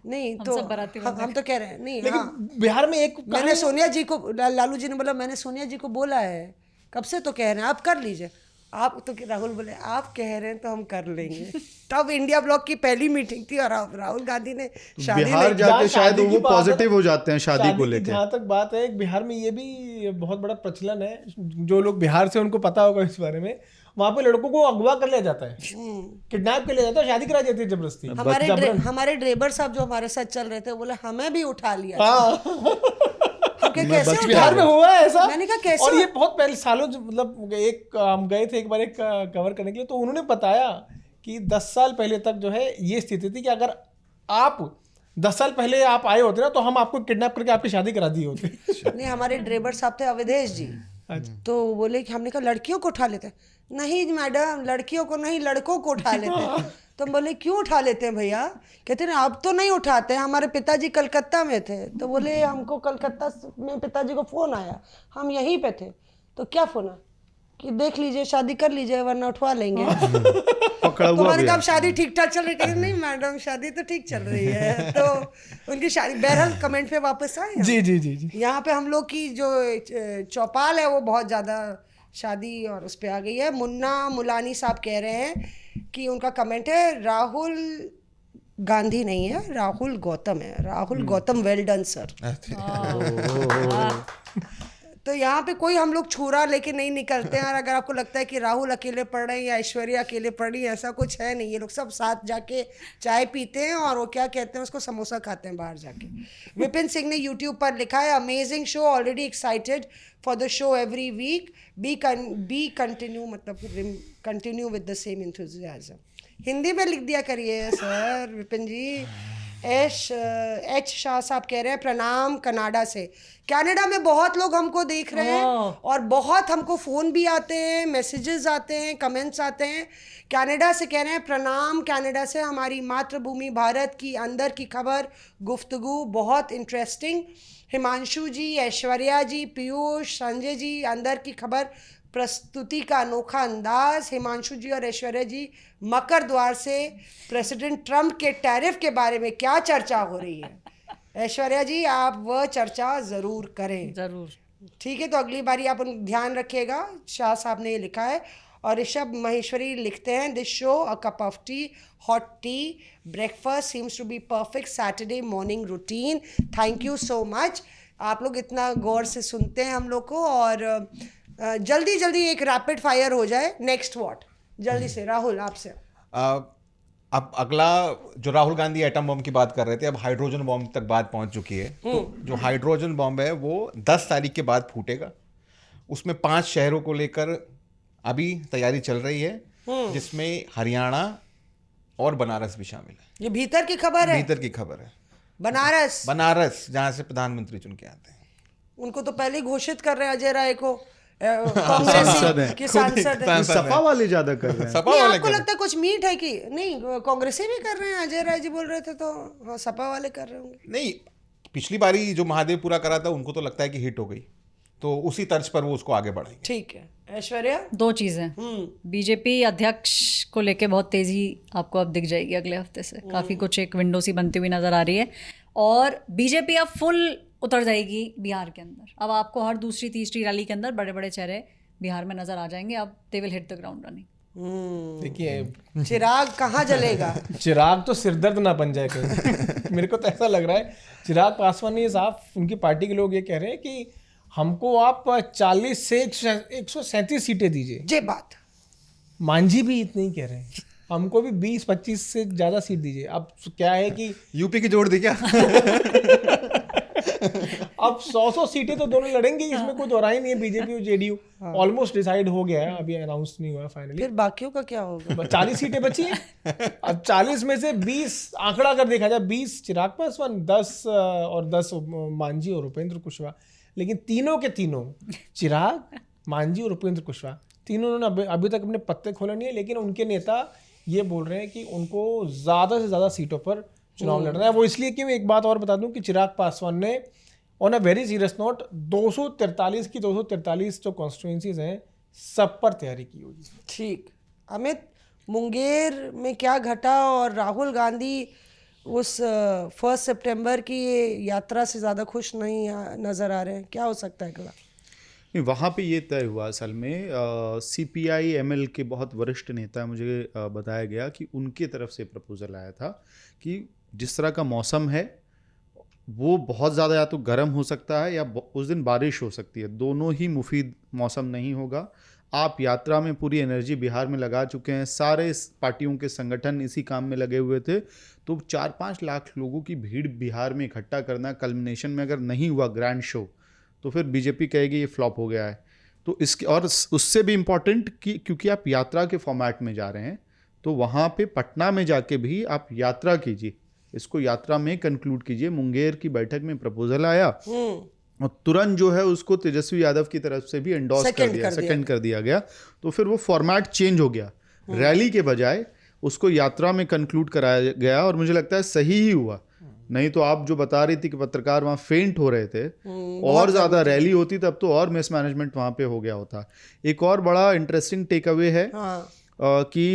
नहीं तो हम तो कह रहे हैं नहीं। लेकिन बिहार में एक मैंने सोनिया जी को, लालू जी ने बोला मैंने सोनिया जी को बोला है, कब से तो कह रहे हैं आप कर लीजिए। आप तो राहुल बोले आप कह रहे हैं तो हम कर लेंगे। तब इंडिया ब्लॉक की पहली मीटिंग थी और राहुल गांधी ने शादी बिहार जाके शायद वो पॉजिटिव हो जाते हैं शादी को लेकर। जहाँ तक बात है, बिहार में ये भी बहुत बड़ा प्रचलन है, जो लोग बिहार से उनको पता होगा इस बारे में, वहाँ पे लड़कों को अगवा कर लिया जाता है, किडनैप कर लिया जाता है, शादी करा जाती है जबरदस्ती। हमारे ड्राइवर साहब जो हमारे साथ चल रहे थे बोले हमें भी उठा लिया। कैसे बिहार में हुआ है ऐसा? मैंने कहा कैसे? और ये बहुत पहले सालों, मतलब हम गए थे एक बार एक कवर करने के लिए, तो उन्होंने बताया कि 10 साल पहले तक जो है ये स्थिति थी कि अगर आप 10 साल पहले आप आए होते ना तो हम आपको किडनैप करके आपकी शादी करा दी होती। नहीं, हमारे ड्राइवर साहब थे अवधेश जी, तो बोले कि हमने कहा लड़कियों को उठा लेते हैं। नहीं मैडम, लड़कियों को नहीं, लड़कों को उठा लेते हैं। तो हम बोले क्यों उठा लेते हैं भैया? कहते हैं अब तो नहीं उठाते, हमारे पिताजी कलकत्ता में थे। तो बोले हमको कलकत्ता में पिताजी को फ़ोन आया, हम यहीं पे थे। तो क्या फ़ोन आया कि देख लीजिए शादी कर लीजिए वरना उठवा लेंगे। तो मैंने कहा शादी ठीक ठाक चल रही है? नहीं मैडम शादी तो ठीक चल रही है। तो उनकी शादी, बहरहाल कमेंट पे वापस आए। जी जी जी जी। यहाँ पे हम लोग की जो चौपाल है वो बहुत ज़्यादा शादी और उस पर आ गई है। मुन्ना मुलानी साहब कह रहे हैं कि उनका कमेंट है, राहुल गांधी नहीं है, राहुल गौतम है। Rahul Gautam, well done sir. तो यहाँ पे कोई हम लोग छुरा लेके नहीं निकलते हैं। और अगर आपको लगता है कि राहुल अकेले पढ़ रहे हैं या ऐश्वर्या अकेले पढ़ रही है, ऐसा कुछ है नहीं। ये लोग सब साथ जाके चाय पीते हैं और वो क्या कहते हैं उसको, समोसा खाते हैं बाहर जाके। विपिन सिंह ने यूट्यूब पर लिखा है, amazing show, already excited for the show every week, be continue, मतलब continue with the same enthusiasm. Hindi में लिख दिया करिए सर विपिन जी। एच शाह साहब कह रहे हैं, प्रणाम कनाडा से। कनाडा में बहुत लोग हमको देख रहे हैं और बहुत हमको फ़ोन भी आते हैं, मैसेजेस आते हैं, कमेंट्स आते हैं। कनाडा से कह रहे हैं, प्रणाम कनाडा से, हमारी मातृभूमि भारत की अंदर की खबर, गुफ्तगू बहुत इंटरेस्टिंग। हिमांशु जी, ऐश्वर्या जी, पीयूष, संजय जी, अंदर की खबर, प्रस्तुति का अनोखा अंदाज। हिमांशु जी और ऐश्वर्या जी, मकर द्वार से प्रेसिडेंट ट्रम्प के टैरिफ के बारे में क्या चर्चा हो रही है? ऐश्वर्या जी, आप वह चर्चा ज़रूर करें। ज़रूर। ठीक है, तो अगली बारी आप उन ध्यान रखिएगा। शाह साहब ने ये लिखा है। और ऋषभ महेश्वरी लिखते हैं, this show a cup of tea, hot tea, breakfast seems to be perfect Saturday morning routine. Thank you so much. आप लोग इतना गौर से सुनते हैं हम लोग को। और जल्दी जल्दी एक रैपिड फायर हो जाए। नेक्स्ट व्हाट, जल्दी से राहुल आपसे। अब अगला, जो राहुल गांधी एटम बम की बात कर रहे थे, अब हाइड्रोजन बम तक बात पहुंच चुकी है। तो जो हाइड्रोजन बम है वो 10 तारीख के बाद फूटेगा। उसमें 5 शहरों को लेकर अभी तैयारी चल रही है, जिसमें हरियाणा और बनारस भी शामिल है। ये भीतर की खबर है? भीतर की खबर है। बनारस जहां से प्रधानमंत्री चुन के आते हैं। उनको तो पहले घोषित कर रहे हैं अजय राय को कांग्रेसी कि सांसद है। सपा वाले ज्यादा कर रहे हैं। सपा नहीं, वाले आपको लगता है कुछ मीट है कि नहीं? कांग्रेसी भी कर रहे हैं, अजय राय जी बोल रहे थे, तो हाँ, सपा वाले कर रहे होंगे। नहीं, पिछली बारी जो महादेवपुरा करा था उनको तो लगता है कि हिट हो गई, तो उसी तर्ज पर वो उसको आगे बढ़ाएंगे। ठीक है। ऐश्वर्या, 2 चीज़ें, बीजेपी अध्यक्ष को लेके बहुत तेज़ी आपको अब दिख जाएगी अगले हफ्ते से। काफ़ी कुछ एक विंडो सी बनती हुई नज़र आ रही है। और बीजेपी अब फुल उतर जाएगी बिहार के अंदर। अब आपको हर दूसरी तीसरी रैली के अंदर बड़े बड़े चेहरे बिहार में नज़र आ जाएंगे। अब they will hit the ground running. देखिए, चिराग कहाँ जलेगा? चिराग तो सिरदर्द ना बन जाए कहीं। मेरे को तो ऐसा लग रहा है चिराग पासवान ये साफ, उनकी पार्टी के लोग ये कह रहे हैं कि हमको आप 40 से 137 सीटें दीजिए। ये बात मांझी भी इतने ही कह रहे हैं, हमको भी 20-25 से ज़्यादा सीट दीजिए। अब क्या है कि यूपी की जोड़ दी क्या? अब 100 सीटें तो दोनों लड़ेंगे, इसमें कोई दोहराई नहीं है। बीजेपी और जेडीयू ऑलमोस्ट डिसाइड हो गया है, अभी अनाउंस नहीं हुआ फाइनली। फिर बाकियों का क्या होगा? 40 सीटें बची हैं। अब 40 में से 20 आंकड़ा अगर देखा जाए, 20 चिराग पासवान, 10 और 10 मांझी और उपेंद्र कुशवाहा। लेकिन तीनों के तीनों, चिराग, मांझी और उपेंद्र कुशवाहा, तीनों ने अभी तक अपने पत्ते खोले नहीं है। लेकिन उनके नेता ये बोल रहे हैं कि उनको ज़्यादा से ज़्यादा सीटों पर चुनाव लड़ना है। वो इसलिए कि मैं एक बात और बता दूं कि चिराग पासवान ने on a very serious note 243 की 243 जो कॉन्स्टिट्यूएंसीज हैं सब पर तैयारी की होगी। ठीक। अमित, मुंगेर में क्या घटा? और राहुल गांधी उस 1 सितंबर की यात्रा से ज़्यादा खुश नहीं नज़र आ रहे हैं, क्या हो सकता है अगला? नहीं, वहाँ पे ये तय हुआ असल में, CPI ML के बहुत वरिष्ठ नेता, मुझे बताया गया कि उनके तरफ से प्रपोजल आया था कि जिस तरह का मौसम है वो बहुत ज़्यादा या तो गर्म हो सकता है या उस दिन बारिश हो सकती है, दोनों ही मुफीद मौसम नहीं होगा। आप यात्रा में पूरी एनर्जी बिहार में लगा चुके हैं, सारे पार्टियों के संगठन इसी काम में लगे हुए थे, तो 4-5 लाख लोगों की भीड़ बिहार में इकट्ठा करना, कल्मिनेशन में अगर नहीं हुआ ग्रैंड शो, तो फिर बीजेपी कहेगी ये फ्लॉप हो गया है। तो इसके और उससे भी इम्पॉर्टेंट कि क्योंकि आप यात्रा के फॉर्मेट में जा रहे हैं, तो वहाँ पे पटना में जाके भी आप यात्रा कीजिए, इसको यात्रा में कंक्लूड कीजिए। मुंगेर की बैठक में प्रपोजल आया और तुरंत जो है उसको तेजस्वी यादव की तरफ से भी एंडोर्स सेकंड कर दिया गया। तो फिर वो फॉर्मेट चेंज हो गया, रैली के बजाय उसको यात्रा में कंक्लूड कराया गया, और मुझे लगता है सही ही हुआ। नहीं तो आप जो बता रही थी कि पत्रकार वहाँ फेंट हो रहे थे, और ज़्यादा रैली होती तब तो और मिसमैनेजमेंट वहाँ पे हो गया होता। एक और बड़ा इंटरेस्टिंग टेक अवे है कि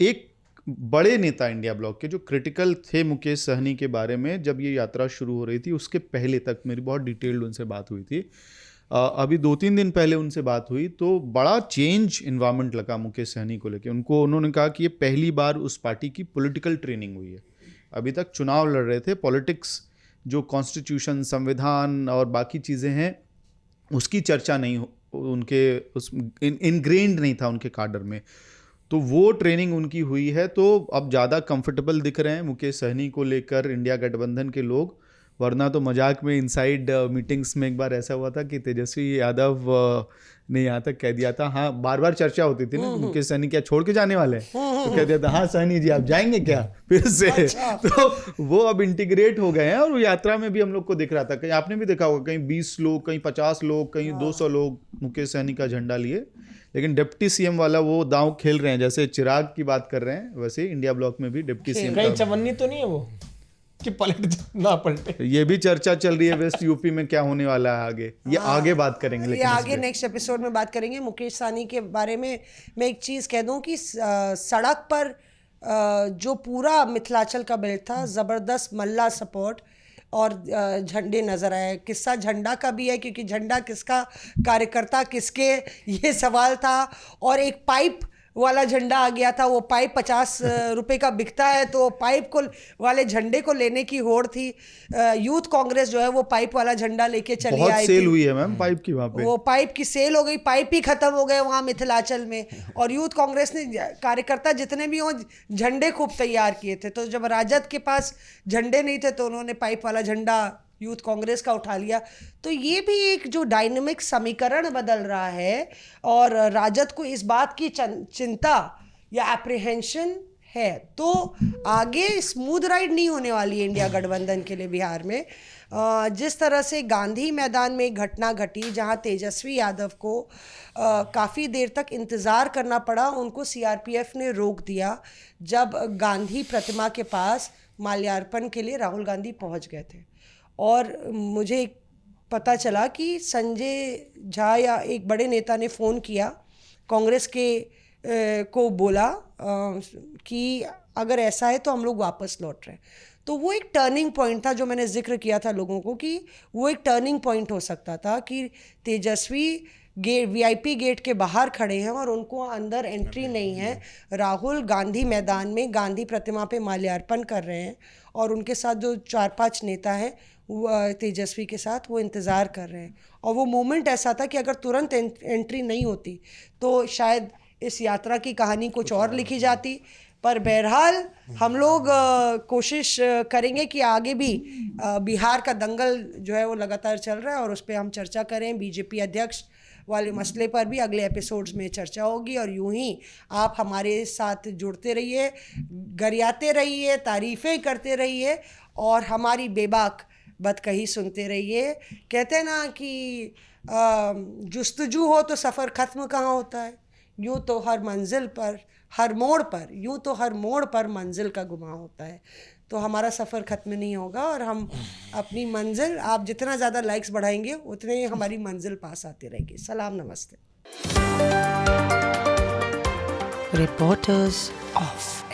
एक बड़े नेता इंडिया ब्लॉक के जो क्रिटिकल थे मुकेश सहनी के बारे में, जब ये यात्रा शुरू हो रही थी उसके पहले तक मेरी बहुत डिटेल्ड उनसे बात हुई थी। अभी 2-3 दिन पहले उनसे बात हुई तो बड़ा चेंज इन्वायरमेंट लगा मुकेश सहनी को लेके। उन्होंने कहा कि ये पहली बार उस पार्टी की पॉलिटिकल ट्रेनिंग हुई है। अभी तक चुनाव लड़ रहे थे, पॉलिटिक्स जो कॉन्स्टिट्यूशन, संविधान और बाकी चीज़ें हैं उसकी चर्चा नहीं उनके उस इनग्रेन्ड नहीं था उनके काडर में। तो वो ट्रेनिंग उनकी हुई है, तो अब ज़्यादा कंफर्टेबल दिख रहे हैं मुकेश सहनी को लेकर इंडिया गठबंधन के लोग। वरना तो मजाक में इनसाइड मीटिंग्स में एक बार ऐसा हुआ था कि तेजस्वी यादव ने यहाँ तक कह दिया था, हाँ बार बार चर्चा होती थी ना मुकेश सहनी क्या छोड़ के जाने वाले हैं, तो कह दिया था हाँ सहनी जी आप जाएंगे क्या फिर से। तो वो अब इंटीग्रेट हो गए हैं और वो यात्रा में भी हम लोग को दिख रहा था, कहीं आपने भी देखा होगा, कहीं 20 लोग, कहीं 50 लोग, कहीं 200 लोग मुकेश सहनी का झंडा लिए। लेकिन डिप्टी सीएम वाला वो दांव खेल रहे हैं, जैसे चिराग की बात कर रहे हैं वैसे इंडिया ब्लॉक में भी डिप्टी सीएम कहीं चवन्नी तो नहीं है वो कि पलट ना पलटे। ये भी चर्चा चल रही है वेस्ट यूपी में क्या होने वाला है आगे, ये आगे बात करेंगे। ये आगे नेक्स्ट एपिसोड में बात करेंगे। मुकेश सहनी के बारे में मैं एक चीज़ कह दूं कि सड़क पर जो पूरा मिथिलांचल का बेल्ट था, ज़बरदस्त मल्ला सपोर्ट और झंडे नज़र आए। किस्सा झंडा का भी है क्योंकि झंडा किसका, कार्यकर्ता किसके, ये सवाल था। और एक पाइप वाला झंडा आ गया था, वो पाइप 50 रुपए का बिकता है, तो पाइप को वाले झंडे को लेने की होड़ थी। यूथ कांग्रेस जो है वो पाइप वाला झंडा लेके चली बहुत आई सेल थी। हुई है मैम पाइप की वहाँ पे, वो पाइप की सेल हो गई, पाइप ही खत्म हो गए वहाँ मिथिलांचल में। और यूथ कांग्रेस ने कार्यकर्ता जितने भी हों झंडे खूब तैयार किए थे, तो जब राजद के पास झंडे नहीं थे तो उन्होंने पाइप वाला झंडा यूथ कांग्रेस का उठा लिया। तो ये भी एक जो डायनेमिक समीकरण बदल रहा है और राजद को इस बात की चिंता या एप्रीहेंशन है, तो आगे स्मूथ राइड नहीं होने वाली है इंडिया गठबंधन के लिए बिहार में। जिस तरह से गांधी मैदान में एक घटना घटी जहां तेजस्वी यादव को काफ़ी देर तक इंतज़ार करना पड़ा, उनको सीआरपीएफ ने रोक दिया जब गांधी प्रतिमा के पास माल्यार्पण के लिए राहुल गांधी पहुंच गए थे। और मुझे पता चला कि संजय झा या एक बड़े नेता ने फ़ोन किया कांग्रेस के को बोला कि अगर ऐसा है तो हम लोग वापस लौट रहे हैं। तो वो एक टर्निंग पॉइंट था जो मैंने जिक्र किया था लोगों को कि वो एक टर्निंग पॉइंट हो सकता था कि तेजस्वी वीआईपी गेट के बाहर खड़े हैं और उनको अंदर एंट्री नहीं है। राहुल गांधी मैदान में गांधी प्रतिमा पे माल्यार्पण कर रहे हैं और उनके साथ जो 4-5 नेता हैं तेजस्वी के साथ वो इंतज़ार कर रहे हैं। और वो मोमेंट ऐसा था कि अगर तुरंत एंट्री नहीं होती तो शायद इस यात्रा की कहानी कुछ और लिखी जाती। पर बहरहाल हम लोग कोशिश करेंगे कि आगे भी बिहार का दंगल जो है वो लगातार चल रहा है और उस पर हम चर्चा करें। बीजेपी अध्यक्ष वाले मसले पर भी अगले एपिसोड्स में चर्चा होगी। और यूं ही आप हमारे साथ जुड़ते रहिए, गरियाते रहिए, तारीफ़ें करते रहिए और हमारी बेबाक बदकही सुनते रहिए। कहते हैं ना कि जुस्तजू हो तो सफ़र ख़त्म कहाँ होता है, यूँ तो हर मंजिल पर, हर मोड़ पर, यूँ तो हर मोड़ पर मंजिल का गुमा होता है। तो हमारा सफ़र ख़त्म नहीं होगा और हम अपनी मंजिल, आप जितना ज़्यादा लाइक्स बढ़ाएंगे उतने ही हमारी मंजिल पास आती रहेगी। सलाम, नमस्ते। Reporters of.